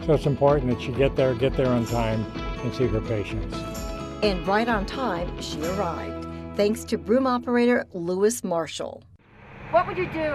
So it's important that she get there on time, and see her patients. And right on time, she arrived, thanks to broom operator Lewis Marshall. What would you do?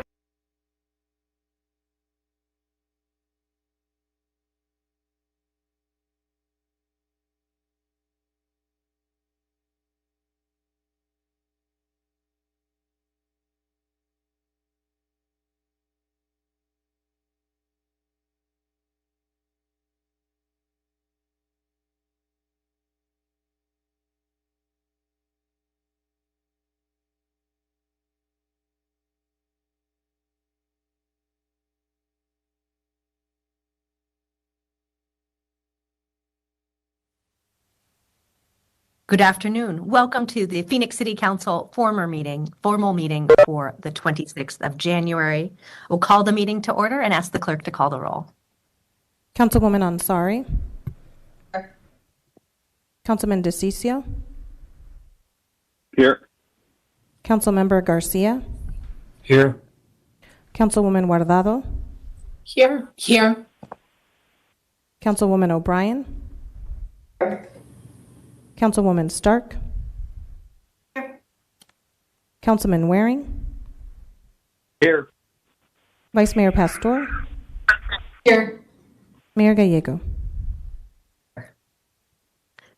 Good afternoon. Welcome to the Phoenix City Council formal meeting for the 26th of January. We'll call the meeting to order and ask the clerk to call the roll. Councilwoman Ansari. Here. Councilman DeCiccio. Here. Councilmember Garcia. Here. Councilwoman Guardado. Here. Councilwoman O'Brien. Here. Councilwoman Stark. Here. Councilman Waring. Here. Vice Mayor Pastor. Here. Mayor Gallego.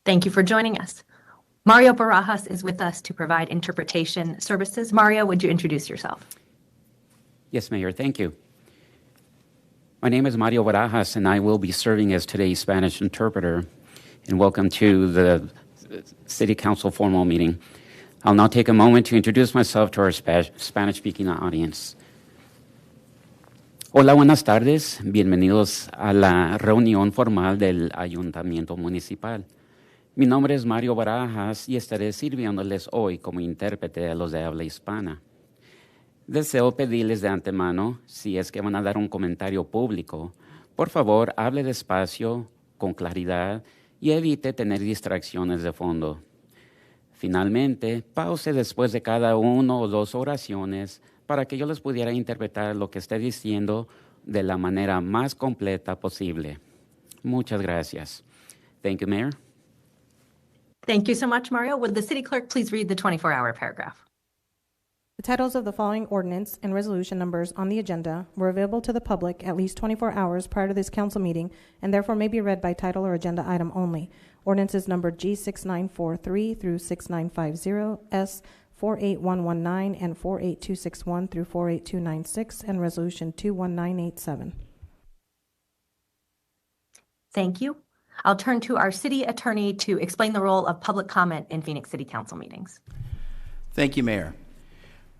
Thank you for joining us. Mario Barajas is with us to provide interpretation services. Mario, would you introduce yourself? Yes, Mayor, thank you. My name is Mario Barajas, and I will be serving as today's Spanish interpreter. And welcome to the City Council formal meeting. I'll now take a moment to introduce myself to our Spanish-speaking audience. Hola, buenas tardes. Bienvenidos a la reunión formal del Ayuntamiento Municipal. Mi nombre es Mario Barajas y estaré sirviéndoles hoy como intérprete de los de habla hispana. Deseo pedirles de antemano, si es que van a dar un comentario público, por favor, hable despacio, con claridad, y evite tener distracciones de fondo. Finalmente, pause después de cada uno o dos oraciones para que yo les pudiera interpretar lo que esté diciendo de la manera más completa posible. Muchas gracias. Thank you, Mayor. Thank you so much, Mario. Would the city clerk please read the 24-hour paragraph? The titles of the following ordinance and resolution numbers on the agenda were available to the public at least 24 hours prior to this council meeting and therefore may be read by title or agenda item only. Ordinances numbered G6943 through 6950, S48119 and 48261 through 48296, and Resolution 21987. Thank you. I'll turn to our city attorney to explain the role of public comment in Phoenix City Council meetings. Thank you, Mayor.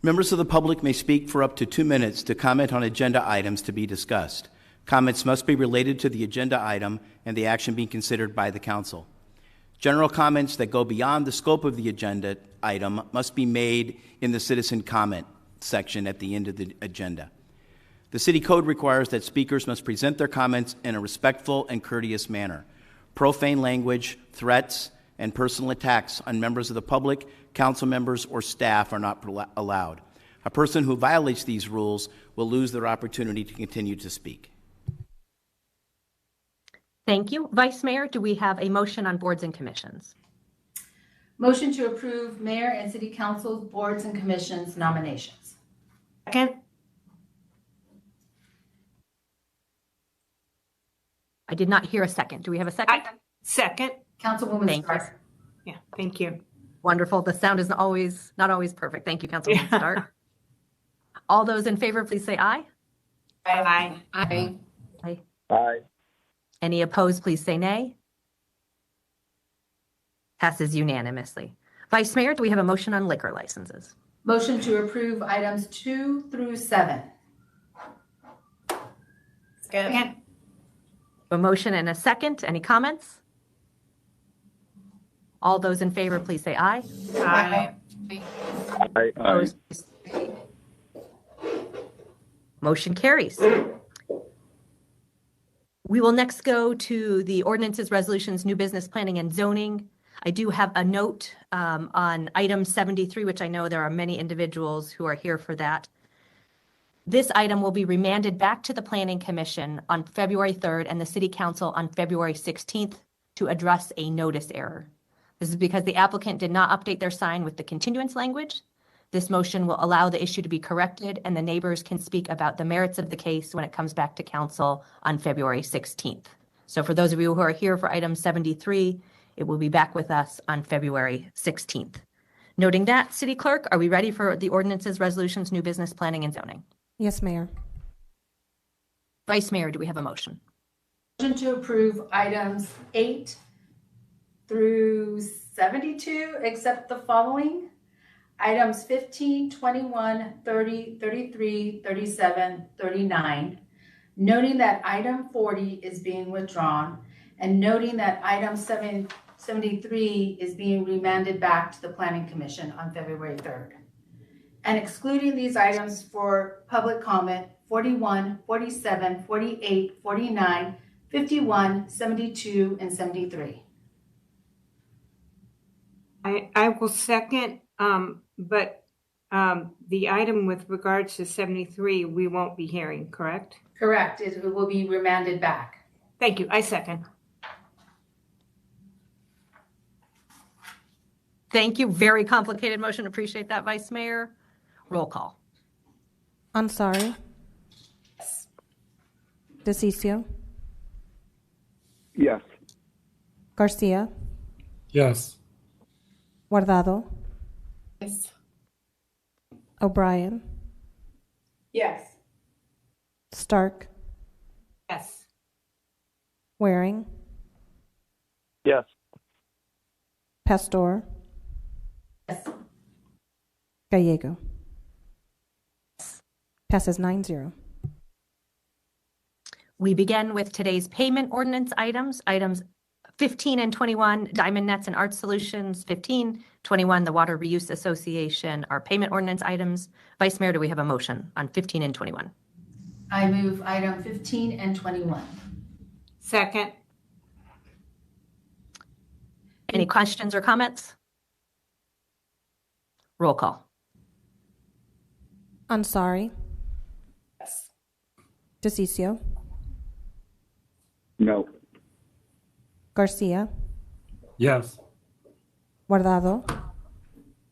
Members of the public may speak for up to 2 minutes to comment on agenda items to be discussed. Comments must be related to the agenda item and the action being considered by the council. General comments that go beyond the scope of the agenda item must be made in the citizen comment section at the end of the agenda. The city code requires that speakers must present their comments in a respectful and courteous manner. Profane language, threats, and personal attacks on members of the public, council members, or staff are not allowed. A person who violates these rules will lose their opportunity to continue to speak. Thank you. Vice Mayor, do we have a motion on boards and commissions? Motion to approve mayor and city council boards and commissions nominations. Second. I did not hear a second. Do we have a second? Second. Councilwoman Stark. Yeah, thank you. Wonderful. The sound is not always perfect. Thank you, Councilwoman Stark. All those in favor, please say aye. Aye. Aye. Aye. Aye. Any opposed, please say nay. Passes unanimously. Vice Mayor, do we have a motion on liquor licenses? Motion to approve items 2 through 7. Second. A motion and a second. Any comments? All those in favor, please say aye. Aye. Aye. Opposed, please say nay. Motion carries. We will next go to the ordinances, resolutions, new business planning, and zoning. I do have a note on item 73, which I know there are many individuals who are here for that. This item will be remanded back to the Planning Commission on February 3rd and the City Council on February 16th to address a notice error. This is because the applicant did not update their sign with the continuance language. This motion will allow the issue to be corrected and the neighbors can speak about the merits of the case when it comes back to council on February 16th. So for those of you who are here for item 73, it will be back with us on February 16th. Noting that, City Clerk, are we ready for the ordinances, resolutions, new business, planning, and zoning? Yes, Mayor. Vice Mayor, do we have a motion? Motion to approve items 8 through 72, except the following. Items 15, 21, 30, 33, 37, 39. Noting that item 40 is being withdrawn, and noting that item 73 is being remanded back to the Planning Commission on February 3rd. And excluding these items for public comment, 41, 47, 48, 49, 51, 72, and 73. I will second, but the item with regards to 73, we won't be hearing, correct? Correct, it will be remanded back. Thank you. I second. Thank you. Very complicated motion. Appreciate that, Vice Mayor. Roll call. Ansari. DeCiccio. Yes. Garcia. Yes. Guardado. Yes. O'Brien. Yes. Stark. Yes. Waring. Yes. Pastor. Yes. Gallego. Passes 9-0. We begin with today's payment ordinance items. Items 15 and 21, Diamond Nets and Art Solutions. 15, 21, the Water Reuse Association are payment ordinance items. Vice Mayor, do we have a motion on 15 and 21? I move item 15 and 21. Second. Any questions or comments? Roll call. Ansari. Yes. DeCiccio. No. Garcia. Yes. Guardado.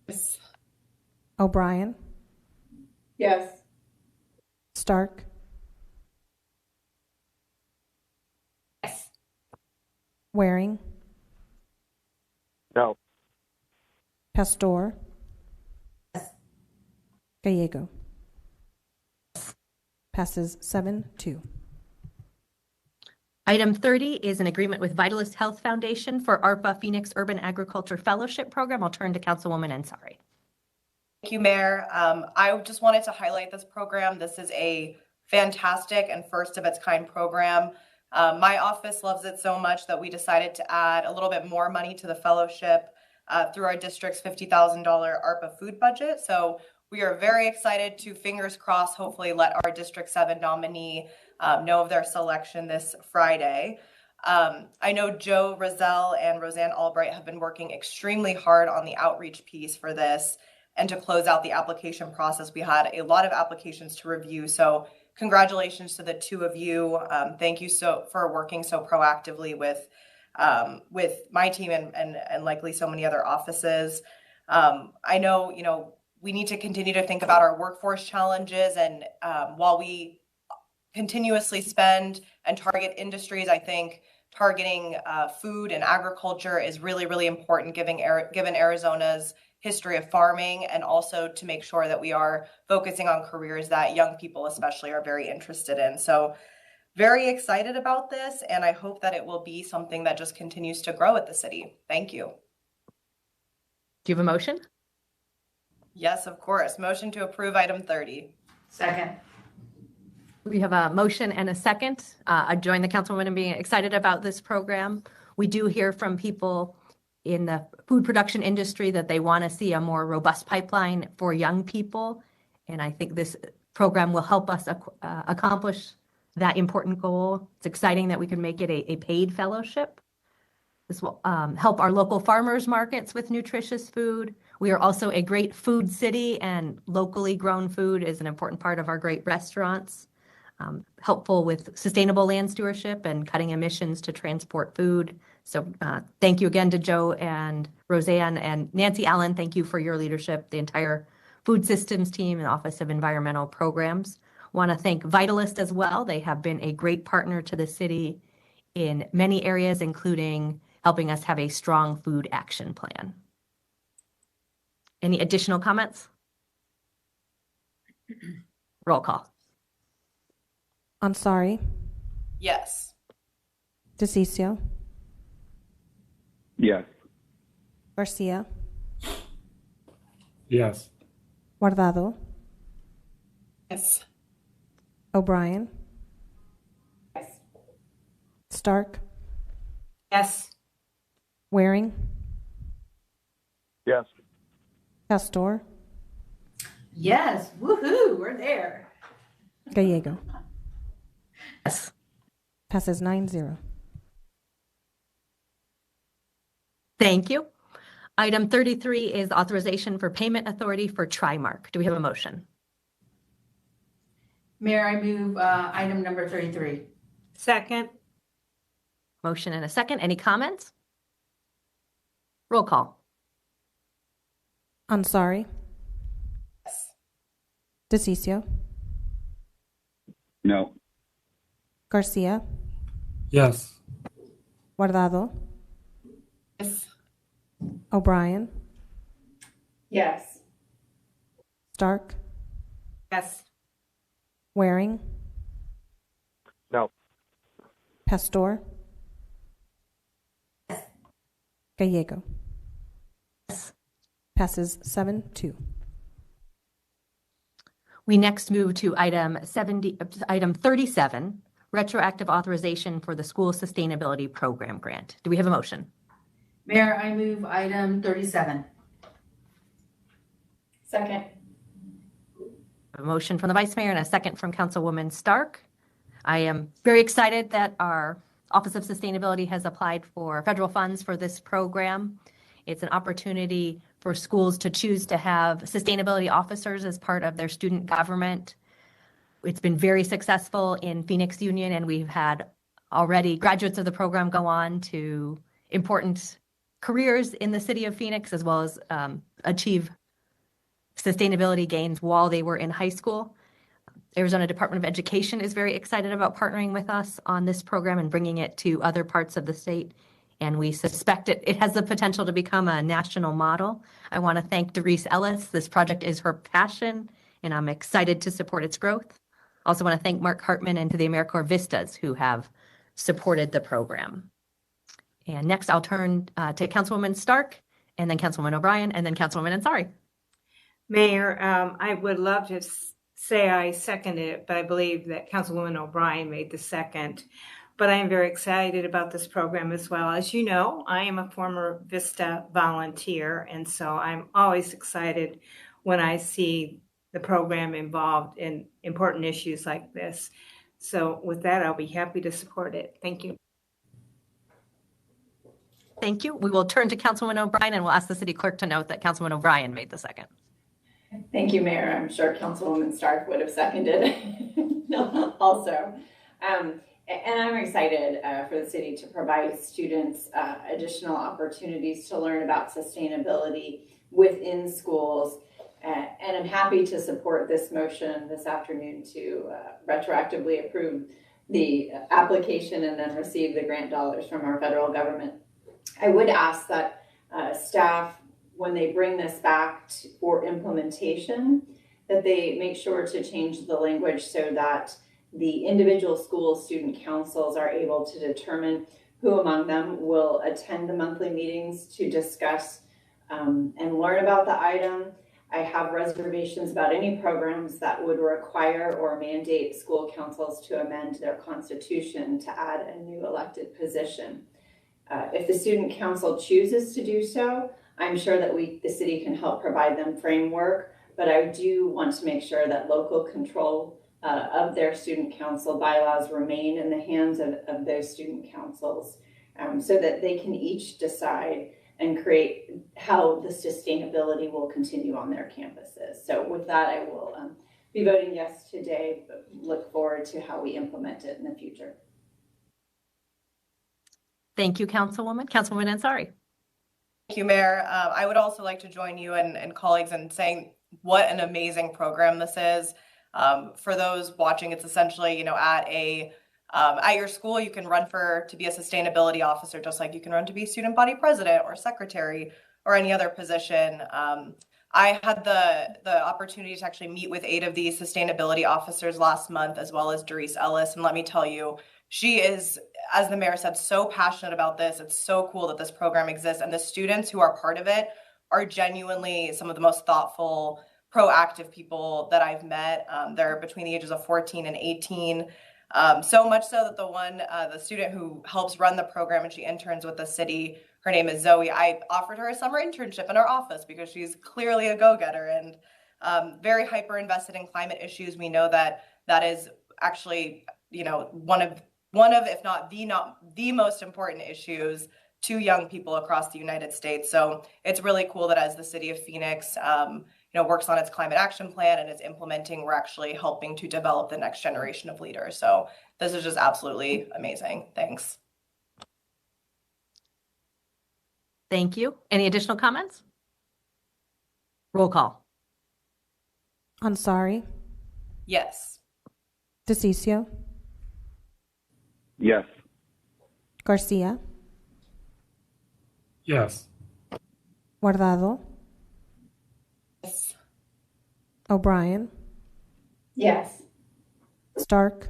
Yes. O'Brien. Yes. Stark. Yes. Waring. No. Pastor. Yes. Gallego. Passes 7-2. Item 30 is an agreement with Vitalist Health Foundation for ARPA Phoenix Urban Agriculture Fellowship Program. I'll turn to Councilwoman Ansari. Thank you, Mayor. I just wanted to highlight this program. This is a fantastic and first of its kind program. My office loves it so much that we decided to add a little bit more money to the fellowship through our district's $50,000 ARPA food budget. So we are very excited to, fingers crossed, hopefully let our District 7 nominee know of their selection this Friday. I know Joe Rozelle and Roseanne Albright have been working extremely hard on the outreach piece for this and to close out the application process. We had a lot of applications to review, so congratulations to the two of you. Thank you for working so proactively with my team and likely so many other offices. I know, we need to continue to think about our workforce challenges, and while we continuously spend and target industries, I think targeting food and agriculture is really, really important given Arizona's history of farming, and also to make sure that we are focusing on careers that young people especially are very interested in. So very excited about this, and I hope that it will be something that just continues to grow at the city. Thank you. Do you have a motion? Yes, of course. Motion to approve item 30. Second. We have a motion and a second. I join the councilwoman in being excited about this program. We do hear from people in the food production industry that they want to see a more robust pipeline for young people. And I think this program will help us accomplish that important goal. It's exciting that we can make it a paid fellowship. This will help our local farmers markets with nutritious food. We are also a great food city, and locally grown food is an important part of our great restaurants. Helpful with sustainable land stewardship and cutting emissions to transport food. So thank you again to Joe and Roseanne and Nancy Allen. Thank you for your leadership, the entire food systems team and Office of Environmental Programs. Want to thank Vitalist as well. They have been a great partner to the city in many areas, including helping us have a strong food action plan. Any additional comments? Roll call. Ansari, Yes. DeCiccio, Yes. Garcia, Yes. Guardado, Yes. O'Brien, Yes. Stark, Yes. Waring, Yes. Pastor, Yes, woohoo, we're there. Gallego. Yes. Passes 9-0. Thank you. Item 33 is authorization for payment authority for Trimark. Do we have a motion? Mayor, I move item number 33. Second. Motion and a second. Any comments? Roll call. Ansari, Yes. DeCiccio, No. Garcia, Yes. Guardado, Yes. O'Brien, Yes. Stark, Yes. Waring, No. Pastor, Gallego. Yes. Passes 7-2. We next move to item 37, retroactive authorization for the school sustainability program grant. Do we have a motion? Mayor, I move item 37. Second. A motion from the Vice Mayor and a second from Councilwoman Stark. I am very excited that our Office of Sustainability has applied for federal funds for this program. It's an opportunity for schools to choose to have sustainability officers as part of their student government. It's been very successful in Phoenix Union, and we've had already graduates of the program go on to important careers in the city of Phoenix, as well as achieve sustainability gains while they were in high school. Arizona Department of Education is very excited about partnering with us on this program and bringing it to other parts of the state. And we suspect it has the potential to become a national model. I want to thank Doris Ellis. This project is her passion, and I'm excited to support its growth. Also want to thank Mark Hartman and to the AmeriCorps Vistas who have supported the program. And next I'll turn to Councilwoman Stark, and then Councilwoman O'Brien, and then Councilwoman Ansari. Mayor, I would love to say I second it, but I believe that Councilwoman O'Brien made the second. But I am very excited about this program as well. As you know, I am a former Vista volunteer, and so I'm always excited when I see the program involved in important issues like this. So with that, I'll be happy to support it. Thank you. Thank you. We will turn to Councilwoman O'Brien, and we'll ask the city clerk to note that Councilwoman O'Brien made the second. Thank you, Mayor. I'm sure Councilwoman Stark would have seconded also. And I'm excited for the city to provide students additional opportunities to learn about sustainability within schools. And I'm happy to support this motion this afternoon to retroactively approve the application and then receive the grant dollars from our federal government. I would ask that staff, when they bring this back for implementation, that they make sure to change the language so that the individual school student councils are able to determine who among them will attend the monthly meetings to discuss and learn about the item. I have reservations about any programs that would require or mandate school councils to amend their constitution to add a new elected position. If the student council chooses to do so, I'm sure that the city can help provide them framework, but I do want to make sure that local control of their student council bylaws remain in the hands of those student councils so that they can each decide and create how the sustainability will continue on their campuses. So with that, I will be voting yes today, but look forward to how we implement it in the future. Thank you, Councilwoman. Councilwoman Ansari. Thank you, Mayor. I would also like to join you and colleagues in saying what an amazing program this is. For those watching, it's essentially, at your school, you can run to be a sustainability officer, just like you can run to be student body president or secretary or any other position. I had the opportunity to actually meet with 8 of these sustainability officers last month, as well as Doris Ellis. And let me tell you, she is, as the mayor said, so passionate about this. It's so cool that this program exists. And the students who are part of it are genuinely some of the most thoughtful, proactive people that I've met. They're between the ages of 14 and 18. So much so that the student who helps run the program and she interns with the city, her name is Zoe. I offered her a summer internship in our office because she's clearly a go-getter and very hyper invested in climate issues. We know that is actually, one of, if not the most important issues to young people across the United States. So it's really cool that as the city of Phoenix, works on its climate action plan and is implementing, we're actually helping to develop the next generation of leaders. So this is just absolutely amazing. Thanks. Thank you. Any additional comments? Roll call. Ansari, Yes. DeCiccio, Yes. Garcia, Yes. Guardado, Yes. O'Brien, Yes. Stark,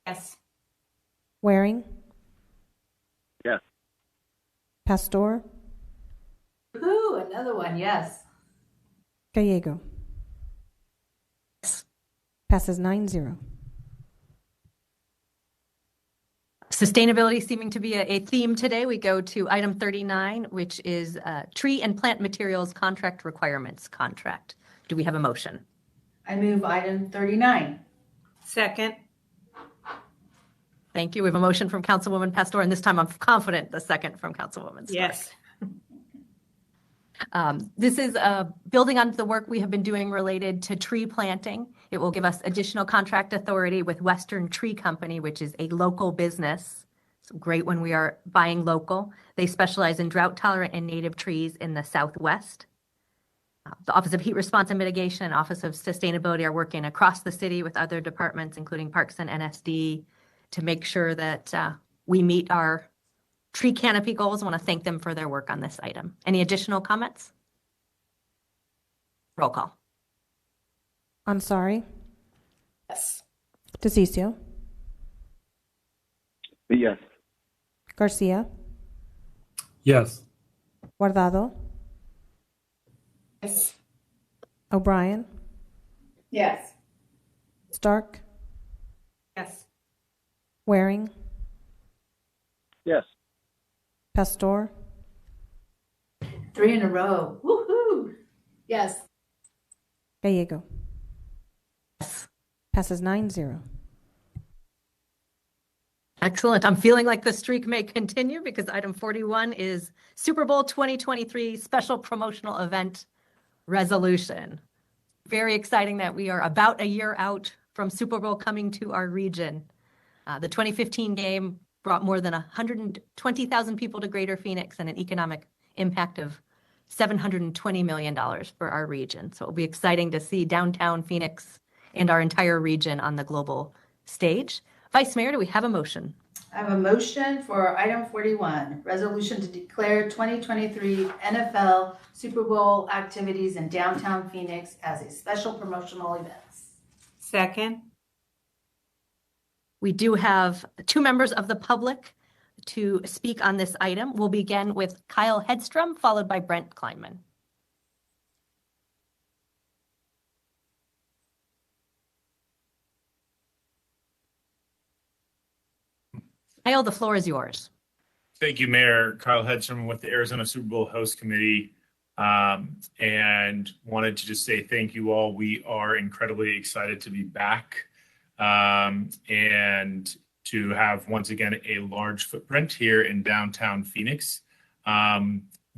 Yes. Waring, Yes. Pastor, Ooh, another one, yes. Gallego. Passes 9-0. Sustainability seeming to be a theme today. We go to item 39, which is tree and plant materials contract requirements contract. Do we have a motion? I move item 39. Second. Thank you. We have a motion from Councilwoman Pastor, and this time I'm confident the second from Councilwoman Stark. Yes. This is building on the work we have been doing related to tree planting. It will give us additional contract authority with Western Tree Company, which is a local business. It's great when we are buying local. They specialize in drought tolerant and native trees in the Southwest. The Office of Heat Response and Mitigation and Office of Sustainability are working across the city with other departments, including Parks and NSD, to make sure that we meet our tree canopy goals. I want to thank them for their work on this item. Any additional comments? Roll call. Ansari, Yes. DeCiccio, Yes. Garcia, Yes. Guardado, Yes. O'Brien, Yes. Stark, Yes. Waring, Yes. Pastor, 3 in a row. Woohoo! Yes. Gallego. Yes. Passes 9-0. Excellent. I'm feeling like the streak may continue because item 41 is Super Bowl 2023 special promotional event resolution. Very exciting that we are about a year out from Super Bowl coming to our region. The 2015 game brought more than 120,000 people to Greater Phoenix and an economic impact of $720 million for our region. So it'll be exciting to see downtown Phoenix and our entire region on the global stage. Vice Mayor, do we have a motion? I have a motion for item 41, resolution to declare 2023 NFL Super Bowl activities in downtown Phoenix as a special promotional event. Second. We do have 2 members of the public to speak on this item. We'll begin with Kyle Hedstrom, followed by Brent Kleinman. Kyle, the floor is yours. Thank you, Mayor. Kyle Hedstrom with the Arizona Super Bowl Host Committee, and wanted to just say thank you all. We are incredibly excited to be back and to have once again a large footprint here in downtown Phoenix.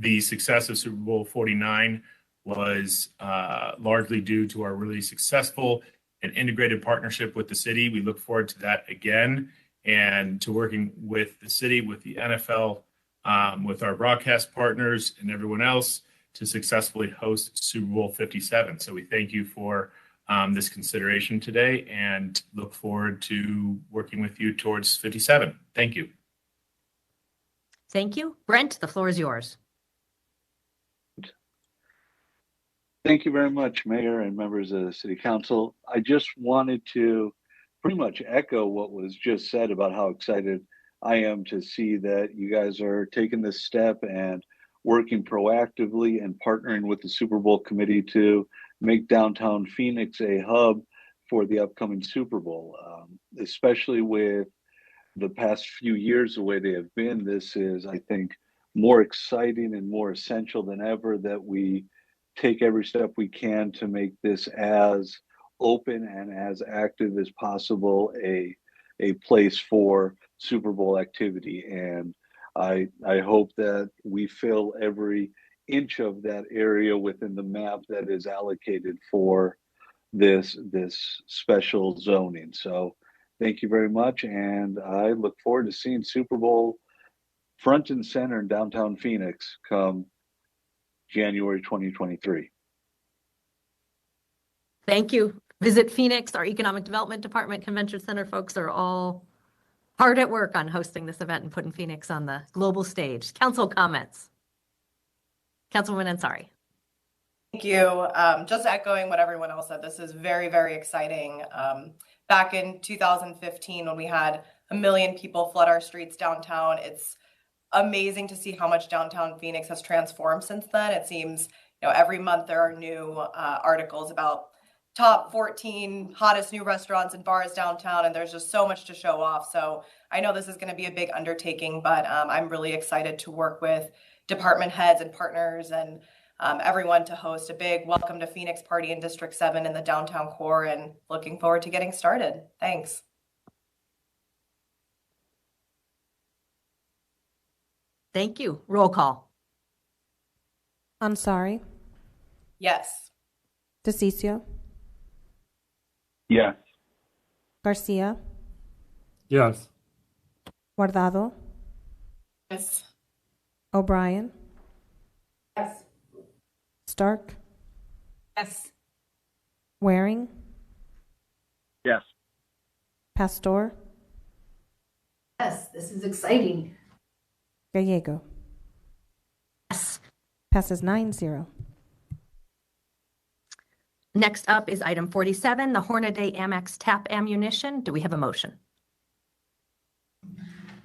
the success of Super Bowl 49 was largely due to our really successful and integrated partnership with the city. We look forward to that again and to working with the city, with the NFL, with our broadcast partners and everyone else to successfully host Super Bowl 57. So we thank you for this consideration today and look forward to working with you towards 57. Thank you. Thank you. Brent, the floor is yours. Thank you very much, Mayor and members of the City Council. I just wanted to pretty much echo what was just said about how excited I am to see that you guys are taking this step and working proactively and partnering with the Super Bowl committee to make downtown Phoenix a hub for the upcoming Super Bowl. Especially with the past few years, the way they have been, this is, I think, more exciting and more essential than ever that we take every step we can to make this as open and as active as possible a place for Super Bowl activity. And I hope that we fill every inch of that area within the map that is allocated for this special zoning. So thank you very much, and I look forward to seeing Super Bowl front and center in downtown Phoenix come January 2023. Thank you. Visit Phoenix. Our Economic Development Department, Convention Center folks are all hard at work on hosting this event and putting Phoenix on the global stage. Council comments. Councilwoman Ansari. Thank you. Just echoing what everyone else said, this is very, very exciting. Back in 2015, when we had 1 million people flood our streets downtown, it's amazing to see how much downtown Phoenix has transformed since then. It seems, every month there are new articles about top 14 hottest new restaurants and bars downtown, and there's just so much to show off. So I know this is going to be a big undertaking, but I'm really excited to work with department heads and partners and everyone to host a big welcome to Phoenix party in District 7 in the downtown core, and looking forward to getting started. Thanks. Thank you. Roll call. Ansari, Yes. DeCiccio, Yes. Garcia, Yes. Guardado, Yes. O'Brien, Yes. Stark, Yes. Waring, Yes. Pastor, Yes, this is exciting. Gallego. Yes. Passes 9-0. Next up is item 47, the Hornaday Amex tap ammunition. Do we have a motion?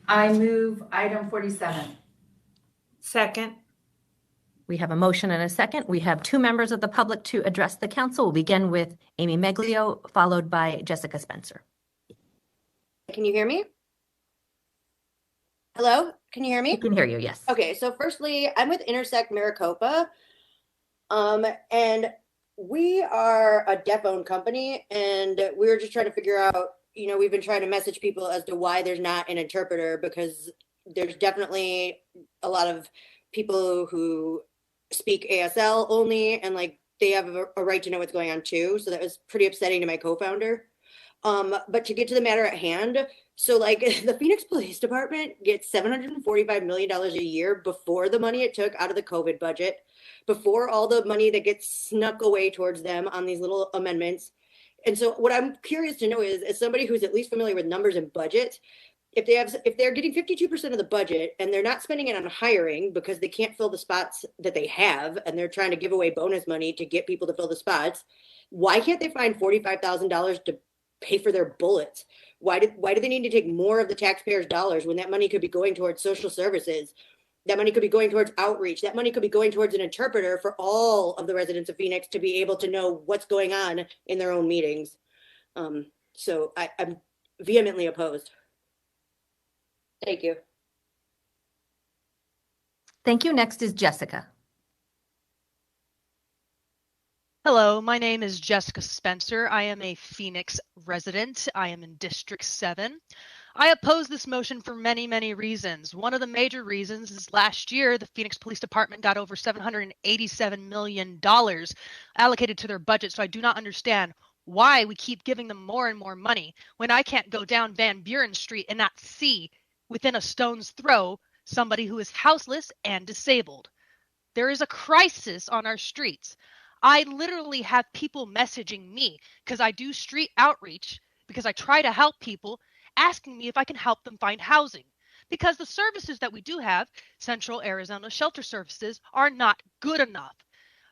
I move item 47. Second. We have a motion and a second. We have two members of the public to address the council. We'll begin with Amy Meglio, followed by Jessica Spencer. Can you hear me? Hello? Can you hear We me? can hear you, yes. Okay, so firstly, I'm with Intersect Maricopa. And we are a deaf-owned company, and we were just trying to figure out, we've been trying to message people as to why there's not an interpreter, because there's definitely a lot of people who speak ASL only, and they have a right to know what's going on too. So that was pretty upsetting to my co-founder. But to get to the matter at hand, so the Phoenix Police Department gets $745 million a year before the money it took out of the COVID budget, before all the money that gets snuck away towards them on these little amendments. And so what I'm curious to know is, as somebody who's at least familiar with numbers and budget, if they're getting 52% of the budget and they're not spending it on hiring because they can't fill the spots that they have, and they're trying to give away bonus money to get people to fill the spots, why can't they find $45,000 to pay for their bullets? Why do they need to take more of the taxpayers' dollars when that money could be going towards social services? That money could be going towards outreach. That money could be going towards an interpreter for all of the residents of Phoenix to be able to know what's going on in their own meetings. So I'm vehemently opposed. Thank you. Thank you. Next is Jessica. Hello, my name is Jessica Spencer. I am a Phoenix resident. I am in District 7. I oppose this motion for many, many reasons. One of the major reasons is last year, the Phoenix Police Department got over $787 million allocated to their budget. So I do not understand why we keep giving them more and more money when I can't go down Van Buren Street and not see within a stone's throw somebody who is houseless and disabled. There is a crisis on our streets. I literally have people messaging me because I do street outreach, because I try to help people, asking me if I can help them find housing. Because the services that we do have, Central Arizona Shelter Services, are not good enough.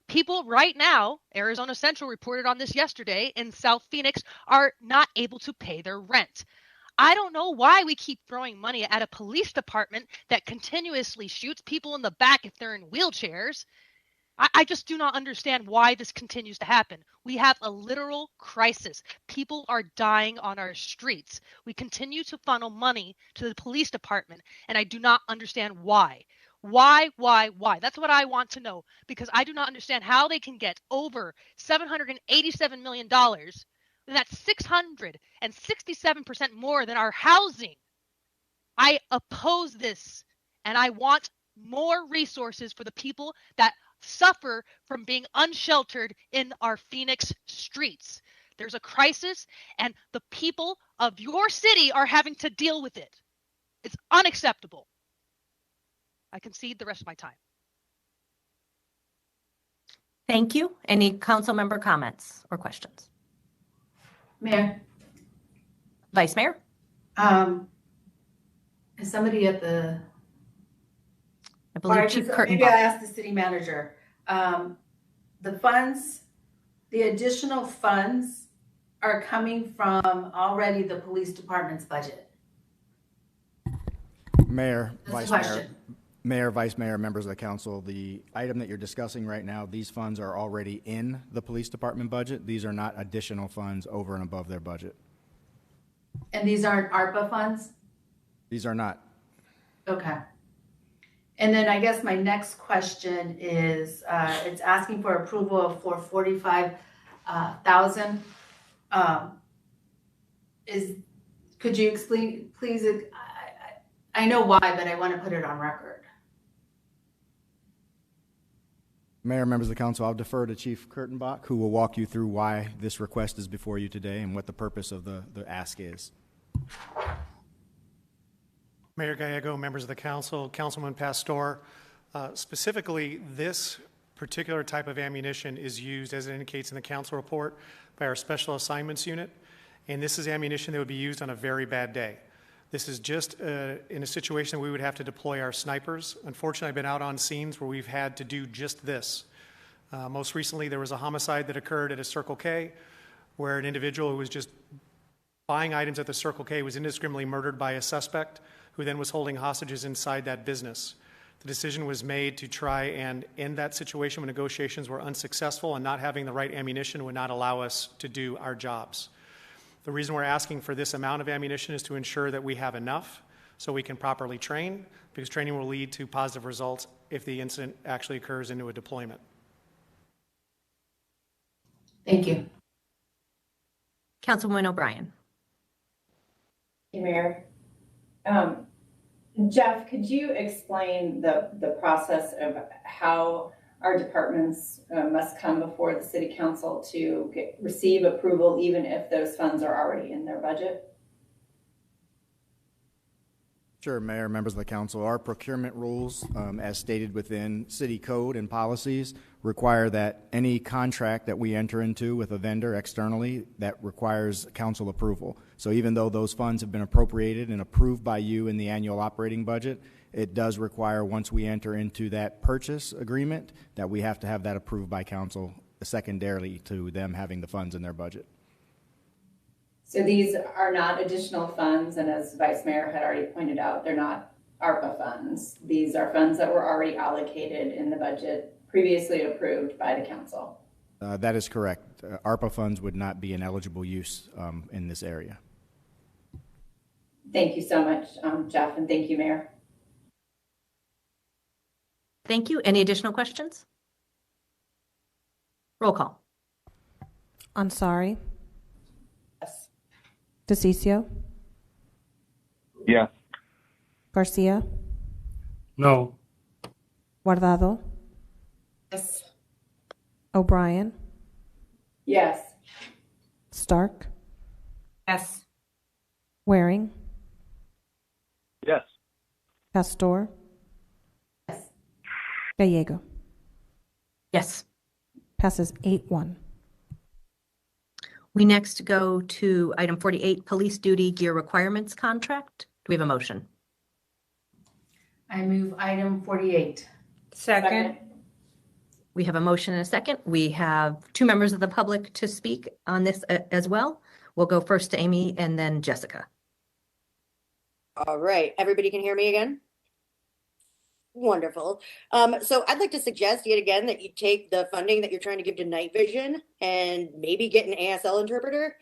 People right now, Arizona Central reported on this yesterday, in South Phoenix, are not able to pay their rent. I don't know why we keep throwing money at a police department that continuously shoots people in the back if they're in wheelchairs. I just do not understand why this continues to happen. We have a literal crisis. People are dying on our streets. We continue to funnel money to the police department, and I do not understand why. Why? That's what I want to know, because I do not understand how they can get over $787 million. That's 667% more than our housing. I oppose this, and I want more resources for the people that suffer from being unsheltered in our Phoenix streets. There's a crisis, and the people of your city are having to deal with it. It's unacceptable. I concede the rest of my time. Thank you. Any council member comments or questions? Mayor, Vice Mayor? is somebody at the, I believe or Chief just, Curtin. maybe I asked the city manager, the funds, the additional funds are coming from already the police department's budget. Mayor, That's the Vice question. Mayor, Vice Mayor, members of the council, the item that you're discussing right now, these funds are already in the police department budget. These are not additional funds over and above their budget. And these aren't ARPA funds? These are not. Okay. And then I guess my next question is, it's asking for approval for 45,000. Could you explain, please? I know why, but I want to put it on record. Mayor, members of the council, I'll defer to Chief Kurtenbach, who will walk you through why this request is before you today and what the purpose of the ask is. Mayor Gallego, members of the council, Councilman Pastor, specifically this particular type of ammunition is used, as it indicates in the council report, by our special assignments unit, and this is ammunition that would be used on a very bad day. This is just in a situation we would have to deploy our snipers. Unfortunately, I've been out on scenes where we've had to do just this. Most recently, there was a homicide that occurred at a Circle K where an individual who was just buying items at the Circle K was indiscriminately murdered by a suspect who then was holding hostages inside that business. The decision was made to try and end that situation when negotiations were unsuccessful, and not having the right ammunition would not allow us to do our jobs. The reason we're asking for this amount of ammunition is to ensure that we have enough so we can properly train, because training will lead to positive results if the incident actually occurs into a deployment. Thank you. Councilwoman O'Brien. Hey, Mayor. Jeff, could you explain the process of how our departments must come before the city council to receive approval, even if those funds are already in their budget? Sure, Mayor, members of the council. Our procurement rules, as stated within city code and policies, require that any contract that we enter into with a vendor externally, that requires council approval. So even though those funds have been appropriated and approved by you in the annual operating budget, it does require, once we enter into that purchase agreement, that we have to have that approved by council secondarily to them having the funds in their budget. So these are not additional funds, and as Vice Mayor had already pointed out, they're not ARPA funds. These are funds that were already allocated in the budget previously approved by the council. That is correct. ARPA funds would not be an eligible use in this area. Thank you so much, Jeff, and thank you, Mayor. Thank you. Any additional questions? Roll call. Ansari. Yes. DeCiccio. Yes. Garcia, No. Guardado, Yes. O'Brien, Yes. Stark, Yes. Waring, Yes. Pastor, Yes. Gallego. Yes. Passes 8-1. We next go to item 48, police duty gear requirements contract. Do we have a motion? I move item 48. Second. We have a motion and a second. We have two members of the public to speak on this as well. We'll go first to Amy and then Jessica. All right, everybody can hear me again? Wonderful. So I'd like to suggest yet again that you take the funding that you're trying to give to night vision and maybe get an ASL interpreter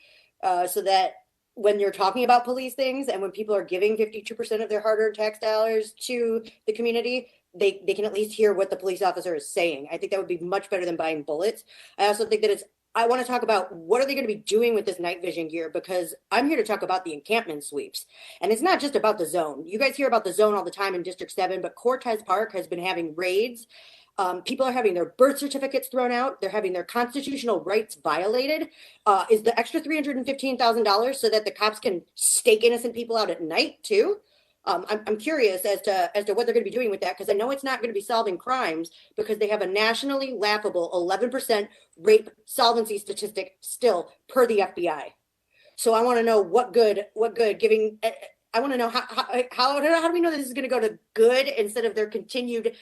so that when you're talking about police things and when people are giving 52% of their hard-earned tax dollars to the community, they can at least hear what the police officer is saying. I think that would be much better than buying bullets. I also think that I want to talk about what are they going to be doing with this night vision gear, because I'm here to talk about the encampment sweeps. And it's not just about the zone. You guys hear about the zone all the time in District 7, but Cortez Park has been having raids. People are having their birth certificates thrown out. They're having their constitutional rights violated. Is the extra $315,000 so that the cops can stake innocent people out at night too? I'm curious as to what they're going to be doing with that, because I know it's not going to be solving crimes, because they have a nationally laughable 11% rape solvency statistic still per the FBI. So I want to know what good giving. I want to know how do we know that this is going to go to good instead of their continued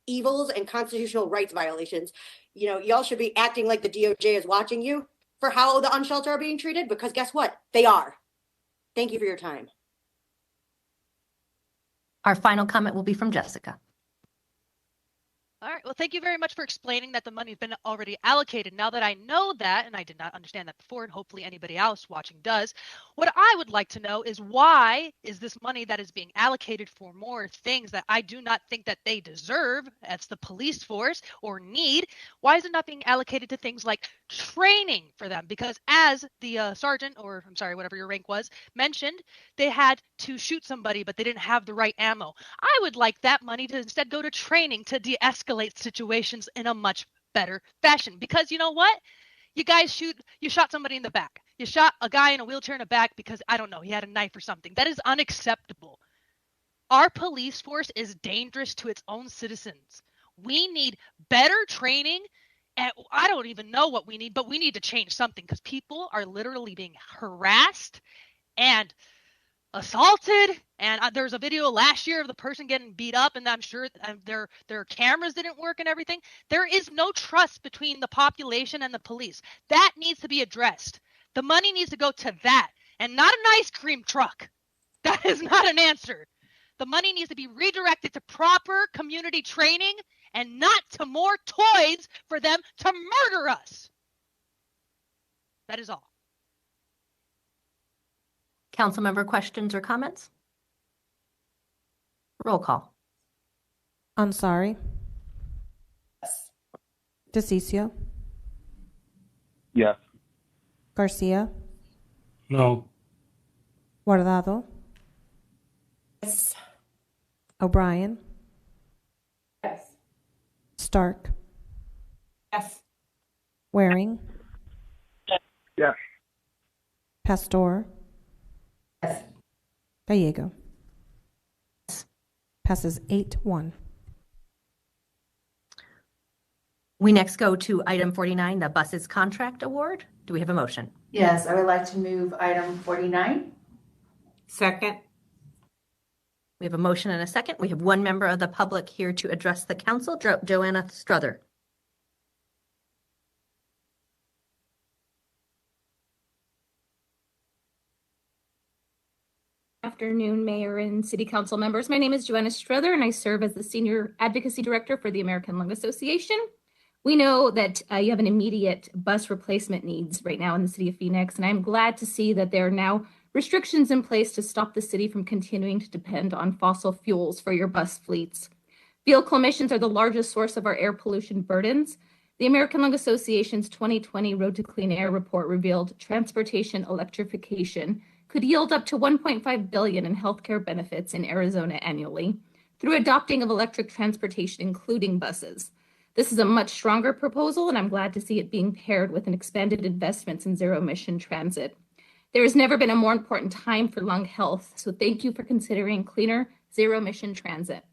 evils and constitutional rights violations? You know, y'all should be acting like the DOJ is watching you for how the unsheltered are being treated, because guess what? They are. Thank you for your time. Our final comment will be from Jessica. All right. Well, thank you very much for explaining that the money's been already allocated. Now that I know that, and I did not understand that before, and hopefully anybody else watching does, what I would like to know is why is this money that is being allocated for more things that I do not think that they deserve, as the police force, or need, why is it not being allocated to things like training for them? Because as the sergeant, or I'm sorry, whatever your rank was, mentioned, they had to shoot somebody, but they didn't have the right ammo. I would like that money to instead go to training to de-escalate situations in a much better fashion. Because you know what? You shot somebody in the back. You shot a guy in a wheelchair in the back because, I don't know, he had a knife or something. That is unacceptable. Our police force is dangerous to its own citizens. We need better training. And I don't even know what we need, but we need to change something, because people are literally being harassed and assaulted. And there's a video last year of the person getting beat up, and I'm sure their cameras didn't work and everything. There is no trust between the population and the police. That needs to be addressed. The money needs to go to that, and not an ice cream truck. That is not an answer. The money needs to be redirected to proper community training and not to more toys for them to murder us. That is all. Council member questions or comments? Roll call. Ansari, Yes. DeCiccio, Yes. Garcia, No. Guardado, Yes. O'Brien, Yes. Stark, Yes. Waring, Yes. Pastor, Yes. Gallego. Passes 8-1. We next go to item 49, the buses contract award. Do we have a motion? Yes, I would like to move item 49. Second. We have a motion and a second. We have one member of the public here to address the council, Joanna Struther. Afternoon, Mayor and City Council members. My name is Joanna Struther, and I serve as the Senior Advocacy Director for the American Lung Association. We know that you have an immediate bus replacement needs right now in the city of Phoenix, and I'm glad to see that there are now restrictions in place to stop the city from continuing to depend on fossil fuels for your bus fleets. Vehicle emissions are the largest source of our air pollution burdens. The American Lung Association's 2020 Road to Clean Air report revealed transportation electrification could yield up to $1.5 billion in healthcare benefits in Arizona annually through adopting of electric transportation, including buses. This is a much stronger proposal, and I'm glad to see it being paired with an expanded investments in zero-emission transit. There has never been a more important time for lung health, so thank you for considering cleaner, zero-emission transit.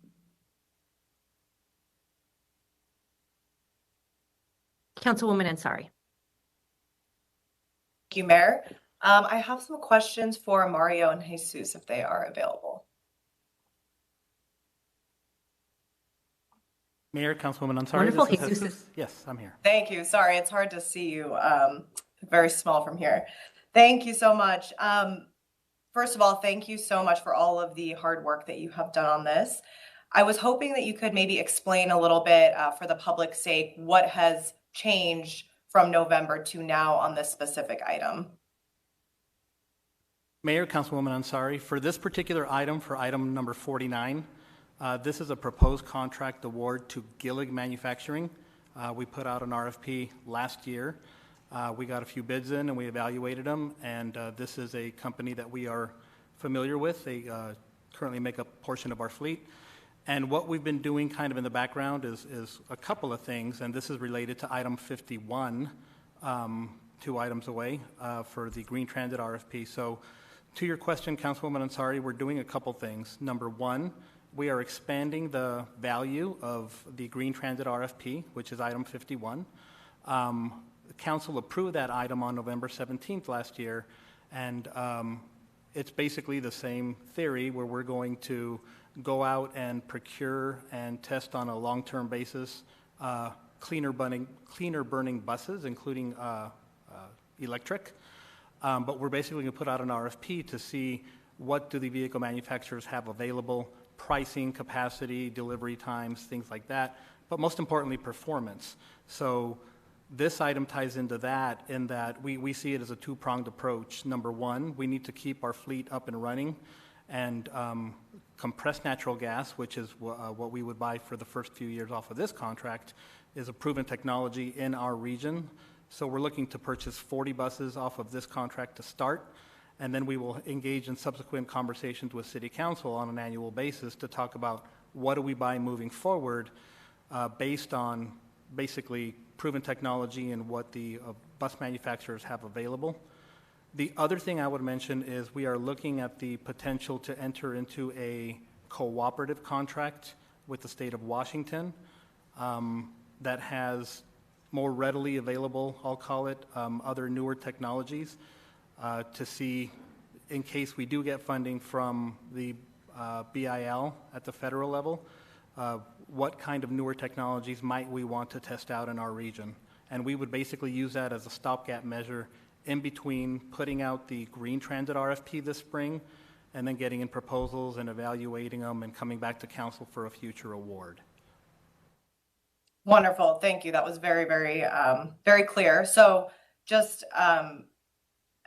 Councilwoman Ansari. Thank you, Mayor. I have some questions for Mario and Jesus if they are available. Mayor, Councilwoman Ansari. Wonderful. This is Jesus. Jesus. Yes, I'm here. Thank you. Sorry, it's hard to see you. Very small from here. Thank you so much. First of all, thank you so much for all of the hard work that you have done on this. I was hoping that you could maybe explain a little bit for the public's sake what has changed from November to now on this specific item. Mayor, Councilwoman Ansari, for this particular item, for item number 49, this is a proposed contract award to Gillig Manufacturing. We put out an RFP last year. We got a few bids in and we evaluated them, and this is a company that we are familiar with. They currently make a portion of our fleet. And what we've been doing kind of in the background is a couple of things, and this is related to item 51, 2 items away for the Green Transit RFP. So to your question, Councilwoman Ansari, we're doing a couple things. Number one, we are expanding the value of the Green Transit RFP, which is item 51. The council approved that item on November 17th last year, and it's basically the same theory where we're going to go out and procure and test on a long-term basis cleaner burning buses, including electric. But we're basically going to put out an RFP to see what do the vehicle manufacturers have available, pricing, capacity, delivery times, things like that, but most importantly, performance. So this item ties into that in that we see it as a two-pronged approach. Number one, we need to keep our fleet up and running, and compressed natural gas, which is what we would buy for the first few years off of this contract, is a proven technology in our region. So we're looking to purchase 40 buses off of this contract to start, and then we will engage in subsequent conversations with City Council on an annual basis to talk about what do we buy moving forward based on basically proven technology and what the bus manufacturers have available. The other thing I would mention is we are looking at the potential to enter into a cooperative contract with the state of Washington that has more readily available, I'll call it, other newer technologies to see, in case we do get funding from the BIL at the federal level, what kind of newer technologies might we want to test out in our region. And we would basically use that as a stopgap measure in between putting out the Green Transit RFP this spring and then getting in proposals and evaluating them and coming back to council for a future award. Wonderful. Thank you. That was very, very, very clear. So just, I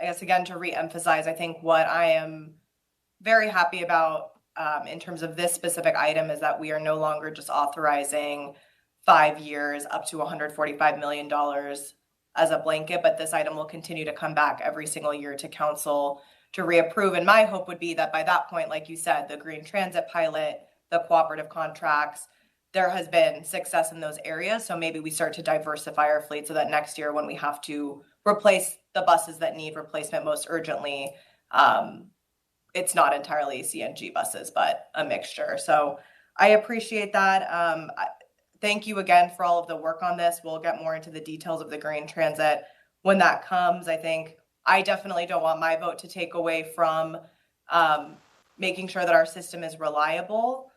guess, again, to reemphasize, I think what I am very happy about in terms of this specific item is that we are no longer just authorizing 5 years up to $145 million as a blanket, but this item will continue to come back every single year to council to reapprove. And my hope would be that by that point, like you said, the Green Transit pilot, the cooperative contracts, there has been success in those areas. So maybe we start to diversify our fleet so that next year when we have to replace the buses that need replacement most urgently, it's not entirely CNG buses, but a mixture. So I appreciate that. Thank you again for all of the work on this. We'll get more into the details of the Green Transit when that comes. I think I definitely don't want my vote to take away from making sure that our system is reliable,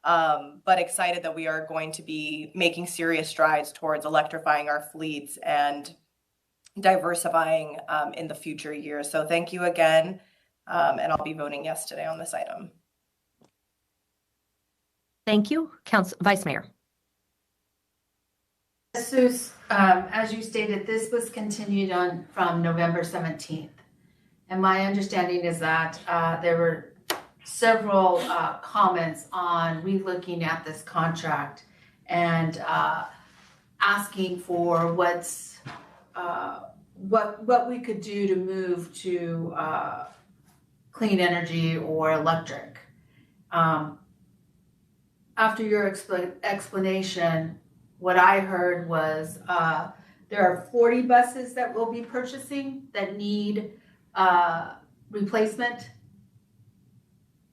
but excited that we are going to be making serious strides towards electrifying our fleets and diversifying in the future years. So thank you again, and I'll be voting yes today on this item. Thank you. Vice Mayor. Jesus, as you stated, this was continued on from November 17th. And my understanding is that there were several comments on relooking at this contract and asking for what we could do to move to clean energy or electric. After your explanation, what I heard was there are 40 buses that we'll be purchasing that need replacement.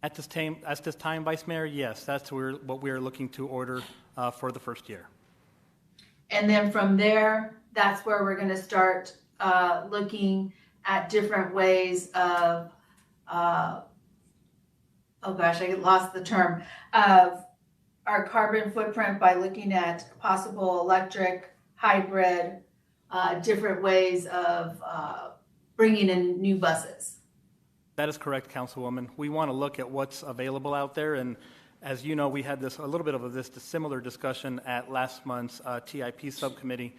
At this time, Vice Mayor, yes, that's what we are looking to order for the first year. And then from there, that's where we're going to start looking at different ways of, oh gosh, I lost the term, of our carbon footprint by looking at possible electric, hybrid, different ways of bringing in new buses. That is correct, Councilwoman. We want to look at what's available out there, and as you know, we had a little bit of this similar discussion at last month's TIP subcommittee.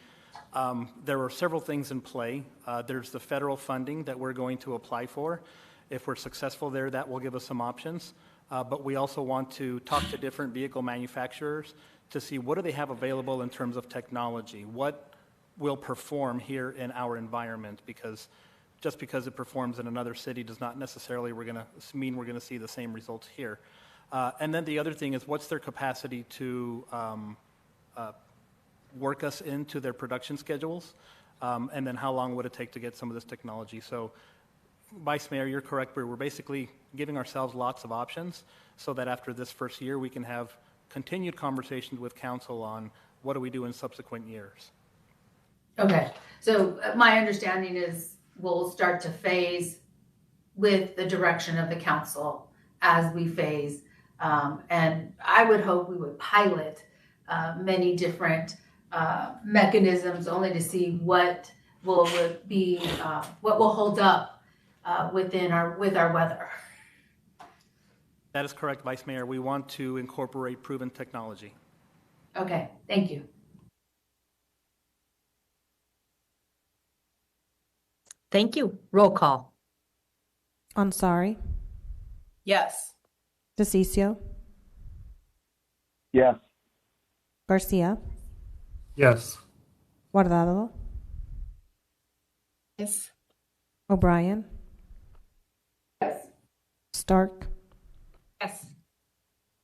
There were several things in play. There's the federal funding that we're going to apply for. If we're successful there, that will give us some options. But we also want to talk to different vehicle manufacturers to see what do they have available in terms of technology. What will perform here in our environment? Because just because it performs in another city does not necessarily mean we're going to see the same results here. And then the other thing is, what's their capacity to work us into their production schedules? And then how long would it take to get some of this technology? So, Vice Mayor, you're correct. We're basically giving ourselves lots of options so that after this first year, we can have continued conversations with council on what do we do in subsequent years. Okay, so my understanding is we'll start to phase with the direction of the council as we phase. And I would hope we would pilot many different mechanisms only to see what will hold up with our weather. That is correct, Vice Mayor. We want to incorporate proven technology. Okay, thank you. Thank you. Roll call. Ansari, Yes. DeCiccio, Yes. Garcia, Yes. Guardado, Yes. O'Brien, Yes. Stark, Yes.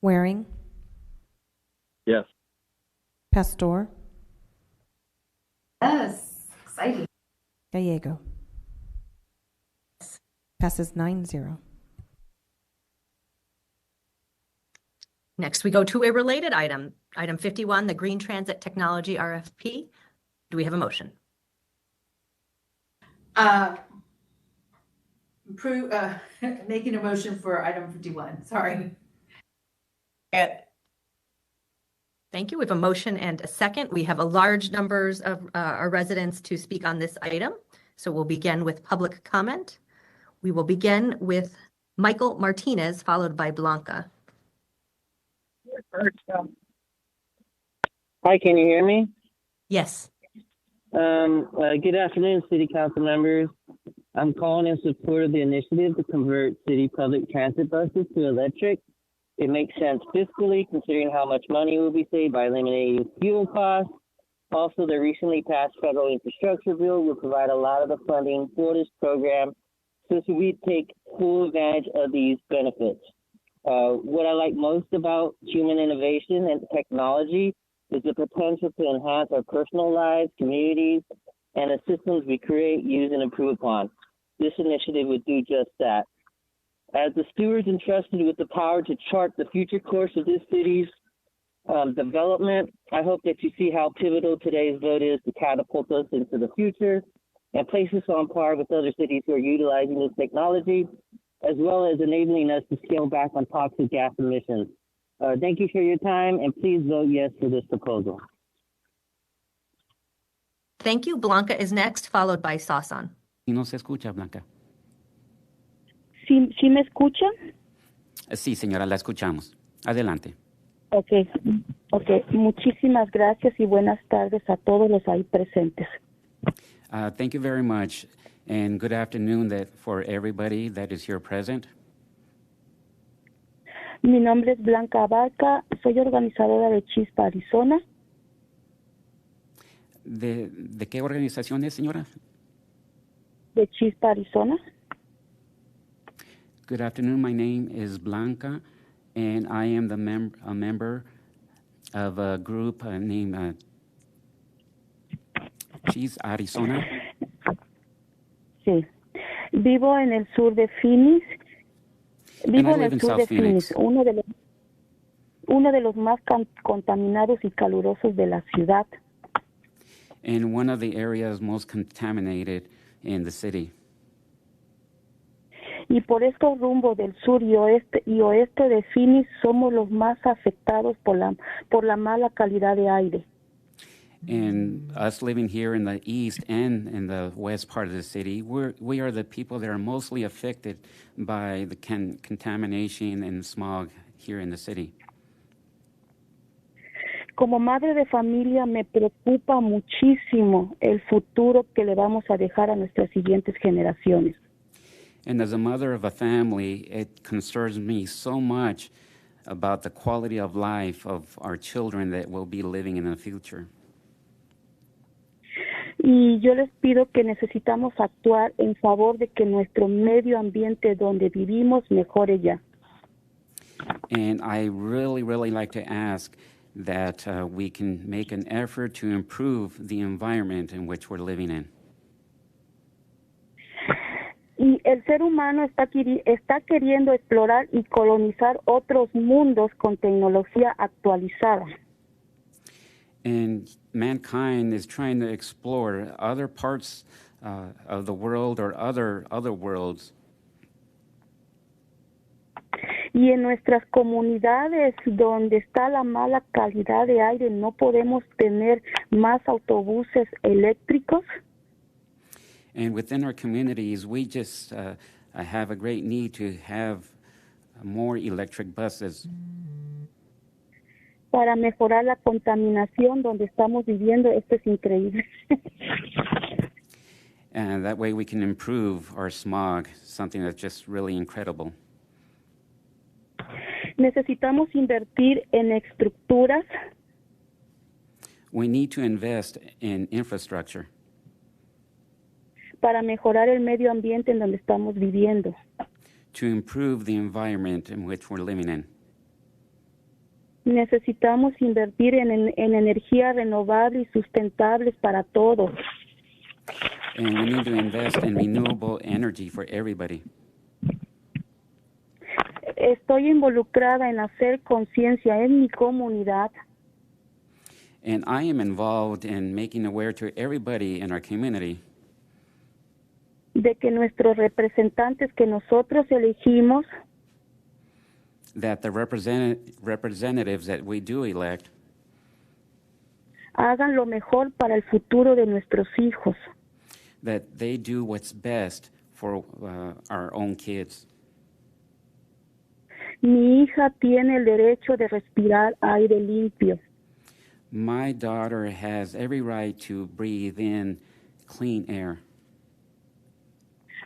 Waring, Yes. Pastor, Yes, exciting. Gallego. Passes 9-0. Next, we go to a related item. Item 51, the Green Transit Technology RFP. Do we have a motion? Making a motion for item 51, sorry. Thank you. We have a motion and a second. We have a large numbers of our residents to speak on this item. So we'll begin with public comment. We will begin with Michael Martinez, followed by Blanca. Hi, can you hear me? Yes. Good afternoon, City Council members. I'm calling in support of the initiative to convert city public transit buses to electric. It makes sense fiscally, considering how much money will be saved by eliminating fuel costs. Also, the recently passed federal infrastructure bill will provide a lot of the funding for this program, so we take full advantage of these benefits. What I like most about human innovation and technology is the potential to enhance our personal lives, communities, and the systems we create, use, and improve upon. This initiative would do just that. As the stewards entrusted with the power to chart the future course of this city's development, I hope that you see how pivotal today's vote is to catapult us into the future and place us on par with other cities who are utilizing this technology, as well as enabling us to scale back on toxic gas emissions. Thank you for your time, and please vote yes for this proposal. Thank you. Blanca is next, followed by Sasan. No se escucha, Blanca. ¿Sí me escucha? Sí, señora, la escuchamos. Adelante. Okay. Muchísimas gracias y buenas tardes a todos los ahí presentes. Thank you very much, and good afternoon for everybody that is here present. Mi nombre es Blanca Abarca, soy organizadora de Chispa, Arizona. ¿De qué organización es, señora? De Chispa, Arizona. Good afternoon. My name is Blanca, and I am a member of a group named Arizona. Sí. Vivo en el sur de Phoenix. Vivo en el sur de Phoenix, uno de los más contaminados y calurosos de la ciudad. And one of the areas most contaminated in the city. Y por estos rumbos del sur y oeste de Phoenix somos los más afectados por la mala calidad de aire. And us living here in the east and in the west part of the city, we are the people that are mostly affected by the contamination and smog here in the city. Como madre de familia me preocupa muchísimo el futuro que le vamos a dejar a nuestras siguientes generaciones. And as a mother of a family, it concerns me so much about the quality of life of our children that will be living in the future. Y yo les pido que necesitamos actuar en favor de que nuestro medio ambiente donde vivimos mejore ya. And I really like to ask that we can make an effort to improve the environment in which we're living in. Y el ser humano está queriendo explorar y colonizar otros mundos con tecnología actualizada. And mankind is trying to explore other parts of the world or other worlds. Y en nuestras comunidades donde está la mala calidad de aire, ¿no podemos tener más autobuses eléctricos? And within our communities, we just have a great need to have more electric buses. Para mejorar la contaminación donde estamos viviendo, esto es increíble. And that way we can improve our smog, something that's just really incredible. Necesitamos invertir en estructuras. We need to invest in infrastructure. Para mejorar el medio ambiente en donde estamos viviendo. To improve the environment in which we're living in. Necesitamos invertir en energías renovables y sustentables para todos. And we need to invest in renewable energy for everybody. Estoy involucrada en hacer conciencia en mi comunidad. And I am involved in making aware to everybody in our community de que nuestros representantes que nosotros elegimos that the representatives that we do elect hagan lo mejor para el futuro de nuestros hijos. That they do what's best for our own kids. Mi hija tiene el derecho de respirar aire limpio. My daughter has every right to breathe in clean air.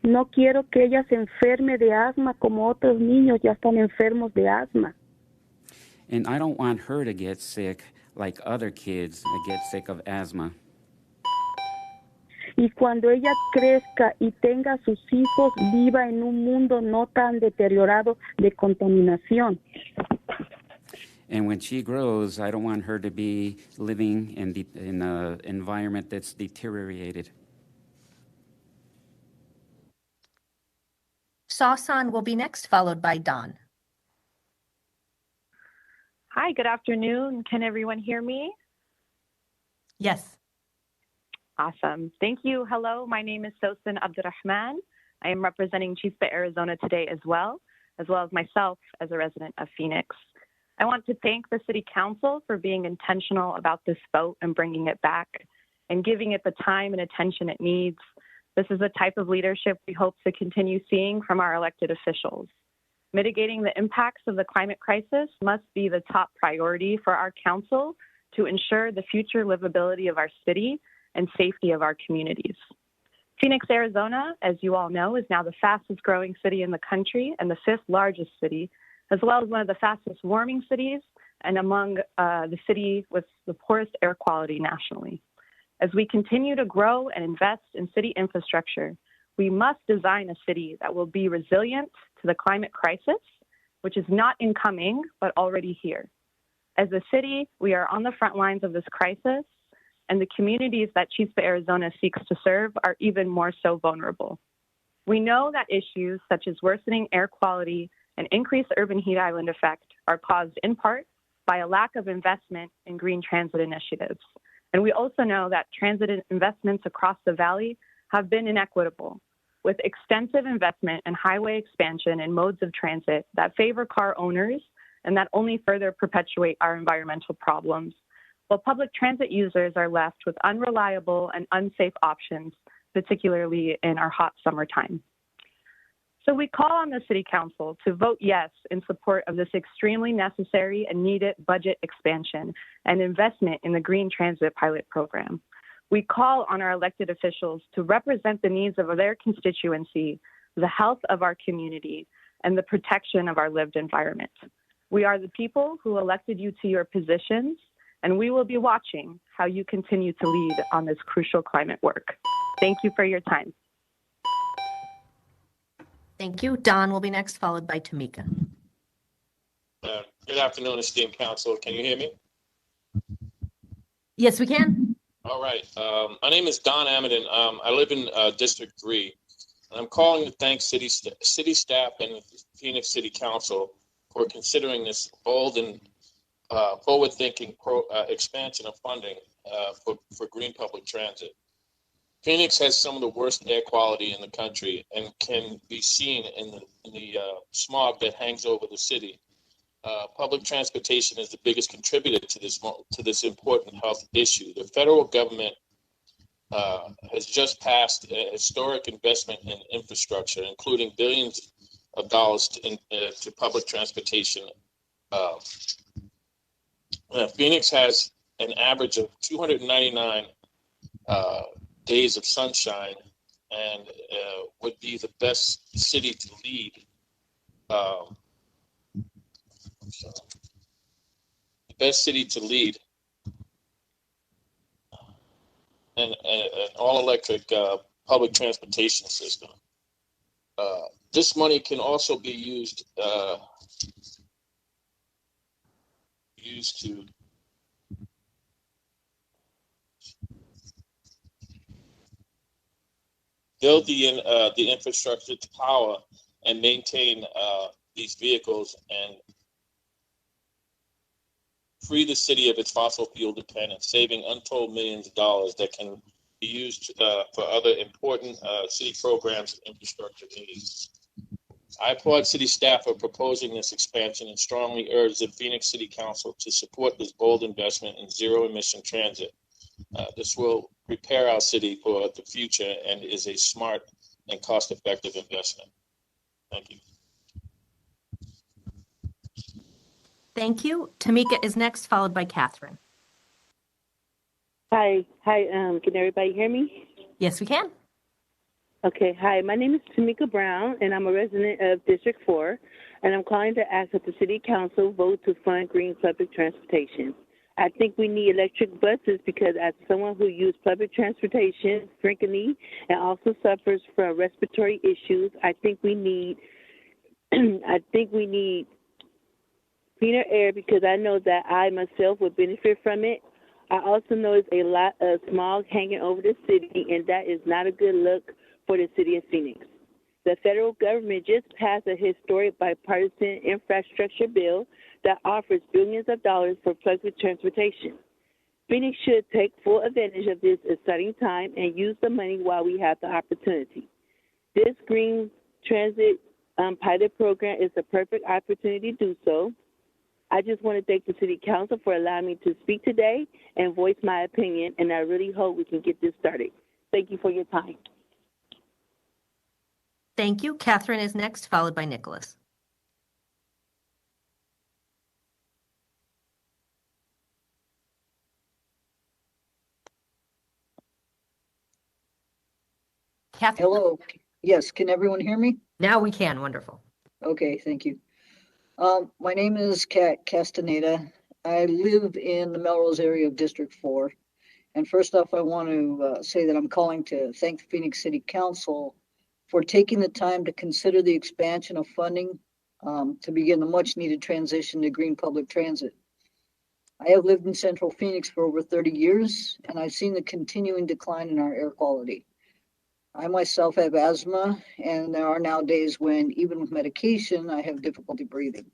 No quiero que ella se enferme de asma como otros niños ya están enfermos de asma. And I don't want her to get sick like other kids that get sick of asthma. Y cuando ella crezca y tenga sus hijos, viva en un mundo no tan deteriorado de contaminación. And when she grows, I don't want her to be living in an environment that's deteriorated. Sasan will be next, followed by Don. Hi, good afternoon. Can everyone hear me? Yes. Awesome. Thank you. Hello, my name is Sosan Abdurrahman. I am representing Chispa, Arizona today as well as myself as a resident of Phoenix. I want to thank the City Council for being intentional about this vote and bringing it back and giving it the time and attention it needs. This is the type of leadership we hope to continue seeing from our elected officials. Mitigating the impacts of the climate crisis must be the top priority for our council to ensure the future livability of our city and safety of our communities. Phoenix, Arizona, as you all know, is now the fastest growing city in the country and the 5th largest city, as well as one of the fastest warming cities and among the city with the poorest air quality nationally. As we continue to grow and invest in city infrastructure, We must design a city that will be resilient to the climate crisis, which is not incoming, but already here. As a city, we are on the front lines of this crisis, and the communities that Chispa, Arizona seeks to serve are even more so vulnerable. We know that issues such as worsening air quality and increased urban heat island effect are caused in part by a lack of investment in green transit initiatives. And we also know that transit investments across the valley have been inequitable, with extensive investment in highway expansion and modes of transit that favor car owners and that only further perpetuate our environmental problems, while public transit users are left with unreliable and unsafe options, particularly in our hot summertime. So we call on the City Council to vote yes in support of this extremely necessary and needed budget expansion and investment in the Green Transit Pilot Program. We call on our elected officials to represent the needs of their constituency, the health of our community, and the protection of our lived environment. We are the people who elected you to your positions, and we will be watching how you continue to lead on this crucial climate work. Thank you for your time. Thank you. Don will be next, followed by Tamika. Good afternoon, esteemed council. Can you hear me? Yes, we can. All right. My name is Don Amadon. I live in District 3. And I'm calling to thank city staff and Phoenix City Council for considering this bold and forward-thinking expansion of funding for green public transit. Phoenix has some of the worst air quality in the country and can be seen in the smog that hangs over the city. Public transportation is the biggest contributor to this important health issue. The federal government has just passed a historic investment in infrastructure, including billions of dollars to public transportation. Phoenix has an average of 299 days of sunshine and would be the best city to lead. The best city to lead an all-electric public transportation system. This money can also be used to build the infrastructure to power and maintain these vehicles and free the city of its fossil fuel dependence, saving untold millions of dollars that can be used for other important city programs and infrastructure needs. I applaud city staff for proposing this expansion and strongly urge the Phoenix City Council to support this bold investment in zero-emission transit. This will prepare our city for the future and is a smart and cost-effective investment. Thank you. Thank you. Tamika is next, followed by Catherine. Hi. Can everybody hear me? Yes, we can. Okay. Hi. My name is Tamika Brown, and I'm a resident of District 4, and I'm calling to ask that the City Council vote to fund green public transportation. I think we need electric buses because as someone who uses public transportation frequently and also suffers from respiratory issues, I think we need cleaner air because I know that I myself would benefit from it. I also know there's a lot of smog hanging over the city, and that is not a good look for the city of Phoenix. The federal government just passed a historic bipartisan infrastructure bill that offers billions of dollars for public transportation. Phoenix should take full advantage of this exciting time and use the money while we have the opportunity. This green transit pilot program is the perfect opportunity to do so. I just want to thank the City Council for allowing me to speak today and voice my opinion, and I really hope we can get this started. Thank you for your time. Thank you. Catherine is next, followed by Nicholas. Catherine? Hello. Yes, can everyone hear me? Now we can. Wonderful. Okay, thank you. My name is Kat Castaneda. I live in the Melrose area of District 4. And first off, I want to say that I'm calling to thank the Phoenix City Council for taking the time to consider the expansion of funding to begin the much needed transition to green public transit. I have lived in Central Phoenix for over 30 years, and I've seen the continuing decline in our air quality. I myself have asthma, and there are now days when, even with medication, I have difficulty breathing.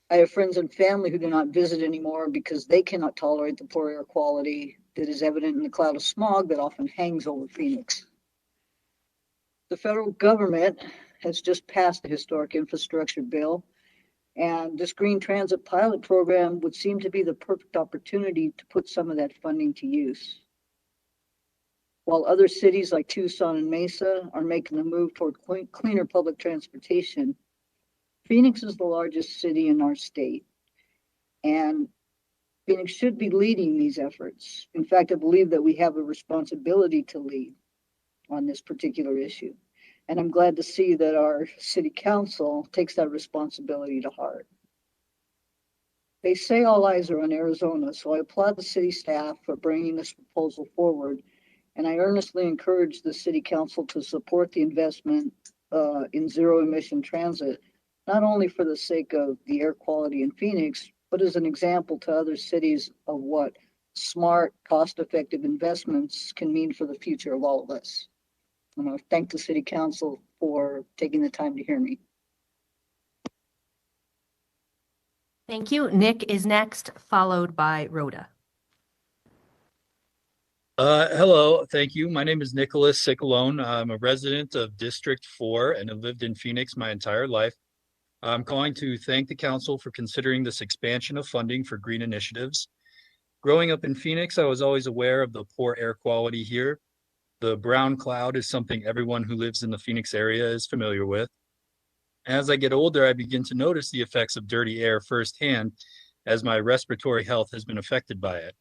I have friends and family who do not visit anymore because they cannot tolerate the poor air quality that is evident in the cloud of smog that often hangs over Phoenix. The federal government has just passed the historic infrastructure bill, and this green transit pilot program would seem to be the perfect opportunity to put some of that funding to use. While other cities like Tucson and Mesa are making the move toward cleaner public transportation, Phoenix is the largest city in our state, and Phoenix should be leading these efforts. In fact, I believe that we have a responsibility to lead on this particular issue. And I'm glad to see that our city council takes that responsibility to heart. They say all eyes are on Arizona, so I applaud the city staff for bringing this proposal forward. And I earnestly encourage the city council to support the investment in zero emission transit, not only for the sake of the air quality in Phoenix, but as an example to other cities of what smart, cost-effective investments can mean for the future of all of us. I want to thank the city council for taking the time to hear me. Thank you. Nick is next, followed by Rhoda. Hello, thank you. My name is Nicholas Cicalone. I'm a resident of District 4 and have lived in Phoenix my entire life. I'm calling to thank the council for considering this expansion of funding for green initiatives. Growing up in Phoenix, I was always aware of the poor air quality here. The brown cloud is something everyone who lives in the Phoenix area is familiar with. As I get older, I begin to notice the effects of dirty air firsthand as my respiratory health has been affected by it.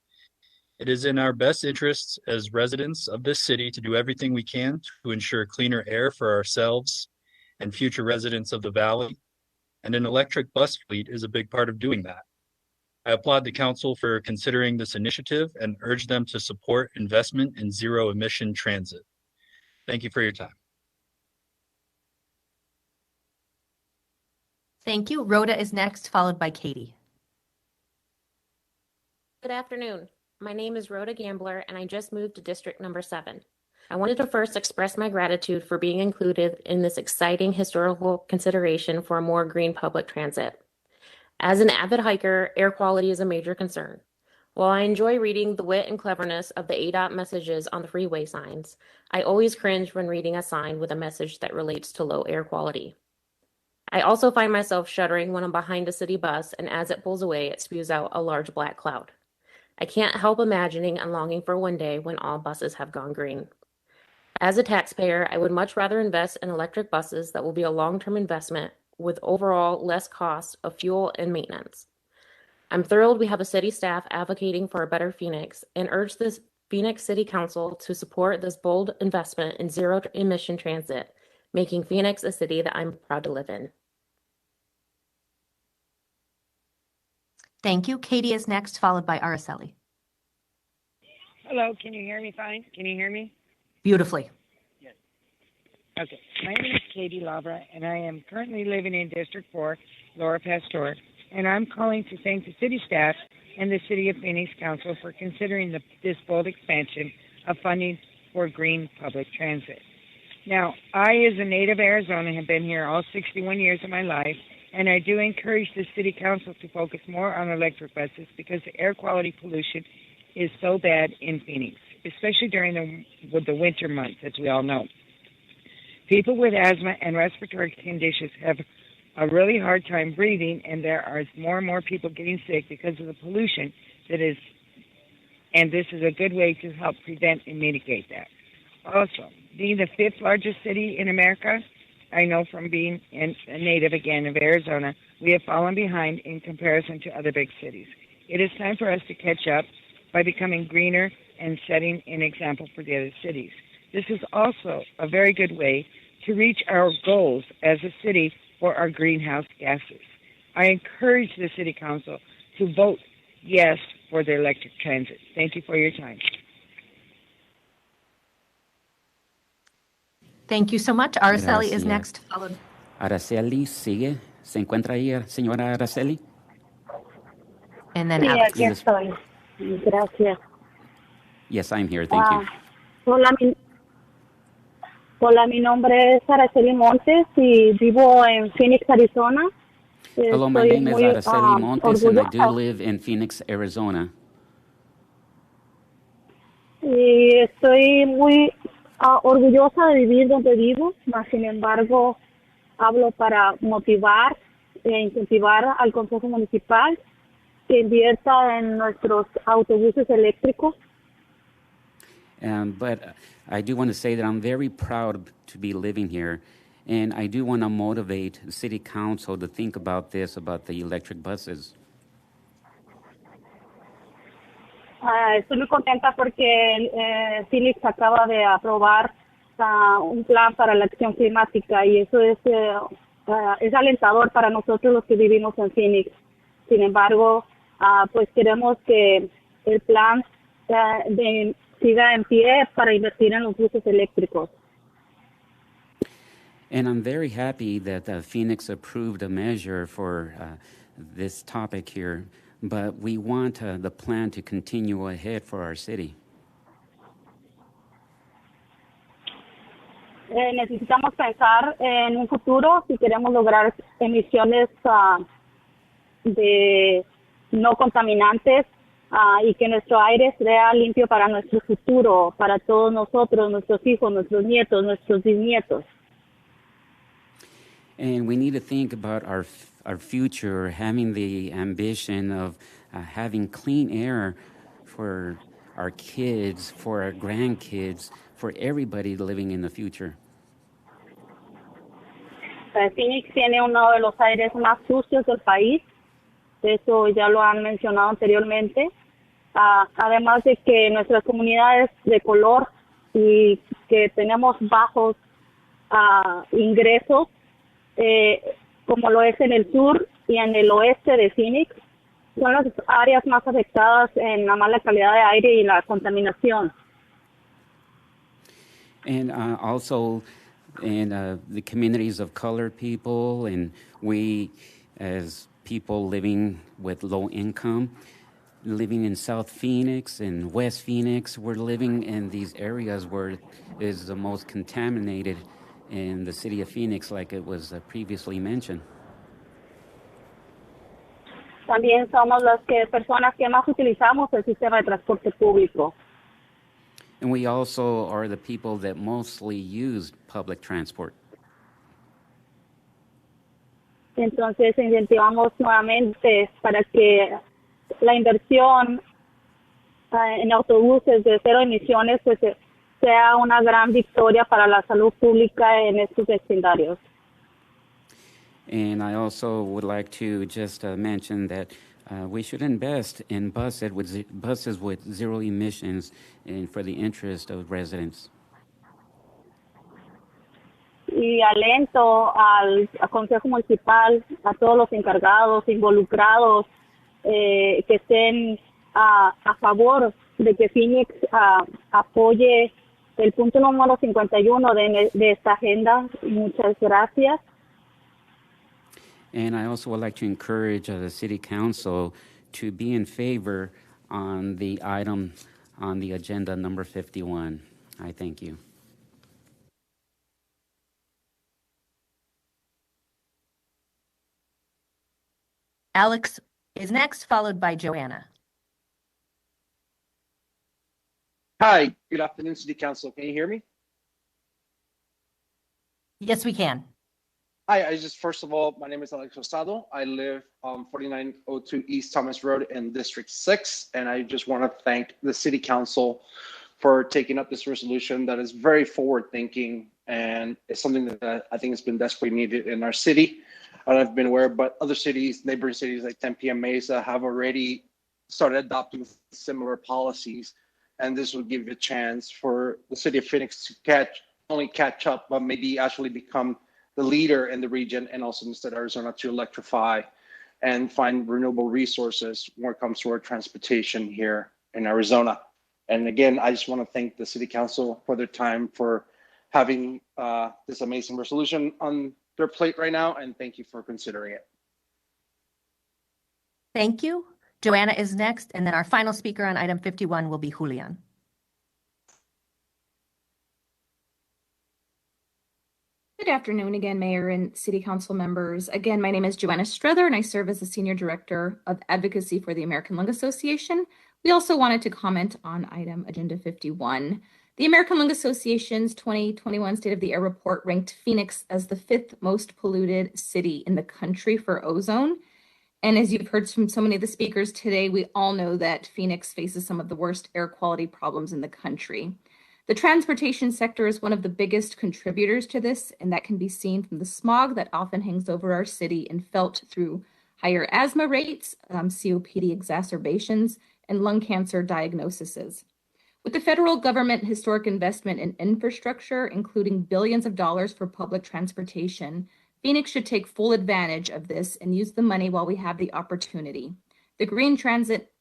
It is in our best interests as residents of this city to do everything we can to ensure cleaner air for ourselves and future residents of the valley, and an electric bus fleet is a big part of doing that. I applaud the council for considering this initiative and urge them to support investment in zero emission transit. Thank you for your time. Thank you. Rhoda is next, followed by Katie. Good afternoon. My name is Rhoda Gambler, and I just moved to District Number 7. I wanted to first express my gratitude for being included in this exciting historical consideration for a more green public transit. As an avid hiker, air quality is a major concern. While I enjoy reading the wit and cleverness of the ADOT messages on the freeway signs, I always cringe when reading a sign with a message that relates to low air quality. I also find myself shuddering when I'm behind a city bus, and as it pulls away, it spews out a large black cloud. I can't help imagining and longing for one day when all buses have gone green. As a taxpayer, I would much rather invest in electric buses that will be a long-term investment with overall less cost of fuel and maintenance. I'm thrilled we have a city staff advocating for a better Phoenix and urge this Phoenix City Council to support this bold investment in zero emission transit, making Phoenix a city that I'm proud to live in. Thank you. Katie is next, followed by Araceli. Hello, can you hear me fine? Can you hear me? Beautifully. Yes. Okay, my name is Katie Labra, and I am currently living in District 4, Laura Pastor, and I'm calling to thank the city staff and the City of Phoenix Council for considering this bold expansion of funding for green public transit. Now, I, as a native Arizona, have been here all 61 years of my life, and I do encourage the City Council to focus more on electric buses because the air quality pollution is so bad in Phoenix, especially during the winter months, as we all know. People with asthma and respiratory conditions have a really hard time breathing, and there are more and more people getting sick because of the pollution and this is a good way to help prevent and mitigate that. Also, being the 5th largest city in America, I know from being a native again of Arizona, we have fallen behind in comparison to other big cities. It is time for us to catch up by becoming greener and setting an example for the other cities. This is also a very good way to reach our goals as a city for our greenhouse gases. I encourage the City Council to vote yes for the electric transit. Thank you for your time. Thank you so much. Araceli is Gracias. next, followed. Araceli sigue. ¿Se encuentra ahí, señora Araceli? And then Sí, Alex. aquí estoy. Gracias. Yes, I'm here. Thank you. Hola, mi nombre es Araceli Montes y vivo en Phoenix, Arizona. Hello, my Estoy name is muy Araceli Montes, and I do orgullosa live in Phoenix, Arizona. y estoy muy orgullosa de vivir donde vivo, mas sin embargo hablo para motivar e incentivar al Consejo Municipal que invierta en nuestros autobuses eléctricos. But I do want to say that I'm very proud to be living here, and I do want to motivate the City Council to think about this, about the electric buses. Estoy muy contenta porque Phoenix acaba de aprobar un plan para la acción climática y eso es alentador para nosotros los que vivimos en Phoenix. Sin embargo, pues queremos que el plan siga en pie para invertir en los buses eléctricos. And I'm very happy that Phoenix approved a measure for this topic here, but we want the plan to continue ahead for our city. Necesitamos pensar en un futuro si queremos lograr emisiones de no contaminantes y que nuestro aire sea limpio para nuestro futuro, para todos nosotros, nuestros hijos, nuestros nietos, nuestros bisnietos. And we need to think about our future, having the ambition of having clean air for our kids, for our grandkids, for everybody living in the future. Phoenix tiene uno de los aires más sucios del país, eso ya lo han mencionado anteriormente. Además de que nuestras comunidades de color y que tenemos bajos ingresos, como lo es en el sur y en el oeste de Phoenix, son las áreas más afectadas en la mala calidad de aire y la contaminación. And also in the communities of colored people, and we as people living with low income, living in South Phoenix and West Phoenix, we're living in these areas where it is the most contaminated in the city of Phoenix, like it was previously mentioned. También somos las personas que más utilizamos el sistema de transporte público. And we also are the people that mostly use public transport. Entonces incentivamos nuevamente para que la inversión en autobuses de cero emisiones pues, sea una gran victoria para la salud pública en estos vecindarios. And I also would like to just mention that we should invest in buses with zero emissions and for the interest of residents. Y alento al Consejo Municipal, a todos los encargados, involucrados, que estén a favor de que Phoenix apoye el punto número 51 de esta agenda. Muchas gracias. And I also would like to encourage the City Council to be in favor on the item on the agenda number 51. I thank you. Alex is next, followed by Joanna. Hi, good afternoon, City Council. Can you hear me? Yes, we can. Hi, first of all, my name is Alex Rosado. I live on 4902 East Thomas Road in District 6, and I just want to thank the City Council for taking up this resolution that is very forward-thinking, and it's something that I think has been desperately needed in our city. I don't know if I've been aware, but other cities, neighboring cities like Tempe and Mesa have already started adopting similar policies, and this will give a chance for the city of Phoenix to only catch up, but maybe actually become the leader in the region, and also in the state of Arizona to electrify and find renewable resources when it comes to our transportation here in Arizona. And again, I just want to thank the City Council for their time for having this amazing resolution on their plate right now, and thank you for considering it. Thank you. Joanna is next, and then our final speaker on item 51 will be Julian. Good afternoon again, Mayor and City Council members. Again, my name is Joanna Struther, and I serve as the Senior Director of Advocacy for the American Lung Association. We also wanted to comment on item Agenda 51. The American Lung Association's 2021 State of the Air report ranked Phoenix as the 5th most polluted city in the country for ozone. And as you've heard from so many of the speakers today, we all know that Phoenix faces some of the worst air quality problems in the country. The transportation sector is one of the biggest contributors to this, and that can be seen from the smog that often hangs over our city and felt through higher asthma rates, COPD exacerbations, and lung cancer diagnoses. With the federal government historic investment in infrastructure, including billions of dollars for public transportation, Phoenix should take full advantage of this and use the money while we have the opportunity. The Green Transit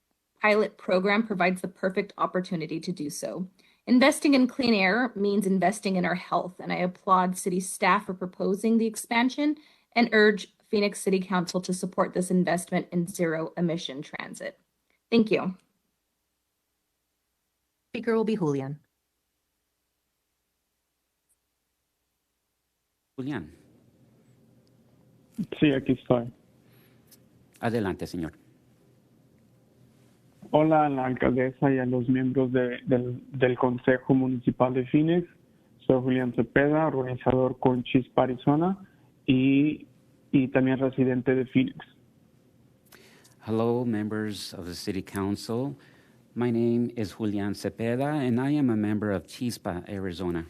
Pilot Program provides the perfect opportunity to do so. Investing in clean air means investing in our health, and I applaud city staff for proposing the expansion and urge Phoenix City Council to support this investment in zero emission transit. Thank you. Speaker will be Julian. Julián. Sí, aquí estoy. Adelante, señor. Hola a la alcaldesa y a los miembros del Consejo Municipal de Phoenix. Soy Julián Cepeda, organizador con Chispa, Arizona, y también residente de Phoenix. Hello, members of the City Council. My name is Julián Cepeda, and I am a member of Chispa, Arizona.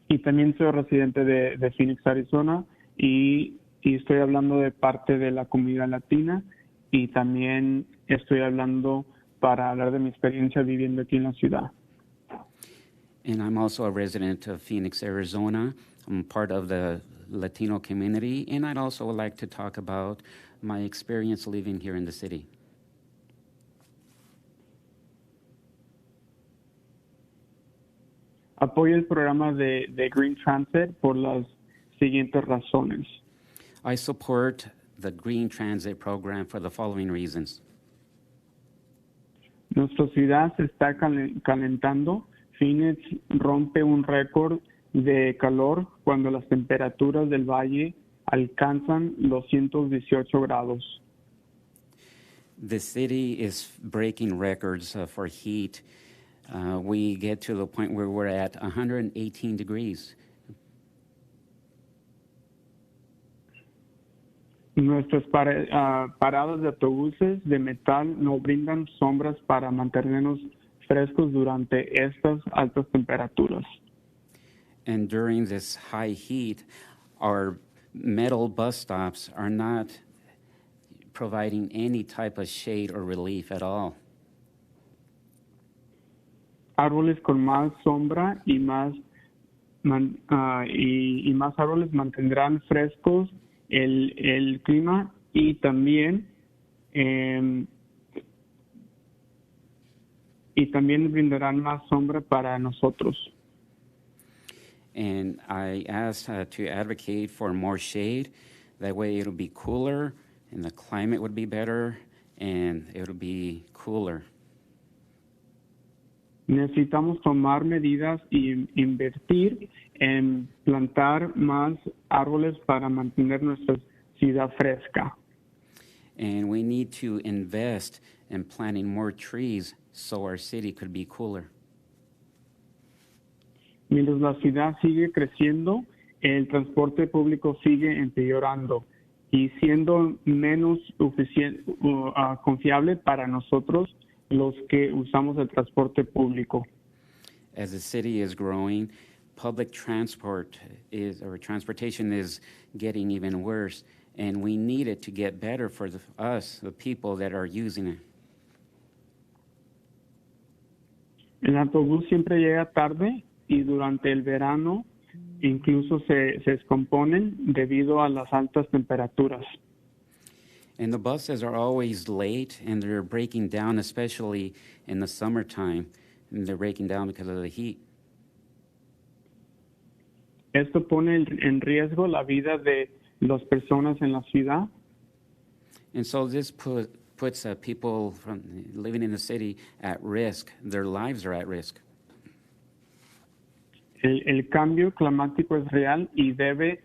Y también soy residente de Phoenix, Arizona, y estoy hablando de parte de la comunidad latina, y también estoy hablando para hablar de mi experiencia viviendo aquí en la ciudad. And I'm also a resident of Phoenix, Arizona. I'm part of the Latino community, and I'd also like to talk about my experience living here in the city. Apoyo el programa de Green Transit por las siguientes razones. I support the Green Transit program for the following reasons. Nuestra ciudad se está calentando. Phoenix rompe un récord de calor cuando las temperaturas del valle alcanzan los 118 grados. The city is breaking records for heat. We get to the point where we're at 118 degrees. Nuestras paradas de autobuses de metal no brindan sombras para mantenernos frescos durante estas altas temperaturas. And during this high heat, our metal bus stops are not providing any type of shade or relief at all. Árboles con más sombra y más árboles mantendrán frescos el clima y también brindarán más sombra para nosotros. And I asked to advocate for more shade. That way it'll be cooler and the climate would be better and it'll be cooler. Necesitamos tomar medidas y invertir en plantar más árboles para mantener nuestra ciudad fresca. And we need to invest in planting more trees so our city could be cooler. Mientras la ciudad sigue creciendo, el transporte público sigue empeorando y siendo menos confiable para nosotros los que usamos el transporte público. As the city is growing, public transportation is getting even worse, and we need it to get better for us, the people that are using it. El autobús siempre llega tarde y durante el verano incluso se descomponen debido a las altas temperaturas. And the buses are always late and they're breaking down, especially in the summertime. and they're breaking down because of the heat. Esto pone en riesgo la vida de las personas en la ciudad. And so this puts people from living in the city at risk. Their lives are at risk. El cambio climático es real y debe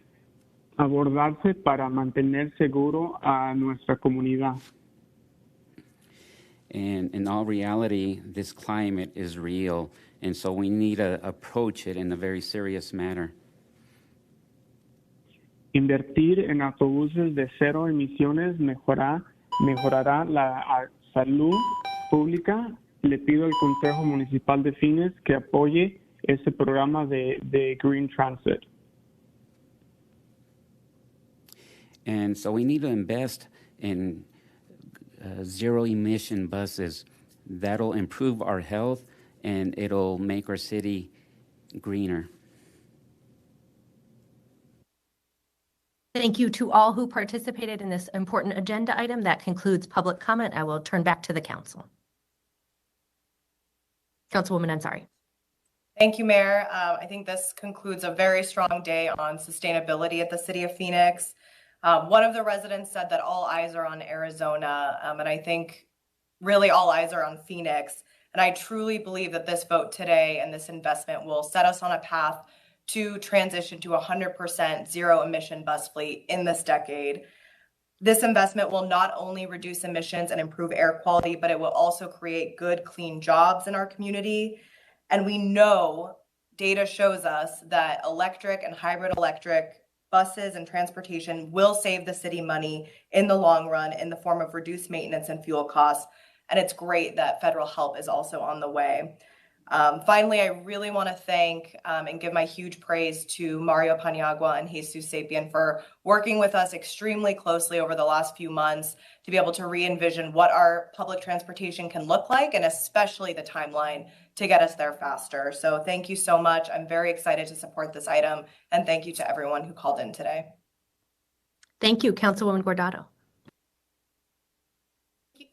abordarse para mantener seguro a nuestra comunidad. And in all reality, this climate is real, and so we need to approach it in a very serious manner. Invertir en autobuses de cero emisiones mejorará la salud pública. Le pido al Consejo Municipal de Phoenix que apoye ese programa de Green Transit. And so we need to invest in zero-emission buses. That'll improve our health, and it'll make our city greener. Thank you to all who participated in this important agenda item. That concludes public comment. I will turn back to the council. Councilwoman Ansari. Thank you, Mayor. I think this concludes a very strong day on sustainability at the City of Phoenix. One of the residents said that all eyes are on Arizona, and I think really all eyes are on Phoenix. And I truly believe that this vote today and this investment will set us on a path to transition to 100% zero-emission bus fleet in this decade. This investment will not only reduce emissions and improve air quality, but it will also create good, clean jobs in our community. And we know data shows us that electric and hybrid electric buses and transportation will save the city money in the long run in the form of reduced maintenance and fuel costs. And it's great that federal help is also on the way. Finally, I really want to thank and give my huge praise to Mario Paniagua and Jesus Sapien for working with us extremely closely over the last few months to be able to re-envision what our public transportation can look like, and especially the timeline to get us there faster. So thank you so much. I'm very excited to support this item, and thank you to everyone who called in today. Thank you, Councilwoman Guardado.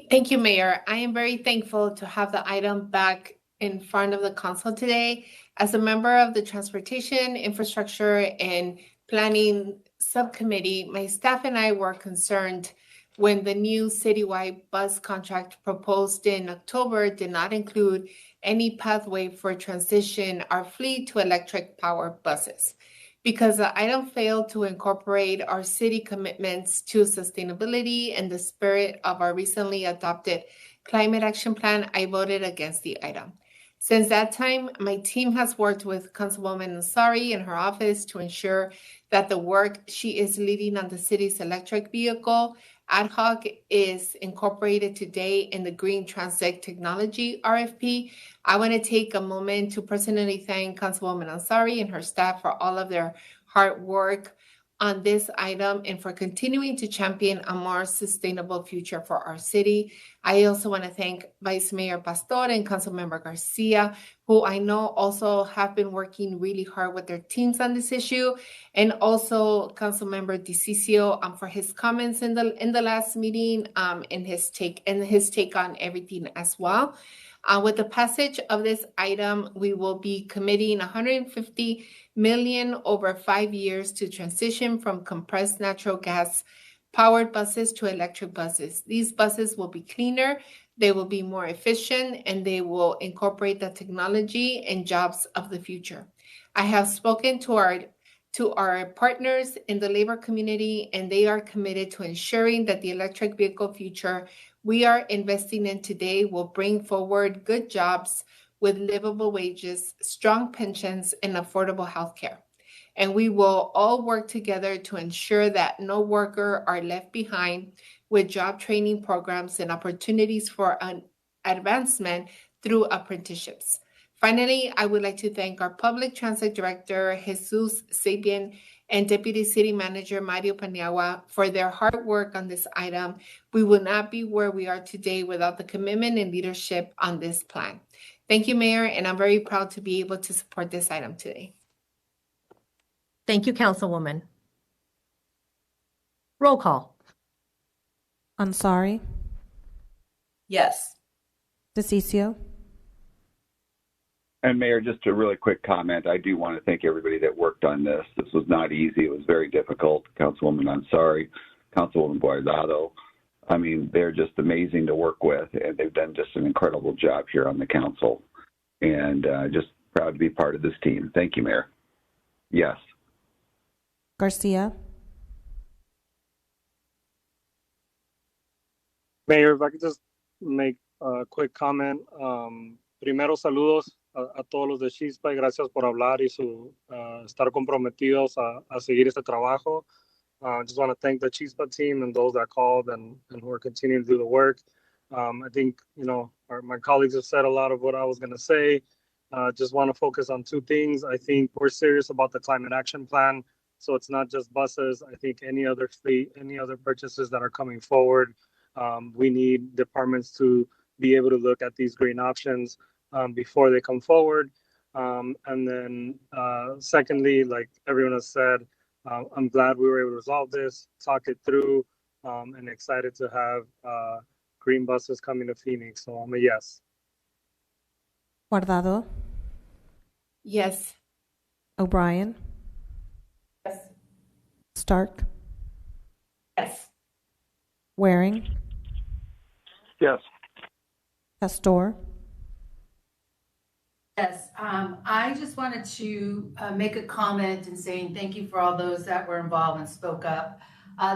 Thank you, Mayor. I am very thankful to have the item back in front of the council today. As a member of the Transportation, Infrastructure, and Planning Subcommittee, my staff and I were concerned when the new citywide bus contract proposed in October did not include any pathway for transition our fleet to electric powered buses. Because the item failed to incorporate our city commitments to sustainability and the spirit of our recently adopted climate action plan, I voted against the item. Since that time, my team has worked with Councilwoman Ansari in her office to ensure that the work she is leading on the city's electric vehicle ad hoc is incorporated today in the Green Transit Technology RFP. I want to take a moment to personally thank Councilwoman Ansari and her staff for all of their hard work on this item and for continuing to champion a more sustainable future for our city. I also want to thank Vice Mayor Pastor and Councilmember Garcia, who I know also have been working really hard with their teams on this issue, and also Councilmember DeCiccio for his comments in the last meeting and his take on everything as well. With the passage of this item, we will be committing $150 million over 5 years to transition from compressed natural gas powered buses to electric buses. These buses will be cleaner, they will be more efficient, and they will incorporate the technology and jobs of the future. I have spoken to our partners in the labor community, and they are committed to ensuring that the electric vehicle future we are investing in today will bring forward good jobs with livable wages, strong pensions, and affordable health care. And we will all work together to ensure that no worker are left behind with job training programs and opportunities for an advancement through apprenticeships. Finally, I would like to thank our Public Transit Director, Jesus Sapien, and Deputy City Manager Mario Paniagua for their hard work on this item. We would not be where we are today without the commitment and leadership on this plan. Thank you, Mayor, and I'm very proud to be able to support this item today. Thank you, Councilwoman. Roll call. Ansari, Yes. DeCiccio, And Mayor, just a really quick comment. I do want to thank everybody that worked on this. This was not easy. It was very difficult. Councilwoman Ansari, Councilwoman Guardado. I mean, they're just amazing to work with, and they've done just an incredible job here on the council. And just proud to be part of this team. Thank you, Mayor. Yes. Garcia. Mayor, if I could just make a quick comment. Primero, saludos a todos los de Chispa y gracias por hablar y estar comprometidos a seguir este trabajo. Just want to thank the Chispa team and those that called and who are continuing to do the work. I think, my colleagues have said a lot of what I was going to say. Just want to focus on two things. I think we're serious about the climate action plan. So it's not just buses. I think any other fleet, any other purchases that are coming forward, we need departments to be able to look at these green options before they come forward. And then secondly, like everyone has said, I'm glad we were able to resolve this, talk it through, and excited to have green buses coming to Phoenix. So I'm a yes. Guardado. Yes. O'Brien. Yes. Stark. Yes. Waring. Yes. Pastor. Yes, I just wanted to make a comment and saying thank you for all those that were involved and spoke up.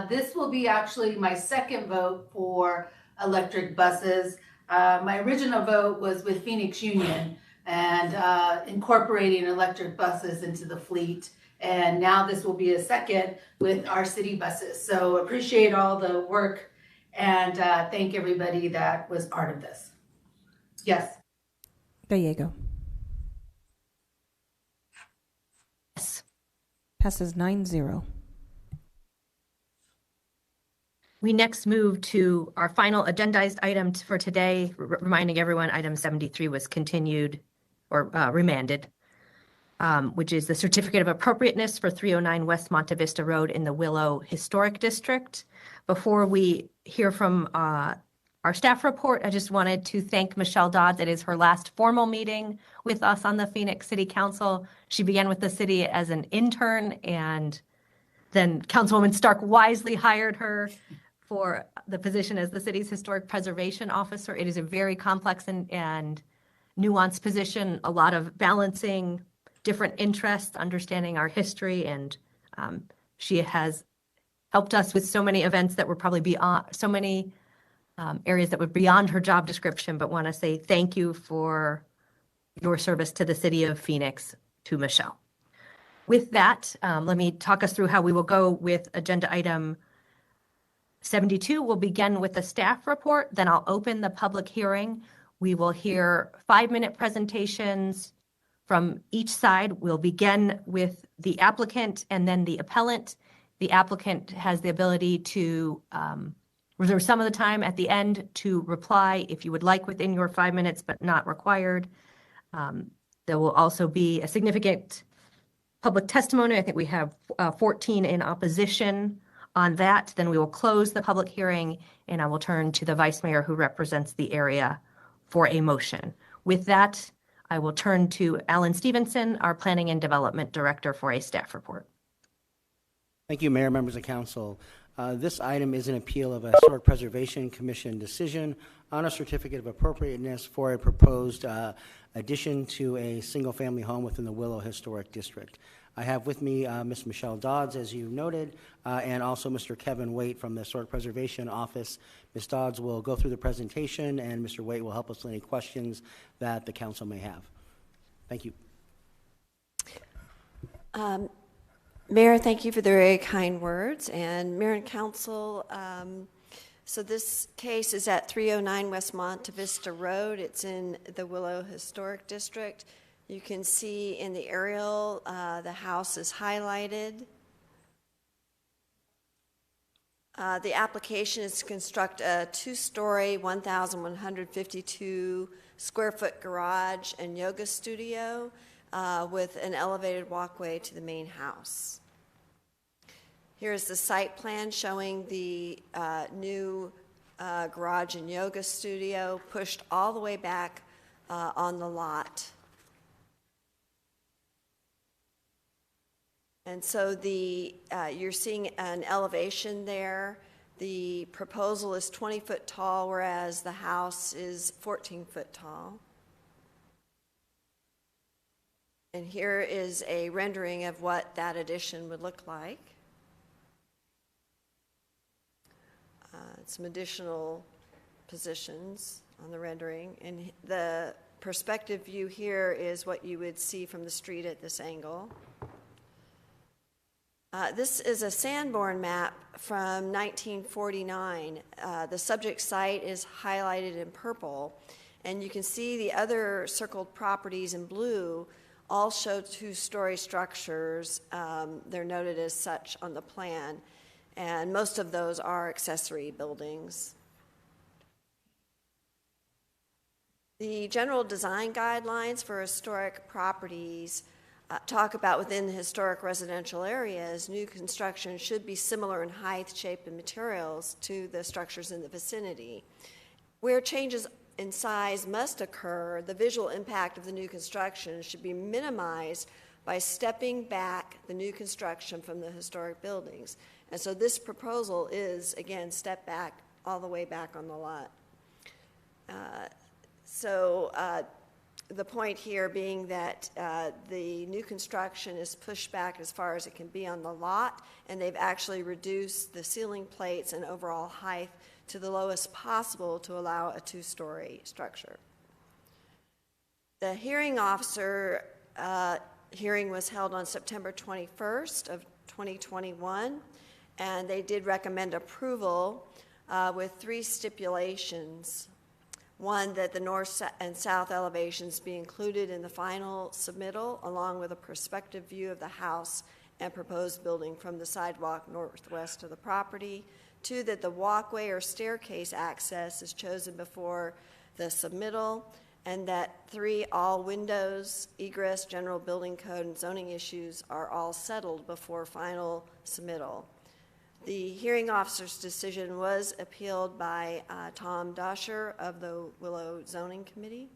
This will be actually my second vote for electric buses. My original vote was with Phoenix Union and incorporating electric buses into the fleet. And now this will be a second with our city buses. So appreciate all the work and thank everybody that was part of this. Yes. Gallego. Yes. Passes 9-0. We next move to our final agendized item for today, reminding everyone item 73 was continued or remanded, which is the certificate of appropriateness for 309 West Monte Vista Road in the Willow Historic District. Before we hear from our staff report, I just wanted to thank Michelle Dodds. It is her last formal meeting with us on the Phoenix City Council. She began with the city as an intern, and then Councilwoman Stark wisely hired her for the position as the city's historic preservation officer. It is a very complex and nuanced position, a lot of balancing different interests, understanding our history, and she has helped us with so many events that were probably beyond, so many areas that were beyond her job description, but want to say thank you for your service to the city of Phoenix, to Michelle. With that, let me talk us through how we will go with agenda item 72. We'll begin with the staff report, then I'll open the public hearing. We will hear 5-minute presentations from each side. We'll begin with the applicant and then the appellant. The applicant has the ability to reserve some of the time at the end to reply if you would like within your 5 minutes, but not required. There will also be a significant public testimony. I think we have 14 in opposition on that. Then we will close the public hearing and I will turn to the vice mayor who represents the area for a motion. With that, I will turn to Alan Stevenson, our planning and development director, for a staff report. Thank you, Mayor, members of council. This item is an appeal of a Historic Preservation Commission decision on a certificate of appropriateness for a proposed addition to a single-family home within the Willow Historic District. I have with me Ms. Michelle Dodds, as you noted, and also Mr. Kevin Waite from the Historic Preservation Office. Ms. Dodds will go through the presentation, and Mr. Waite will help us with any questions that the council may have. Thank you. Mayor, thank you for the very kind words. And Mayor and Council, so this case is at 309 West Monte Vista Road. It's in the Willow Historic District. You can see in the aerial, the house is highlighted. The application is to construct a 2-story, 1,152 square foot garage and yoga studio with an elevated walkway to the main house. Here's the site plan showing the new garage and yoga studio pushed all the way back on the lot. And so you're seeing an elevation there. The proposal is 20 foot tall, whereas the house is 14 foot tall. And here is a rendering of what that addition would look like. Some additional positions on the rendering. And the perspective view here is what you would see from the street at this angle. This is a Sanborn map from 1949. The subject site is highlighted in purple, and you can see the other circled properties in blue all show two-story structures. They're noted as such on the plan, and most of those are accessory buildings. The general design guidelines for historic properties talk about within the historic residential areas, new construction should be similar in height, shape, and materials to the structures in the vicinity. Where changes in size must occur, the visual impact of the new construction should be minimized by stepping back the new construction from the historic buildings. And so this proposal is, again, step back all the way back on the lot. The point here being that the new construction is pushed back as far as it can be on the lot, and they've actually reduced the ceiling plates and overall height to the lowest possible to allow a two-story structure. The hearing officer hearing was held on September 21st of 2021, and they did recommend approval with 3 stipulations. One, that the north and south elevations be included in the final submittal, along with a perspective view of the house and proposed building from the sidewalk northwest of the property. 2, that the walkway or staircase access is chosen before the submittal. And that 3, all windows, egress, general building code, and zoning issues are all settled before final submittal. The hearing officer's decision was appealed by Tom Doscher of the Willow Zoning Committee.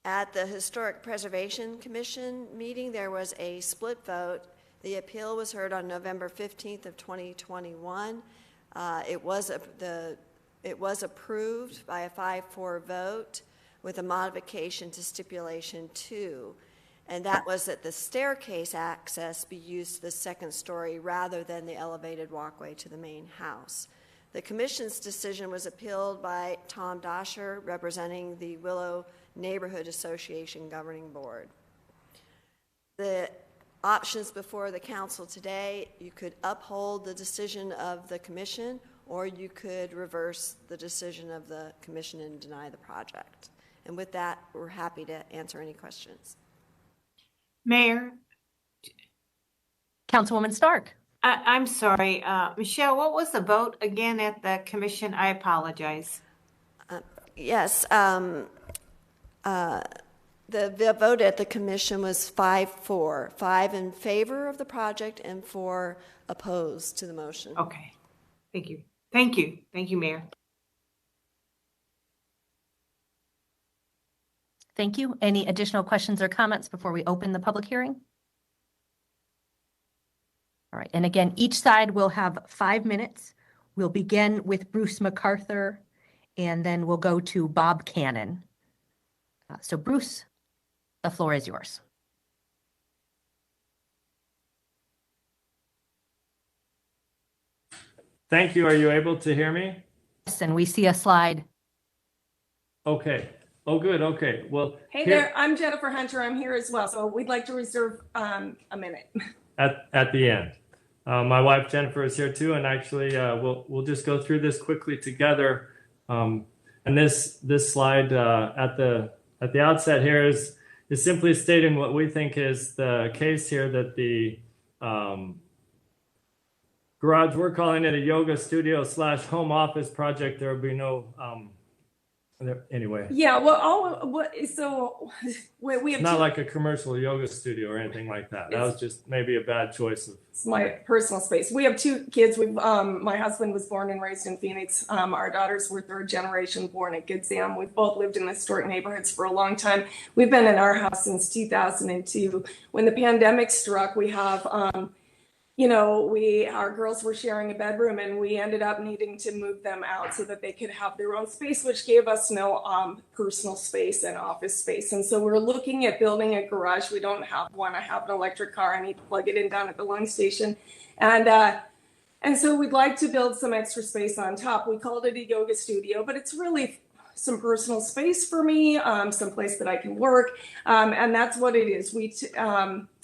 At the Historic Preservation Commission meeting, there was a split vote. The appeal was heard on November 15th of 2021. It was approved by a 5-4 vote with a modification to stipulation 2. And that was that the staircase access be used to the second story rather than the elevated walkway to the main house. The commission's decision was appealed by Tom Doscher, representing the Willow Neighborhood Association Governing Board. The options before the council today, you could uphold the decision of the commission, or you could reverse the decision of the commission and deny the project. And with that, we're happy to answer any questions. Mayor. Councilwoman Stark. I'm sorry, Michelle, what was the vote again at the commission? I apologize. Yes, the vote at the commission was 5-4, 5 in favor of the project and 4 opposed to the motion. Okay, thank you. Thank you. Thank you, Mayor. Thank you. Any additional questions or comments before we open the public hearing? All right, and again, each side will have 5 minutes. We'll begin with Bruce MacArthur, and then we'll go to Bob Cannon. So Bruce, the floor is yours. Thank you. Are you able to hear me? Yes, and we see a slide. Okay. Oh, good. Okay. Well, hey there, I'm Jennifer Hunter. I'm here as well. So we'd like to reserve a minute. At the end. My wife Jennifer is here too, and actually we'll just go through this quickly together. And this slide at the outset here is simply stating what we think is the case here, that the garage, we're calling it a yoga studio / home office project. There will be no Anyway. Yeah, well, we have It's not two, like a commercial yoga studio or anything like that. That was just maybe a bad choice of. it's my personal space. We have two kids. My husband was born and raised in Phoenix. Our daughters were third generation born at Good Sam. We've both lived in historic neighborhoods for a long time. We've been in our house since 2002. When the pandemic struck, we have, our girls were sharing a bedroom, and we ended up needing to move them out so that they could have their own space, which gave us no personal space and office space. And so we're looking at building a garage. We don't have one. I have an electric car. I need to plug it in down at the Lung Station. And so we'd like to build some extra space on top. We called it a yoga studio, but it's really some personal space for me, some place that I can work. And that's what it is.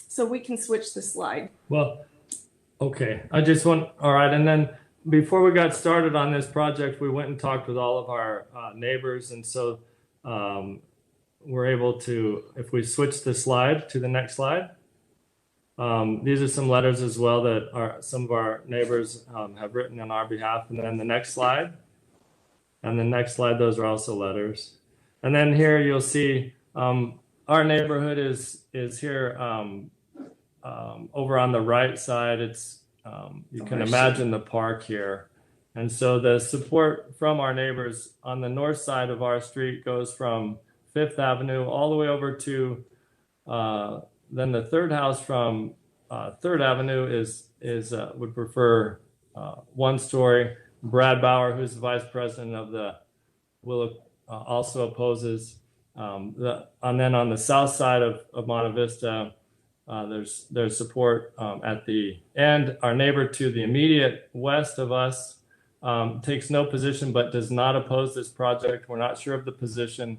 So we can switch the slide. Well, okay, all right. And then before we got started on this project, we went and talked with all of our neighbors. And so we're able to, if we switch the slide to the next slide, these are some letters as well that some of our neighbors have written on our behalf. And then the next slide, and the next slide, those are also letters. And then here you'll see our neighborhood is here. Over on the right side, it's you can imagine the park here. And so the support from our neighbors on the north side of our street goes from 5th Avenue all the way over to then the third house from 3rd Avenue would prefer 1 story. Brad Bauer, who's the vice president of the Willow, also opposes. And then on the south side of Monte Vista, there's support at the end. Our neighbor to the immediate west of us takes no position but does not oppose this project. We're not sure of the position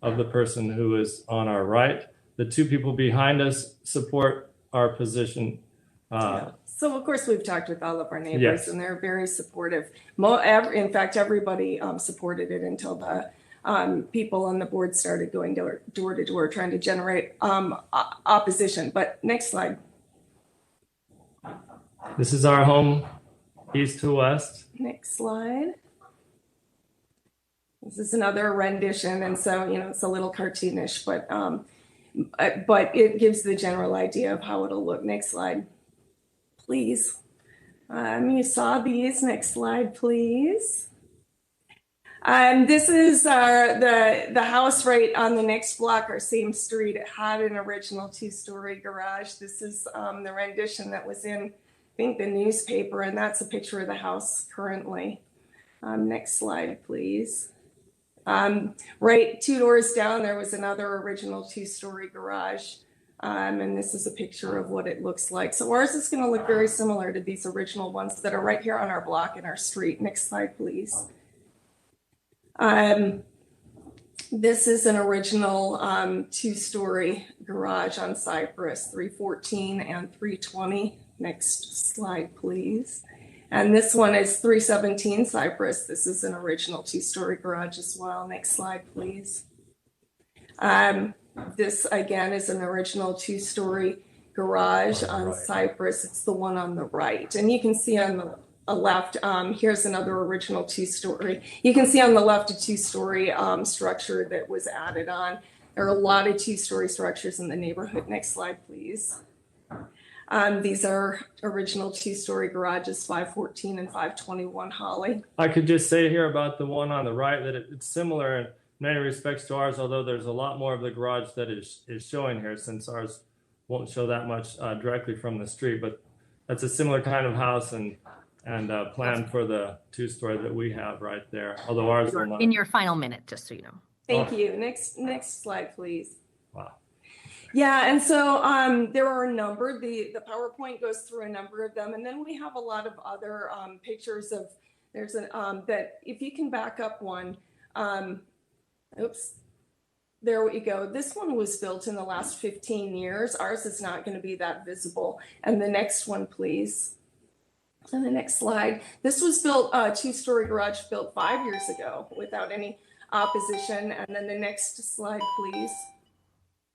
of the person who is on our right. The 2 people behind us support our position. So of course we've talked with all of our neighbors, Yes. and they're very supportive. In fact, everybody supported it until the people on the board started going door to door trying to generate opposition. But next slide. This is our home, east to west. Next slide. This is another rendition, and so it's a little cartoonish, but it gives the general idea of how it'll look. Next slide, please. You saw these. Next slide, please. This is the house right on the next block, our same street. It had an original 2-story garage. This is the rendition that was in, I think, the newspaper, and that's a picture of the house currently. Next slide, please. Right 2 doors down, there was another original 2-story garage. And this is a picture of what it looks like. So ours is going to look very similar to these original ones that are right here on our block in our street. Next slide, please. This is an original 2-story garage on Cypress, 314 and 320. Next slide, please. And this one is 317 Cypress. This is an original 2-story garage as well. Next slide, please. This again is an original 2-story garage on Cypress. It's the one on the right. And you can see on the left, here's another original 2-story. You can see on the left a 2-story structure that was added on. There are a lot of 2-story structures in the neighborhood. Next slide, please. These are original 2-story garages, 514 and 521 Holly. I could just say here about the one on the right that it's similar in many respects to ours, although there's a lot more of the garage that is showing here, since ours won't show that much directly from the street. But that's a similar kind of house and plan for the 2-story that we have right there. Although ours will not. In your final minute, just so you know. Thank you. Next slide, please. Wow. Yeah, and so there are a number. The PowerPoint goes through a number of them, and then we have a lot of other pictures of. There's that if you can back up one. Oops. There we go. This one was built in the last 15 years. Ours is not going to be that visible. And the next one, please. And the next slide. This was built, 2-story garage built 5 years ago without any opposition. And then the next slide, please.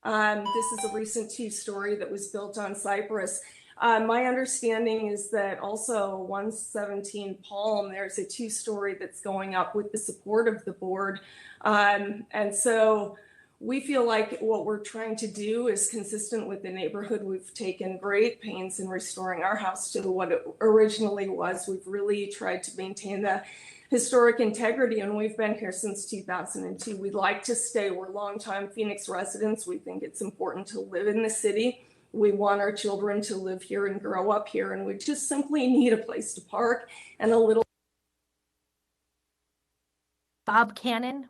This is a recent 2-story that was built on Cypress. My understanding is that also 117 Palm, there's a 2-story that's going up with the support of the board. And so we feel like what we're trying to do is consistent with the neighborhood. We've taken great pains in restoring our house to what it originally was. We've really tried to maintain the historic integrity, and we've been here since 2002. We'd like to stay. We're longtime Phoenix residents. We think it's important to live in the city. We want our children to live here and grow up here, and we just simply need a place to park and a little. Bob Cannon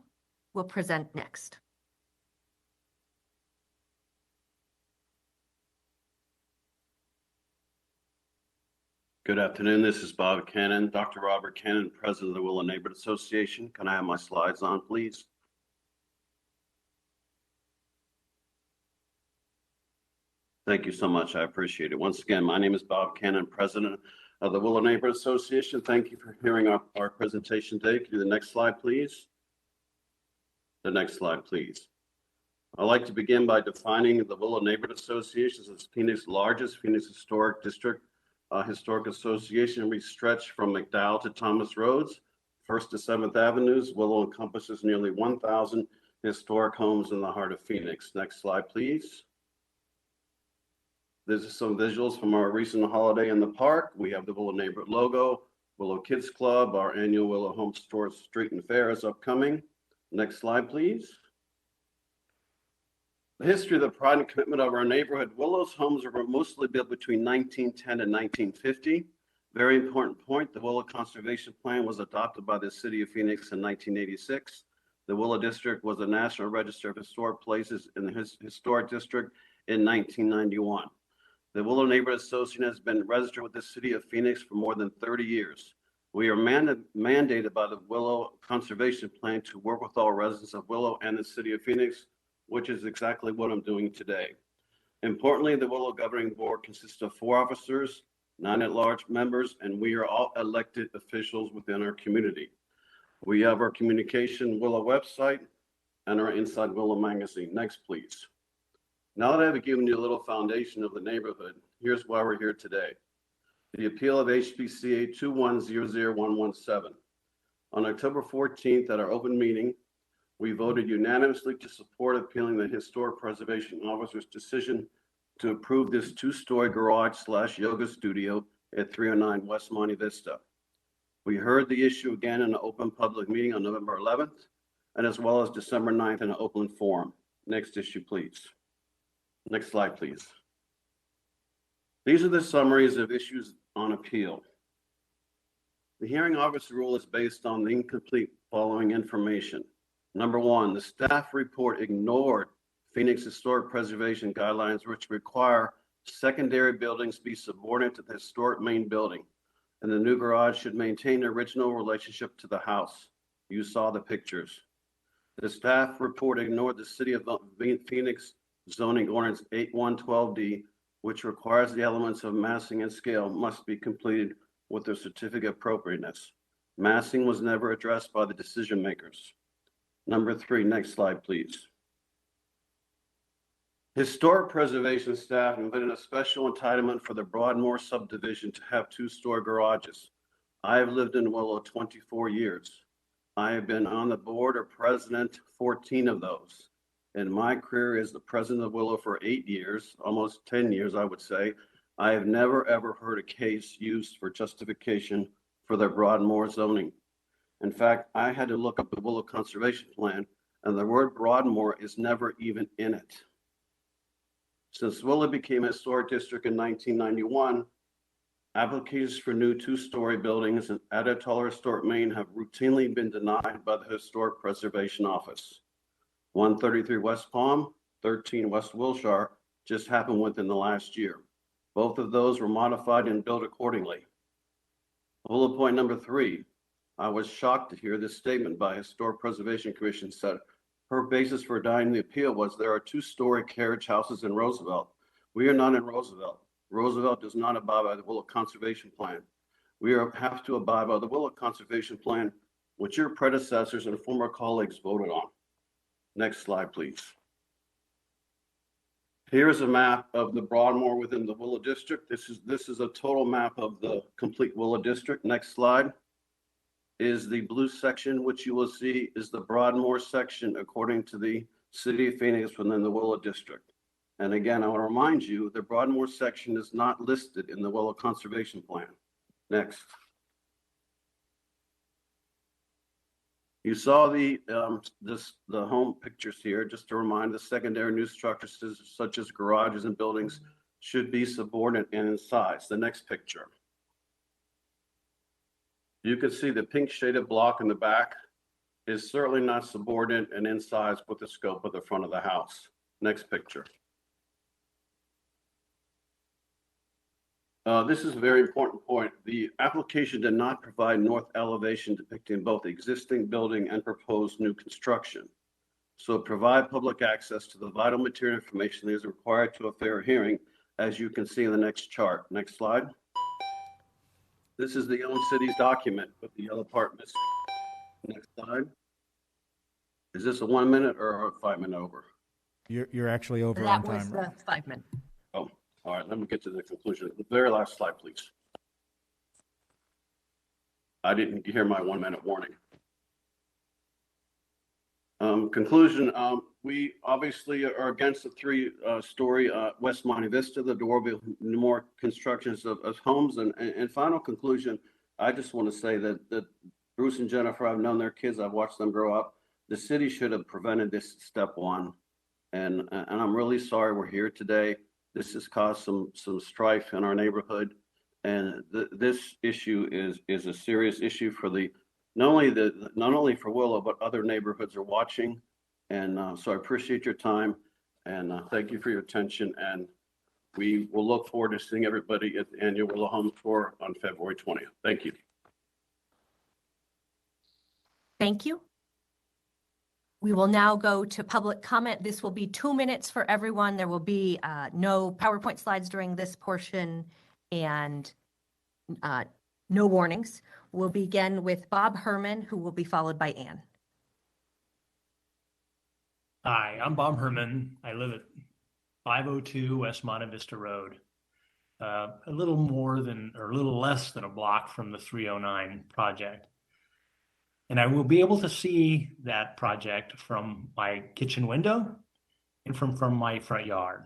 will present next. Good afternoon. This is Bob Cannon, Dr. Robert Cannon, President of the Willow Neighborhood Association. Can I have my slides on, please? Thank you so much. I appreciate it. Once again, my name is Bob Cannon, President of the Willow Neighborhood Association. Thank you for hearing our presentation today. Can you do the next slide, please? The next slide, please. I'd like to begin by defining the Willow Neighborhood Association as Phoenix's largest Phoenix Historic District Historic Association. We stretch from McDowell to Thomas Roads, 1st to 7th Avenues. Willow encompasses nearly 1,000 historic homes in the heart of Phoenix. Next slide, please. This is some visuals from our recent holiday in the park. We have the Willow Neighborhood logo, Willow Kids Club, our annual Willow Home Store Street and Fair is upcoming. Next slide, please. The history of the pride and commitment of our neighborhood. Willow's homes were mostly built between 1910 and 1950. Very important point, the Willow Conservation Plan was adopted by the City of Phoenix in 1986. The Willow District was a National Register of Historic Places in the Historic District in 1991. The Willow Neighborhood Association has been registered with the City of Phoenix for more than 30 years. We are mandated by the Willow Conservation Plan to work with all residents of Willow and the City of Phoenix, which is exactly what I'm doing today. Importantly, the Willow Governing Board consists of 4 officers, 9 at-large members, and we are all elected officials within our community. We have our Communication Willow website and our Inside Willow magazine. Next, please. Now that I've given you a little foundation of the neighborhood, here's why we're here today. The appeal of HPCA 2100117. On October 14th at our open meeting, we voted unanimously to support appealing the Historic Preservation Officer's decision to approve this 2-story garage/yoga studio at 309 West Monte Vista. We heard the issue again in an open public meeting on November 11th, and as well as December 9th in an open forum. Next issue, please. Next slide, please. These are the summaries of issues on appeal. The hearing officer rule is based on the incomplete following information. Number 1, the staff report ignored Phoenix Historic Preservation Guidelines, which require secondary buildings be subordinate to the historic main building, and the new garage should maintain the original relationship to the house. You saw the pictures. The staff report ignored the City of Phoenix Zoning Ordinance 8112D, which requires the elements of massing and scale must be completed with their certificate of appropriateness. Massing was never addressed by the decision makers. Number 3, next slide, please. Historic preservation staff invented a special entitlement for the Broadmoor subdivision to have 2-story garages. I have lived in Willow 24 years. I have been on the board or president 14 of those. And my career as the president of Willow for 8 years, almost 10 years, I would say. I have never, ever heard a case used for justification for their Broadmoor zoning. In fact, I had to look up the Willow Conservation Plan, and the word Broadmoor is never even in it. Since Willow became a historic district in 1991, applications for new 2-story buildings at Atoll Historic Main have routinely been denied by the Historic Preservation Office. 133 West Palm, 13 West Wilshire just happened within the last year. Both of those were modified and built accordingly. Bullet point number 3, I was shocked to hear this statement by Historic Preservation Commission said her basis for denying the appeal was there are 2-story carriage houses in Roosevelt. We are not in Roosevelt. Roosevelt does not abide by the Willow Conservation Plan. We have to abide by the Willow Conservation Plan, which your predecessors and former colleagues voted on. Next slide, please. Here's a map of the Broadmoor within the Willow District. This is a total map of the complete Willow District. Next slide is the blue section, which you will see is the Broadmoor section according to the City of Phoenix within the Willow District. And again, I want to remind you, the Broadmoor section is not listed in the Willow Conservation Plan. Next. You saw the home pictures here. Just to remind, the secondary new structures such as garages and buildings should be subordinate in size. The next picture. You can see the pink shaded block in the back is certainly not subordinate and in size with the scope of the front of the house. Next picture. This is a very important point. The application did not provide north elevation depicting both existing building and proposed new construction. So provide public access to the vital material information that is required to a fair hearing, as you can see in the next chart. Next slide. This is the own city's document with the yellow part missing. Next slide. Is this a 1 minute or a 5 minute over? You're actually over That on time. was the 5 minute. Oh, all right. Let me get to the conclusion. The very last slide, please. I didn't hear my 1 minute warning. Conclusion, we obviously are against the three-story West Monte Vista. There will be more constructions of homes. And final conclusion, I just want to say that Bruce and Jennifer, I've known their kids. I've watched them grow up. The city should have prevented this step one. And I'm really sorry we're here today. This has caused some strife in our neighborhood. And this issue is a serious issue for not only for Willow, but other neighborhoods are watching. And so I appreciate your time and thank you for your attention. And we will look forward to seeing everybody at the annual Willow Home Tour on February 20th. Thank you. Thank you. We will now go to public comment. This will be 2 minutes for everyone. There will be no PowerPoint slides during this portion and no warnings. We'll begin with Bob Herman, who will be followed by Ann. Hi, I'm Bob Herman. I live at 502 West Monte Vista Road, a little less than a block from the 309 project. And I will be able to see that project from my kitchen window and from my front yard.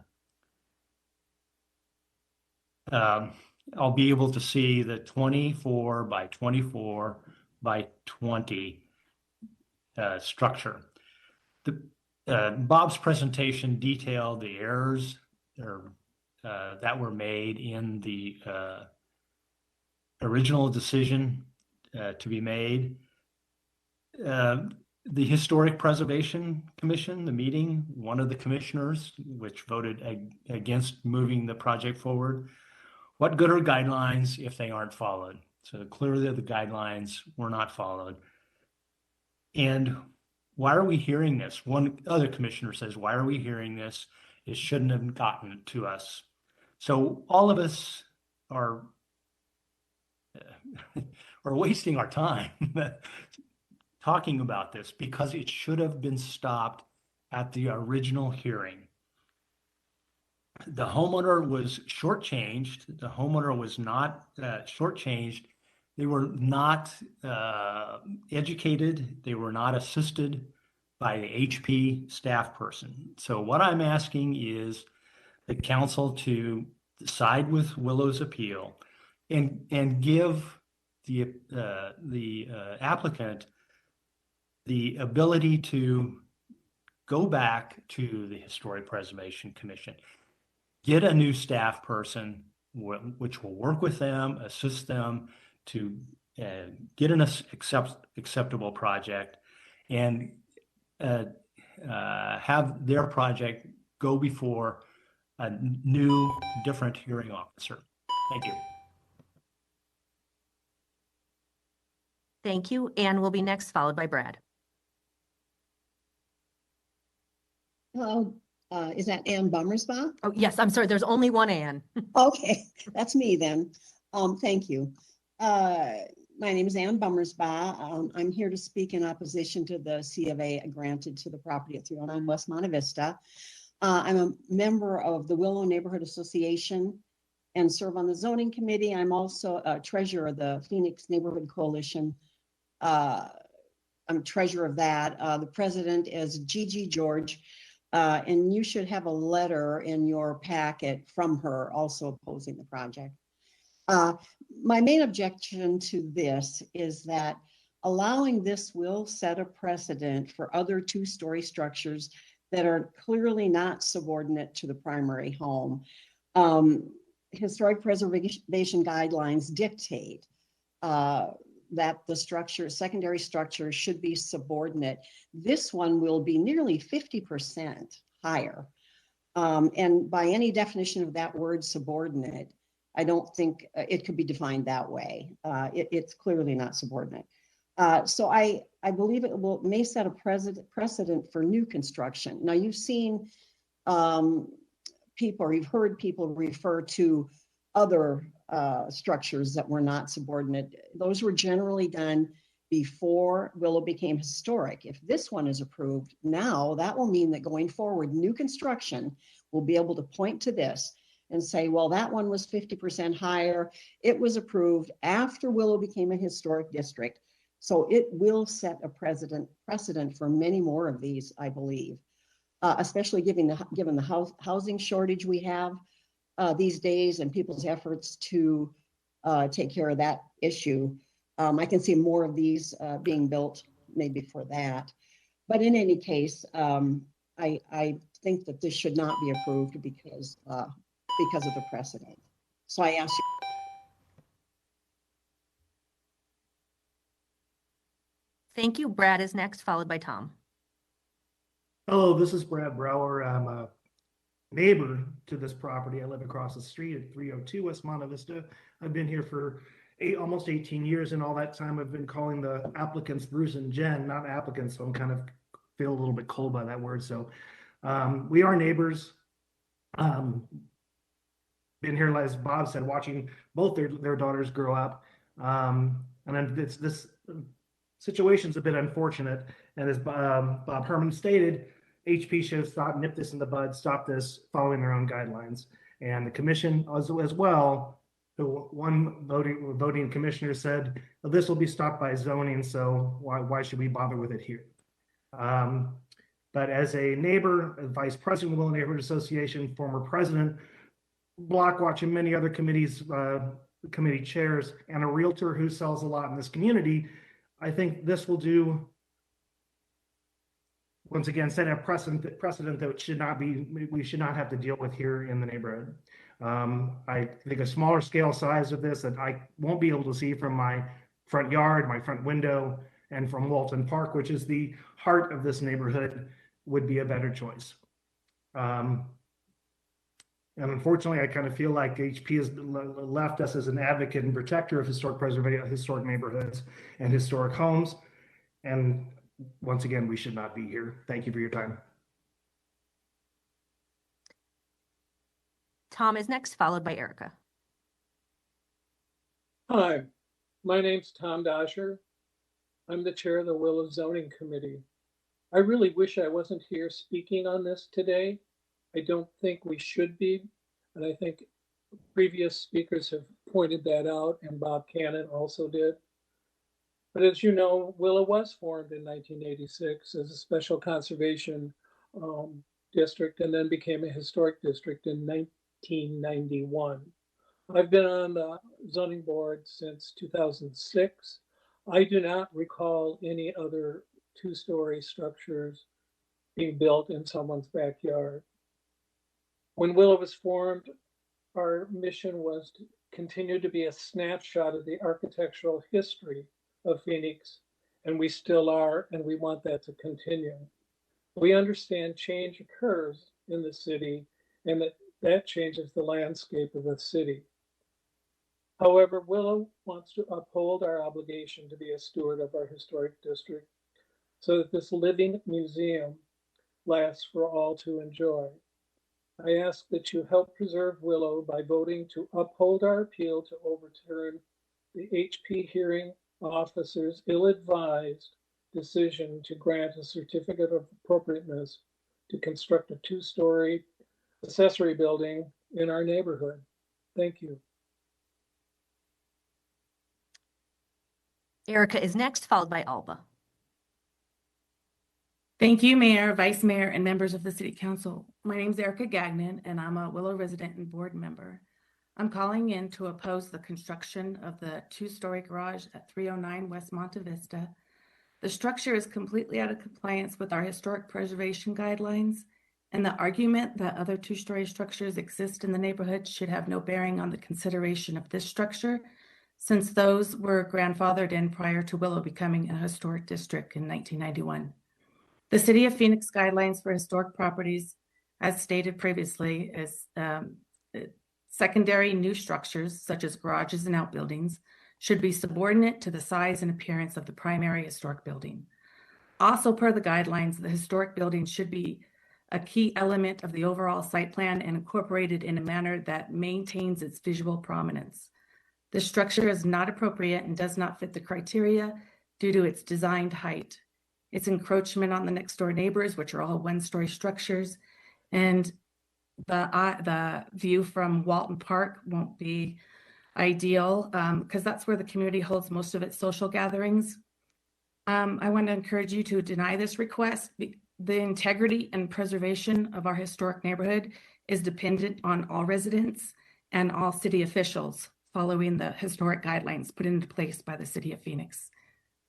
I'll be able to see the 24 by 24 by 20 structure. Bob's presentation detailed the errors that were made in the original decision to be made. The Historic Preservation Commission, the meeting, one of the commissioners, which voted against moving the project forward. What good are guidelines if they aren't followed? So clearly the guidelines were not followed. And why are we hearing this? One other commissioner says, why are we hearing this? It shouldn't have gotten to us. So all of us are wasting our time talking about this because it should have been stopped at the original hearing. The homeowner was shortchanged. The homeowner was not shortchanged. They were not educated. They were not assisted by the HP staff person. So what I'm asking is the council to side with Willow's appeal and give the applicant the ability to go back to the Historic Preservation Commission, get a new staff person, which will work with them, assist them to get an acceptable project, and have their project go before a new, different hearing officer. Thank you. Thank you. Ann will be next, followed by Brad. Hello, is that Ann Bummersbach? Oh, yes, I'm sorry, there's only one Ann. Okay, that's me then. Thank you. My name is Ann Bummersbach. I'm here to speak in opposition to the C of A granted to the property at 309 West Monte Vista. I'm a member of the Willow Neighborhood Association and serve on the zoning committee. I'm also a treasurer of the Phoenix Neighborhood Coalition. I'm treasurer of that. The president is Gigi George, and you should have a letter in your packet from her also opposing the project. My main objection to this is that allowing this will set a precedent for other two-story structures that are clearly not subordinate to the primary home. Historic preservation guidelines dictate that the structure, secondary structure, should be subordinate. This one will be nearly 50% higher. And by any definition of that word subordinate, I don't think it could be defined that way. It's clearly not subordinate. So I believe it may set a precedent for new construction. Now you've seen people, or you've heard people refer to other structures that were not subordinate. Those were generally done before Willow became historic. If this one is approved now, that will mean that going forward, new construction will be able to point to this and say, well, that one was 50% higher. It was approved after Willow became a historic district. So it will set a precedent for many more of these, I believe, especially given the housing shortage we have these days and people's efforts to take care of that issue. I can see more of these being built maybe for that. But in any case, I think that this should not be approved because of the precedent. So I ask you. Thank you. Brad is next, followed by Tom. Hello, this is Brad Brower. I'm a neighbor to this property. I live across the street at 302 West Monte Vista. I've been here for almost 18 years, and all that time I've been calling the applicants Bruce and Jen, not applicants, so I'm kind of feel a little bit cold by that word. So we are neighbors. Been here, as Bob said, watching both their daughters grow up. And then this situation's a bit unfortunate. And as Bob Herman stated, HP should have nipped this in the bud, stop this, following their own guidelines. And the commission as well, one voting commissioner said, well, this will be stopped by zoning, so why should we bother with it here? But as a neighbor, a vice president of the Willow Neighborhood Association, former president, block watch and many other committees, committee chairs, and a realtor who sells a lot in this community, I think this will do, once again, set a precedent that we should not have to deal with here in the neighborhood. I think a smaller scale size of this that I won't be able to see from my front yard, my front window, and from Walton Park, which is the heart of this neighborhood, would be a better choice. And unfortunately, I kind of feel like HP has left us as an advocate and protector of historic preservation, historic neighborhoods, and historic homes. And once again, we should not be here. Thank you for your time. Tom is next, followed by Erica. Hi, my name's Tom Dosher. I'm the chair of the Willow Zoning Committee. I really wish I wasn't here speaking on this today. I don't think we should be, and I think previous speakers have pointed that out, and Bob Cannon also did. But as you know, Willow was formed in 1986 as a special conservation district and then became a historic district in 1991. I've been on the zoning board since 2006. I do not recall any other two-story structures being built in someone's backyard. When Willow was formed, our mission was to continue to be a snapshot of the architectural history of Phoenix, and we still are, and we want that to continue. We understand change occurs in the city, and that changes the landscape of the city. However, Willow wants to uphold our obligation to be a steward of our historic district so that this living museum lasts for all to enjoy. I ask that you help preserve Willow by voting to uphold our appeal to overturn the HP hearing officer's ill-advised decision to grant a certificate of appropriateness to construct a 2-story accessory building in our neighborhood. Thank you. Erica is next, followed by Alba. Thank you, Mayor, Vice Mayor, and members of the City Council. My name is Erica Gagnon, and I'm a Willow resident and board member. I'm calling in to oppose the construction of the 2-story garage at 309 West Monte Vista. The structure is completely out of compliance with our historic preservation guidelines, and the argument that other 2-story structures exist in the neighborhood should have no bearing on the consideration of this structure, since those were grandfathered in prior to Willow becoming a historic district in 1991. The City of Phoenix guidelines for historic properties, as stated previously, is secondary new structures, such as garages and outbuildings, should be subordinate to the size and appearance of the primary historic building. Also, per the guidelines, the historic building should be a key element of the overall site plan and incorporated in a manner that maintains its visual prominence. The structure is not appropriate and does not fit the criteria due to its designed height. Its encroachment on the next door neighbors, which are all 1-story structures, and the view from Walton Park won't be ideal because that's where the community holds most of its social gatherings. I want to encourage you to deny this request. The integrity and preservation of our historic neighborhood is dependent on all residents and all city officials following the historic guidelines put into place by the City of Phoenix.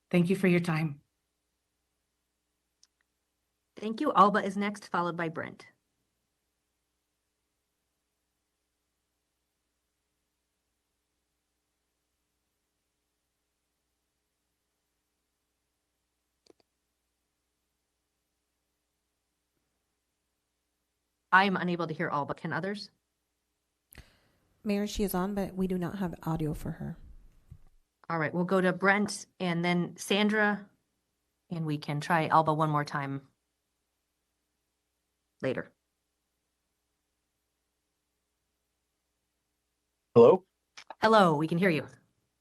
Thank you for your time. Thank you. Alba is next, followed by Brent. I am unable to hear Alba. Can others? Mayor, she is on, but we do not have audio for her. All right, we'll go to Brent and then Sandra, and we can try Alba one more time later. Hello? Hello, we can hear you.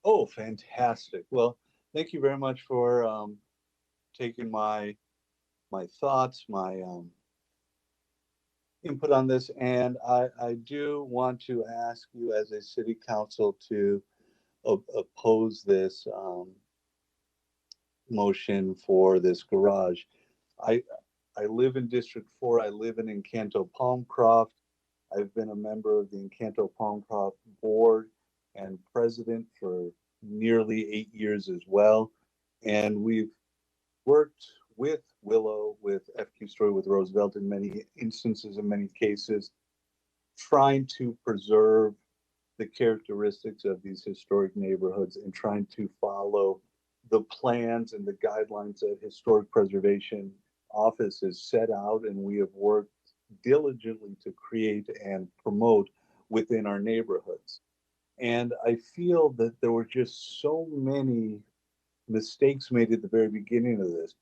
Oh, fantastic. Well, thank you very much for taking my thoughts, my input on this. And I do want to ask you as a city council to oppose this motion for this garage. I live in District 4. I live in Encanto Palmcroft. I've been a member of the Encanto Palmcroft board and president for nearly 8 years as well. And we've worked with Willow, with FQ Story, with Roosevelt in many instances, in many cases, trying to preserve the characteristics of these historic neighborhoods and trying to follow the plans and the guidelines that Historic Preservation Office has set out, and we have worked diligently to create and promote within our neighborhoods. And I feel that there were just so many mistakes made at the very beginning of this,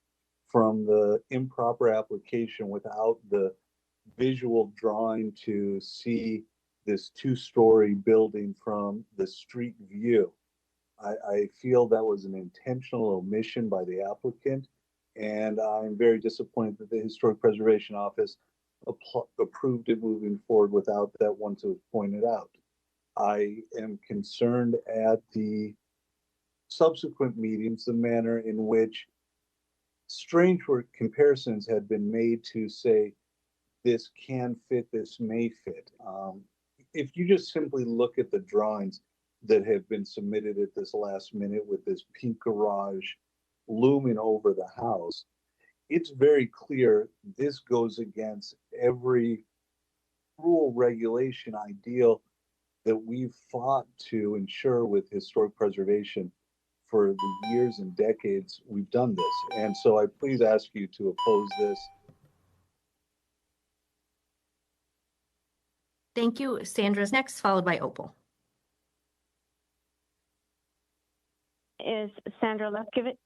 from the improper application without the visual drawing to see this 2-story building from the street view. I feel that was an intentional omission by the applicant, and I'm very disappointed that the Historic Preservation Office approved it moving forward without that once it was pointed out. I am concerned at the subsequent meetings, the manner in which strange comparisons had been made to say, this can fit, this may fit. If you just simply look at the drawings that have been submitted at this last minute with this pink garage looming over the house, it's very clear this goes against every rule, regulation, ideal that we've fought to ensure with historic preservation for the years and decades we've done this. And so I please ask you to oppose this. Thank you. Sandra's next, followed by Opal. Is Sandra Leskevich?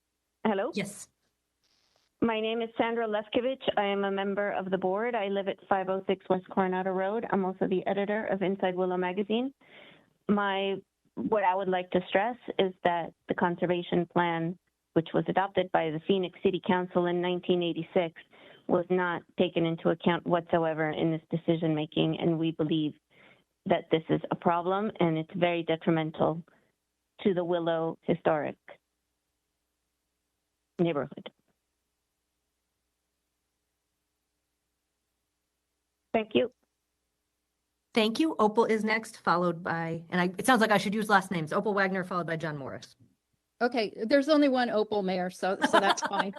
Hello? Yes. My name is Sandra Leskevich. I am a member of the board. I live at 506 West Coronado Road. I'm also the editor of Inside Willow magazine. What I would like to stress is that the conservation plan, which was adopted by the Phoenix City Council in 1986, was not taken into account whatsoever in this decision making, and we believe that this is a problem and it's very detrimental to the Willow historic neighborhood. Thank you. Thank you. Opal is next, followed by, it sounds like I should use last names. Opal Wagner, followed by John Morris. Okay, there's only one Opal mayor, so that's fine.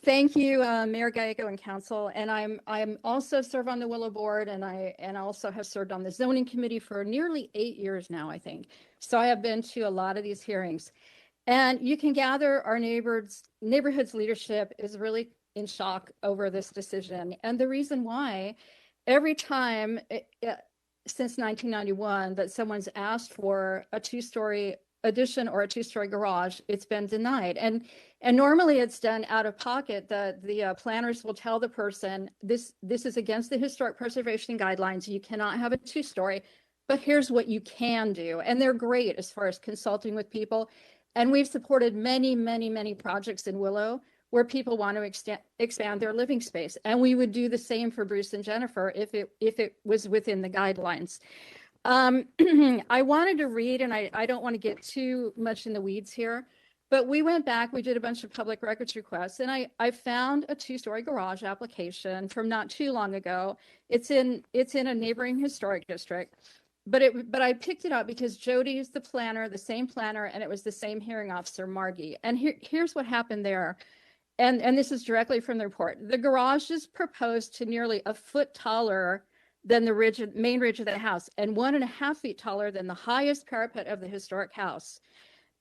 Thank you, Mayor Gallego and council. And I'm also serve on the Willow board, and I also have served on the zoning committee for nearly 8 years now, I think. So I have been to a lot of these hearings, and you can gather our neighborhood's leadership is really in shock over this decision. And the reason why, every time since 1991 that someone's asked for a 2-story addition or a 2-story garage, it's been denied. And normally it's done out of pocket. The planners will tell the person, this is against the historic preservation guidelines. You cannot have a 2-story, but here's what you can do. And they're great as far as consulting with people. And we've supported many, many, many projects in Willow where people want to expand their living space. And we would do the same for Bruce and Jennifer if it was within the guidelines. I wanted to read, and I don't want to get too much in the weeds here, but we went back, we did a bunch of public records requests, and I found a 2-story garage application from not too long ago. It's in a neighboring historic district, but I picked it up because Jody is the planner, the same planner, and it was the same hearing officer, Margie. And here's what happened there. And this is directly from the report. The garage is proposed to nearly a foot taller than the main ridge of the house, and 1.5 feet taller than the highest parapet of the historic house,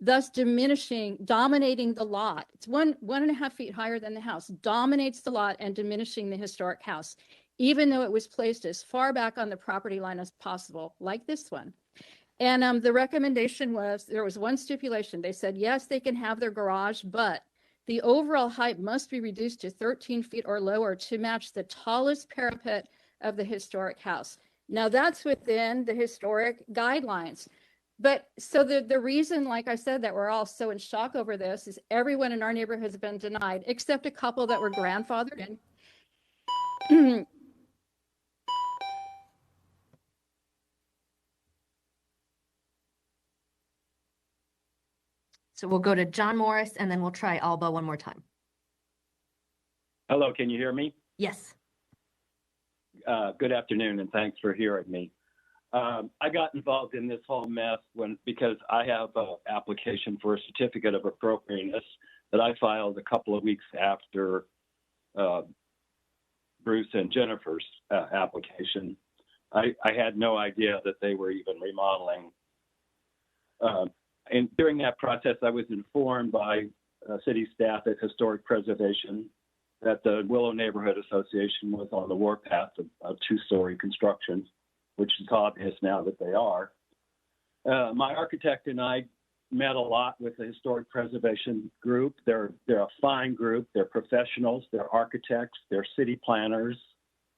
thus dominating the lot. It's 1.5 feet higher than the house, dominates the lot and diminishing the historic house, even though it was placed as far back on the property line as possible, like this one. And the recommendation was, there was one stipulation. They said, yes, they can have their garage, but the overall height must be reduced to 13 feet or lower to match the tallest parapet of the historic house. Now that's within the historic guidelines. But so the reason, like I said, that we're all so in shock over this is everyone in our neighborhood has been denied, except a couple that were grandfathered in. So we'll go to John Morris, and then we'll try Alba one more time. Hello, can you hear me? Yes. Good afternoon, and thanks for hearing me. I got involved in this whole mess because I have an application for a certificate of appropriateness that I filed a couple of weeks after Bruce and Jennifer's application. I had no idea that they were even remodeling. And during that process, I was informed by city staff at Historic Preservation that the Willow Neighborhood Association was on the warpath of 2-story construction, which is obvious now that they are. My architect and I met a lot with the Historic Preservation group. They're a fine group. They're professionals. They're architects. They're city planners.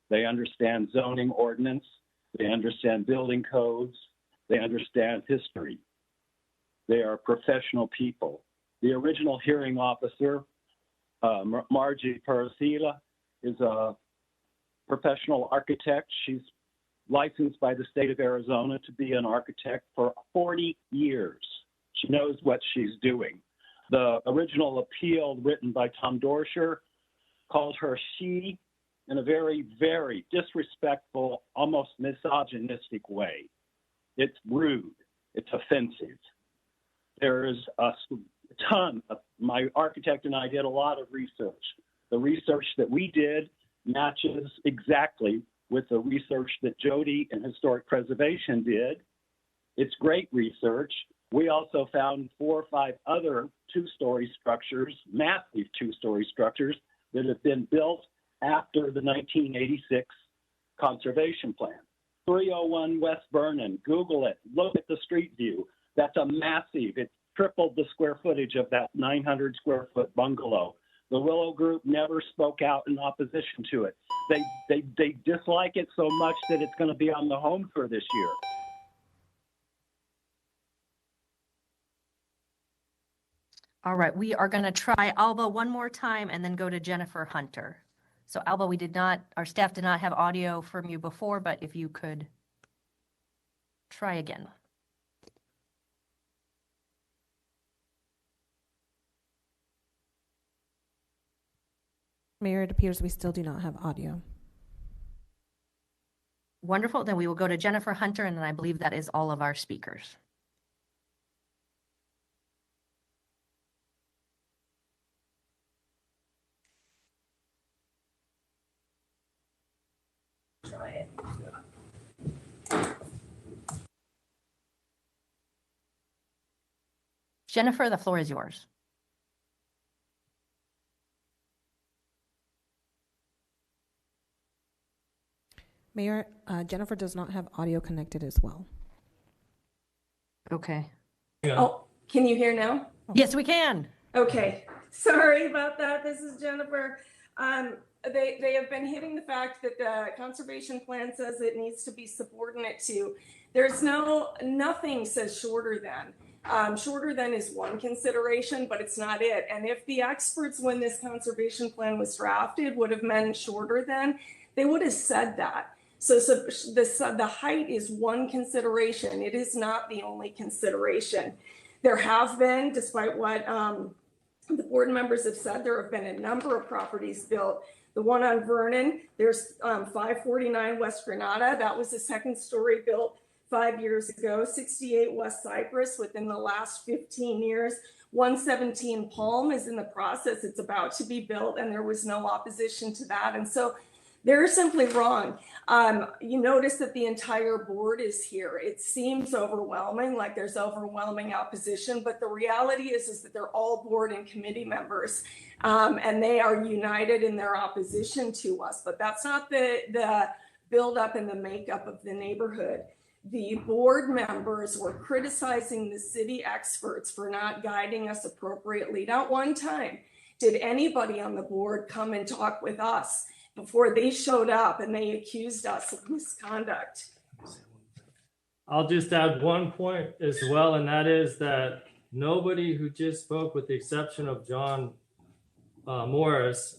They understand zoning ordinance. They understand building codes. They understand history. They are professional people. The original hearing officer, Margie Parasila, is a professional architect. She's licensed by the state of Arizona to be an architect for 40 years. She knows what she's doing. The original appeal written by Tom Dorsher calls her she in a very, very disrespectful, almost misogynistic way. It's rude. It's offensive. There is a ton of, my architect and I did a lot of research. The research that we did matches exactly with the research that Jody and Historic Preservation did. It's great research. We also found 4 or 5 other 2-story structures, massive 2-story structures that have been built after the 1986 conservation plan. 301 West Vernon, Google it, look at the street view. That's a massive, it's tripled the square footage of that 900 square foot bungalow. The Willow Group never spoke out in opposition to it. They dislike it so much that it's going to be on the home for this year. All right, we are going to try Alba one more time and then go to Jennifer Hunter. So Alba, our staff did not have audio from you before, but if you could try again. Mayor, it appears we still do not have audio. Wonderful. Then we will go to Jennifer Hunter, and then I believe that is all of our speakers. Try it. Jennifer, the floor is yours. Mayor, Jennifer does not have audio connected as well. Okay. Oh, can you hear now? Yes, we can. Okay, sorry about that. This is Jennifer. They have been hitting the fact that the conservation plan says it needs to be subordinate to. There's nothing says shorter than. Shorter than is one consideration, but it's not it. And if the experts, when this conservation plan was drafted, would have meant shorter than, they would have said that. So the height is one consideration. It is not the only consideration. There have been, despite what the board members have said, there have been a number of properties built. The one on Vernon, there's 549 West Granada. That was a second story built 5 years ago. 68 West Cypress within the last 15 years. 117 Palm is in the process. It's about to be built, and there was no opposition to that. And so they're simply wrong. You notice that the entire board is here. It seems overwhelming, like there's overwhelming opposition, but the reality is that they're all board and committee members, and they are united in their opposition to us. But that's not the buildup and the makeup of the neighborhood. The board members were criticizing the city experts for not guiding us appropriately. Not one time did anybody on the board come and talk with us before they showed up and they accused us of misconduct. I'll just add one point as well, and that is that nobody who just spoke, with the exception of John Norris,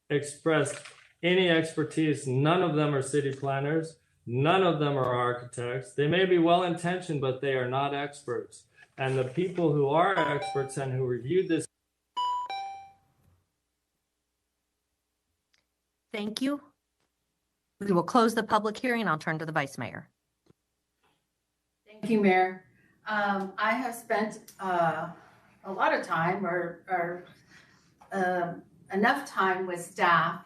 expressed any expertise. None of them are city planners. None of them are architects. They may be well-intentioned, but they are not experts. And the people who are experts and who reviewed this. Thank you. We will close the public hearing. I'll turn to the Vice Mayor. Thank you, Mayor. I have spent a lot of time or enough time with staff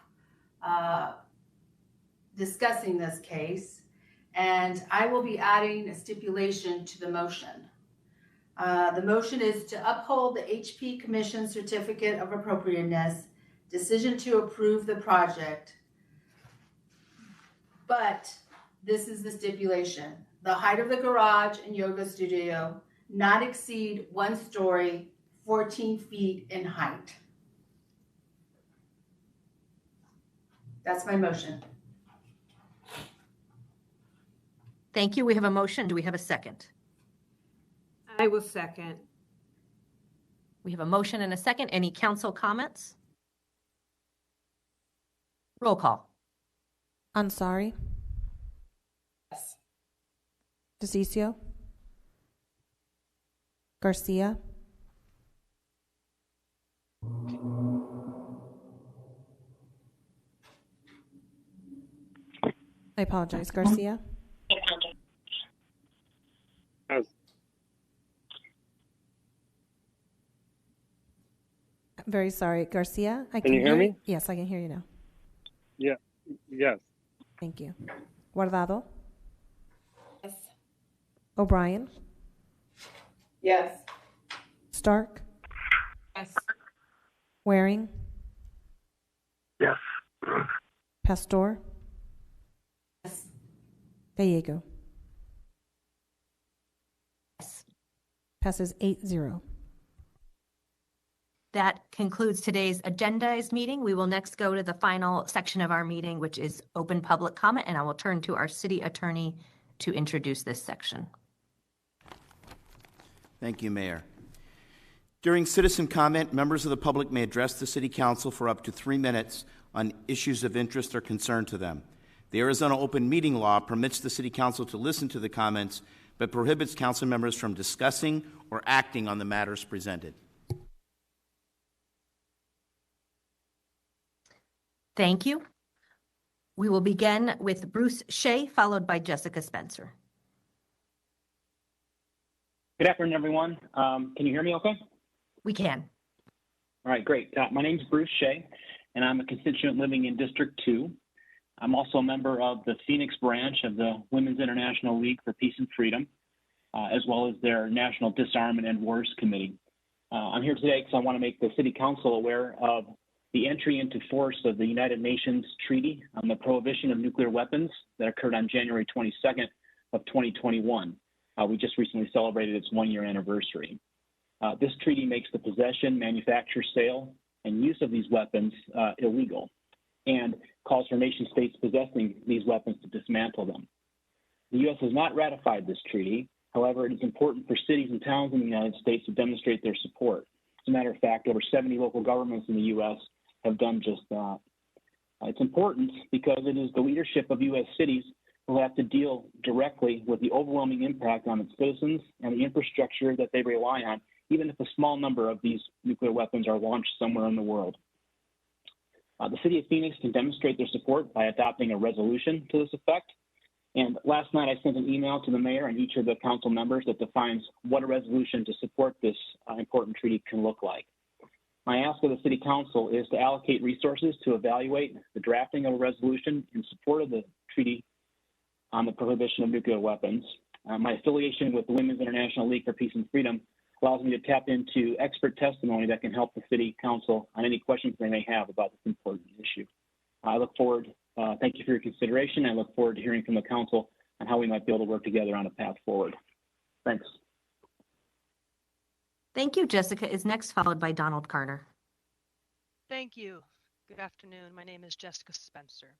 discussing this case, and I will be adding a stipulation to the motion. The motion is to uphold the HP Commission Certificate of Appropriateness decision to approve the project, but this is the stipulation: the height of the garage and yoga studio not exceed 1 story, 14 feet in height. That's my motion. Thank you. We have a motion. Do we have a second? I will second. We have a motion and a second. Any council comments? Roll call. Ansari. Yes. DeCiccio. Garcia. I apologize. Garcia. Yes. I'm very sorry. Garcia. Can you hear me? Yes, I can hear you now. Yeah. Yes. Thank you. Guardado. Yes. O'Brien. Yes. Stark. Yes. Waring. Yes. Pastor. Yes. Gallego. Yes. Passes 8-0. That concludes today's agendized meeting. We will next go to the final section of our meeting, which is open public comment, and I will turn to our city attorney to introduce this section. Thank you, Mayor. During citizen comment, members of the public may address the City Council for up to 3 minutes on issues of interest or concern to them. The Arizona Open Meeting Law permits the City Council to listen to the comments, but prohibits council members from discussing or acting on the matters presented. Thank you. We will begin with Bruce Shea, followed by Jessica Spencer. Good afternoon, everyone. Can you hear me okay? We can. All right, great. My name is Bruce Shea, and I'm a constituent living in District 2. I'm also a member of the Phoenix branch of the Women's International League for Peace and Freedom, as well as their National Disarmament and Wars Committee. I'm here today because I want to make the City Council aware of the entry into force of the United Nations Treaty on the Prohibition of Nuclear Weapons that occurred on January 22nd of 2021. We just recently celebrated its one-year anniversary. This treaty makes the possession, manufacture, sale, and use of these weapons illegal, and calls for nation states possessing these weapons to dismantle them. The U.S. has not ratified this treaty. However, it is important for cities and towns in the United States to demonstrate their support. As a matter of fact, over 70 local governments in the U.S. have done just that. It's important because it is the leadership of U.S. cities who will have to deal directly with the overwhelming impact on its citizens and the infrastructure that they rely on, even if a small number of these nuclear weapons are launched somewhere in the world. The City of Phoenix can demonstrate their support by adopting a resolution to this effect. And last night I sent an email to the mayor and each of the council members that defines what a resolution to support this important treaty can look like. My ask of the City Council is to allocate resources to evaluate the drafting of a resolution in support of the treaty on the prohibition of nuclear weapons. My affiliation with the Women's International League for Peace and Freedom allows me to tap into expert testimony that can help the City Council on any questions they may have about this important issue. I look forward, thank you for your consideration. I look forward to hearing from the Council on how we might be able to work together on a path forward. Thanks. Thank you. Jessica is next, followed by Donald Carter. Thank you. Good afternoon. My name is Jessica Spencer.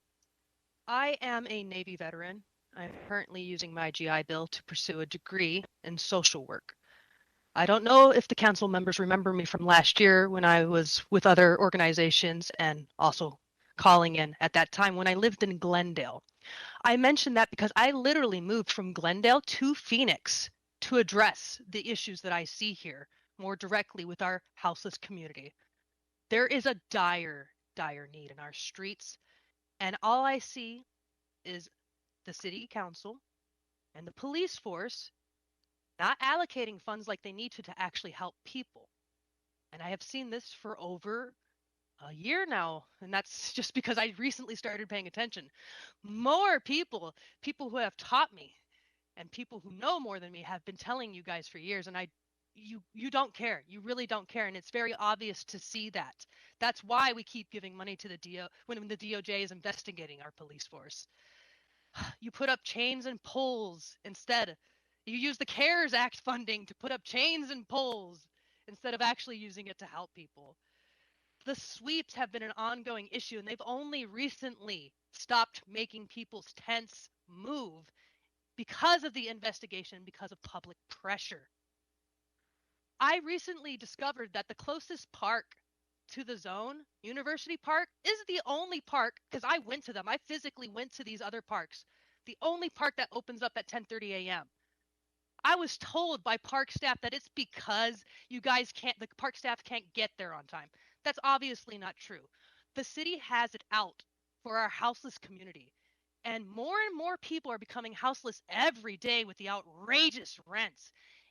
I am a Navy veteran. I'm currently using my GI Bill to pursue a degree in social work. I don't know if the council members remember me from last year when I was with other organizations and also calling in at that time when I lived in Glendale. I mentioned that because I literally moved from Glendale to Phoenix to address the issues that I see here more directly with our houseless community. There is a dire need in our streets, and all I see is the city council and the police force not allocating funds like they need to actually help people. And I have seen this for over a year now, and that's just because I recently started paying attention. More people who have taught me and people who know more than me have been telling you guys for years, and you don't care. You really don't care, and it's very obvious to see that. That's why we keep giving money to the when the DOJ is investigating our police force. You put up chains and poles instead. You use the CARES Act funding to put up chains and poles instead of actually using it to help people. The sweeps have been an ongoing issue, and they've only recently stopped making people's tents move because of the investigation, because of public pressure. I recently discovered that the closest park to the zone, University Park, is the only park, because I went to them. I physically went to these other parks. The only park that opens up at 10:30 a.m. I was told by park staff that it's because the park staff can't get there on time. That's obviously not true. The city has it out for our houseless community. And more people are becoming houseless every day with the outrageous rents.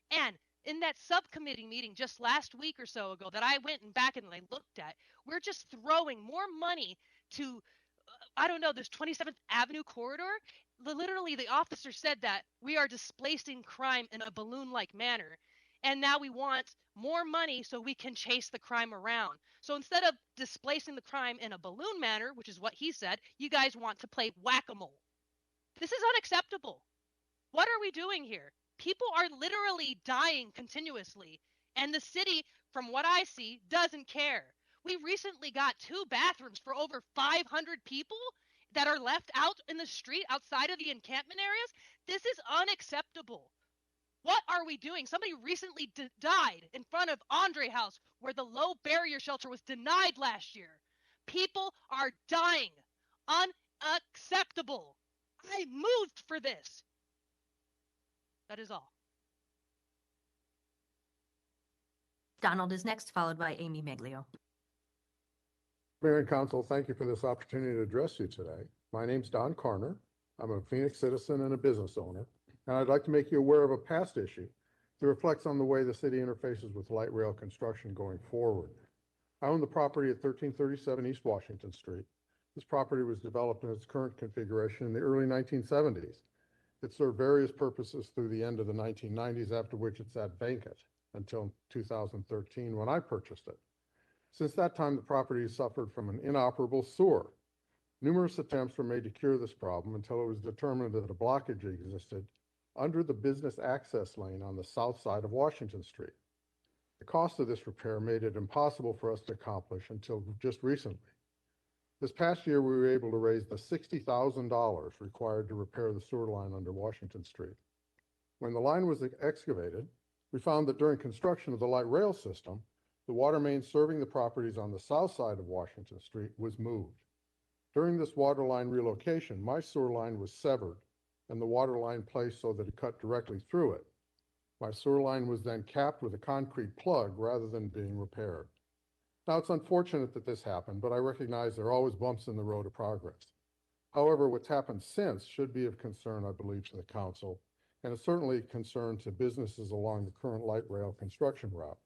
And in that subcommittee meeting just last week or so ago that I went back and I looked at, we're just throwing more money to, I don't know, this 27th Avenue corridor. Literally, the officer said that we are displacing crime in a balloon-like manner. And now we want more money so we can chase the crime around. So instead of displacing the crime in a balloon manner, which is what he said, you guys want to play whack-a-mole. This is unacceptable. What are we doing here? People are literally dying continuously, and the city, from what I see, doesn't care. We recently got 2 bathrooms for over 500 people that are left out in the street outside of the encampment areas. This is unacceptable. What are we doing? Somebody recently died in front of Andre House where the low barrier shelter was denied last year. People are dying. Unacceptable. I moved for this. That is all. Donald is next, followed by Amy Meglio. Mayor and Council, thank you for this opportunity to address you today. My name's Don Carner. I'm a Phoenix citizen and a business owner, and I'd like to make you aware of a past issue that reflects on the way the city interfaces with light rail construction going forward. I own the property at 1337 East Washington Street. This property was developed in its current configuration in the early 1970s. It served various purposes through the end of the 1990s, after which it sat vacant until 2013 when I purchased it. Since that time, the property has suffered from an inoperable sewer. Numerous attempts were made to cure this problem until it was determined that a blockage existed under the business access lane on the south side of Washington Street. The cost of this repair made it impossible for us to accomplish until just recently. This past year, we were able to raise the $60,000 required to repair the sewer line under Washington Street. When the line was excavated, we found that during construction of the light rail system, the water main serving the properties on the south side of Washington Street was moved. During this water line relocation, my sewer line was severed and the water line placed so that it cut directly through it. My sewer line was then capped with a concrete plug rather than being repaired. Now, it's unfortunate that this happened, but I recognize there are always bumps in the road of progress. However, what's happened since should be of concern, I believe, to the council, and is certainly a concern to businesses along the current light rail construction route.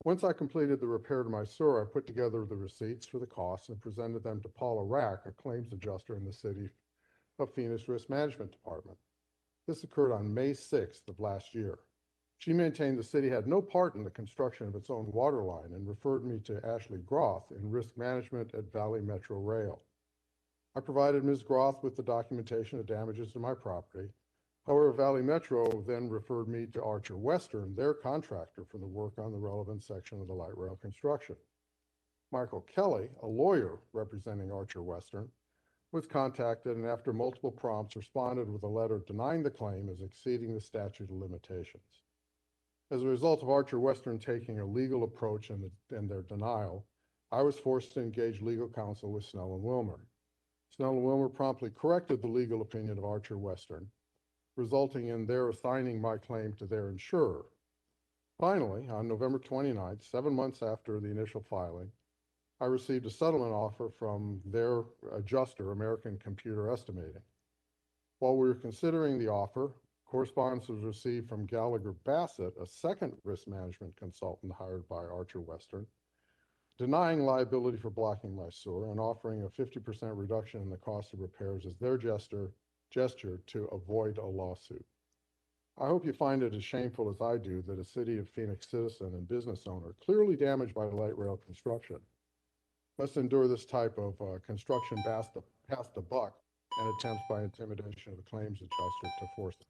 Once I completed the repair to my sewer, I put together the receipts for the costs and presented them to Paula Rack, a claims adjuster in the City of Phoenix Risk Management Department. This occurred on May 6th of last year. She maintained the city had no part in the construction of its own water line and referred me to Ashley Groth in risk management at Valley Metro Rail. I provided Ms. Groth with the documentation of damages to my property. However, Valley Metro then referred me to Archer Western, their contractor, for the work on the relevant section of the light rail construction. Michael Kelly, a lawyer representing Archer Western, was contacted and after multiple prompts responded with a letter denying the claim as exceeding the statute of limitations. As a result of Archer Western taking a legal approach in their denial, I was forced to engage legal counsel with Snell and Wilmer. Snell and Wilmer promptly corrected the legal opinion of Archer Western, resulting in their assigning my claim to their insurer. Finally, on November 29th, 7 months after the initial filing, I received a settlement offer from their adjuster, American Computer Estimating. While we were considering the offer, correspondence was received from Gallagher Bassett, a second risk management consultant hired by Archer Western, denying liability for blocking my sewer and offering a 50% reduction in the cost of repairs as their gesture to avoid a lawsuit. I hope you find it as shameful as I do that a City of Phoenix citizen and business owner clearly damaged by light rail construction must endure this type of construction past the buck and attempts by intimidation of the claims adjuster to force it.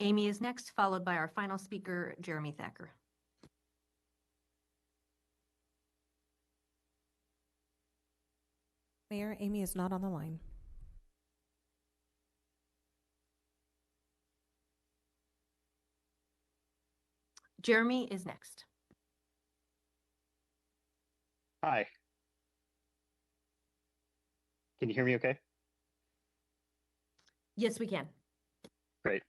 Amy is next, followed by our final speaker, Jeremy Thacker. Mayor, Amy is not on the line. Jeremy is next. Hi. Can you hear me okay? Yes, we can. Great.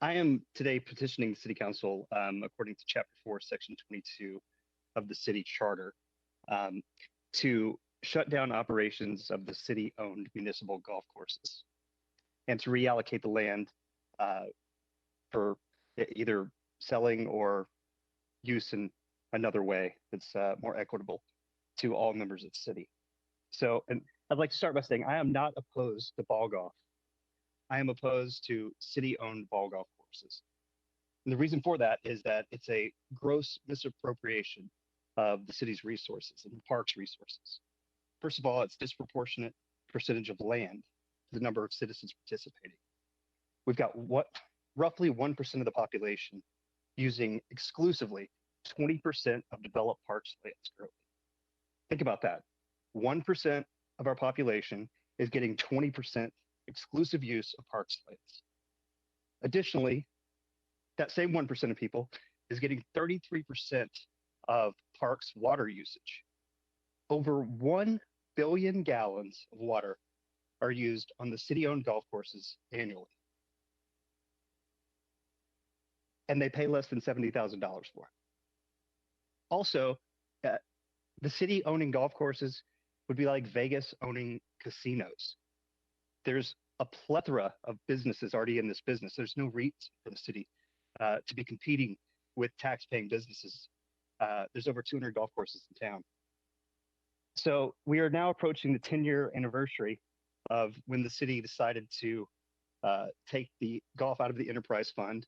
I am today petitioning the City Council, according to Chapter 4, Section 22 of the City Charter, to shut down operations of the city-owned municipal golf courses and to reallocate the land for either selling or use in another way that's more equitable to all members of the city. So, and I'd like to start by saying I am not opposed to ball golf. I am opposed to city-owned ball golf courses. And the reason for that is that it's a gross misappropriation of the city's resources and the park's resources. First of all, it's disproportionate percentage of land to the number of citizens participating. We've got roughly 1% of the population using exclusively 20% of developed parks lands currently. Think about that. 1% of our population is getting 20% exclusive use of park sites. Additionally, that same 1% of people is getting 33% of parks water usage. Over 1 billion gallons of water are used on the city-owned golf courses annually. And they pay less than $70,000 for it. Also, the city owning golf courses would be like Vegas owning casinos. There's a plethora of businesses already in this business. There's no reason for the city to be competing with tax-paying businesses. There's over 200 golf courses in town. So we are now approaching the 10-year anniversary of when the city decided to take the golf out of the enterprise fund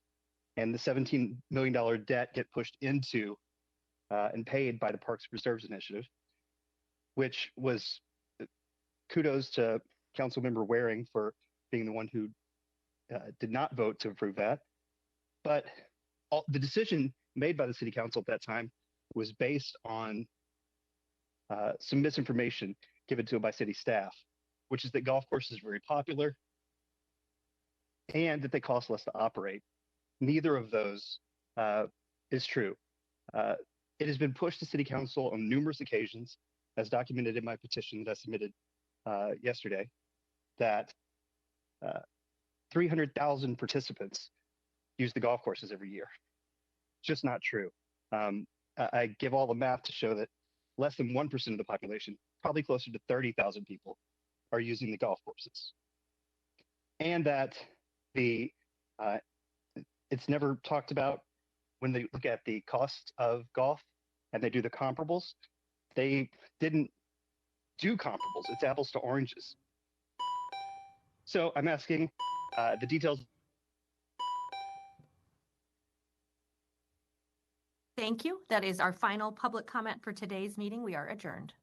and the $17 million debt get pushed into and paid by the Parks Reserves Initiative, which was kudos to Councilmember Waring for being the one who did not vote to approve that. But the decision made by the city council at that time was based on some misinformation given to it by city staff, which is that golf courses are very popular and that they cost less to operate. Neither of those is true. It has been pushed to city council on numerous occasions, as documented in my petition that I submitted yesterday, that 300,000 participants use the golf courses every year. Just not true. I give all the math to show that less than 1% of the population, probably closer to 30,000 people, are using the golf courses. And that it's never talked about when they look at the cost of golf and they do the comparables. They didn't do comparables. It's apples to oranges. So I'm asking the details. Thank you. That is our final public comment for today's meeting. We are adjourned.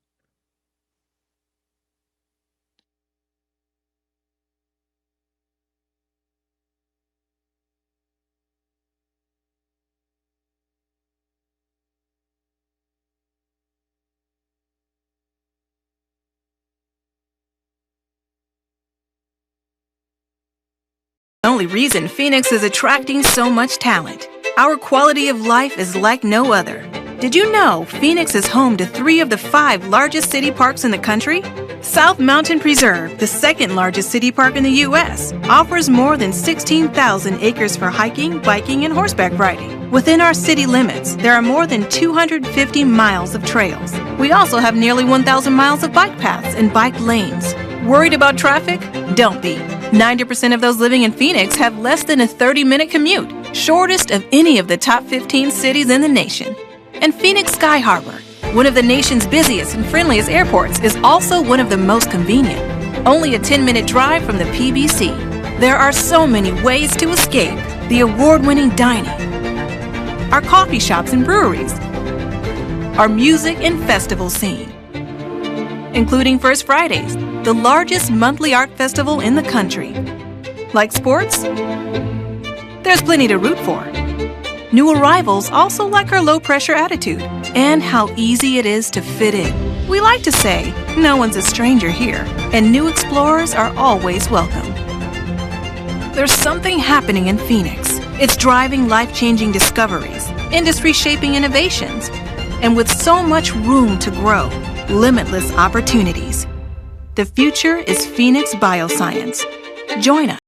Only reason Phoenix is attracting so much talent. Our quality of life is like no other. Did you know Phoenix is home to 3 of the 5 largest city parks in the country? South Mountain Preserve, the second largest city park in the U.S., offers more than 16,000 acres for hiking, biking, and horseback riding. Within our city limits, there are more than 250 miles of trails. We also have nearly 1,000 miles of bike paths and bike lanes. Worried about traffic? Don't be. 90% of those living in Phoenix have less than a 30-minute commute, shortest of any of the top 15 cities in the nation. And Phoenix Sky Harbor, one of the nation's busiest and friendliest airports, is also one of the most convenient. Only a 10-minute drive from the PBC. There are so many ways to escape the award-winning dining, our coffee shops and breweries, our music and festival scene, including First Fridays, the largest monthly art festival in the country. Like sports? There's plenty to root for. New arrivals also like our low-pressure attitude and how easy it is to fit in. We like to say, no one's a stranger here, and new explorers are always welcome. There's something happening in Phoenix. It's driving life-changing discoveries, industry-shaping innovations, and with so much room to grow, limitless opportunities. The future is Phoenix Bioscience. Join us.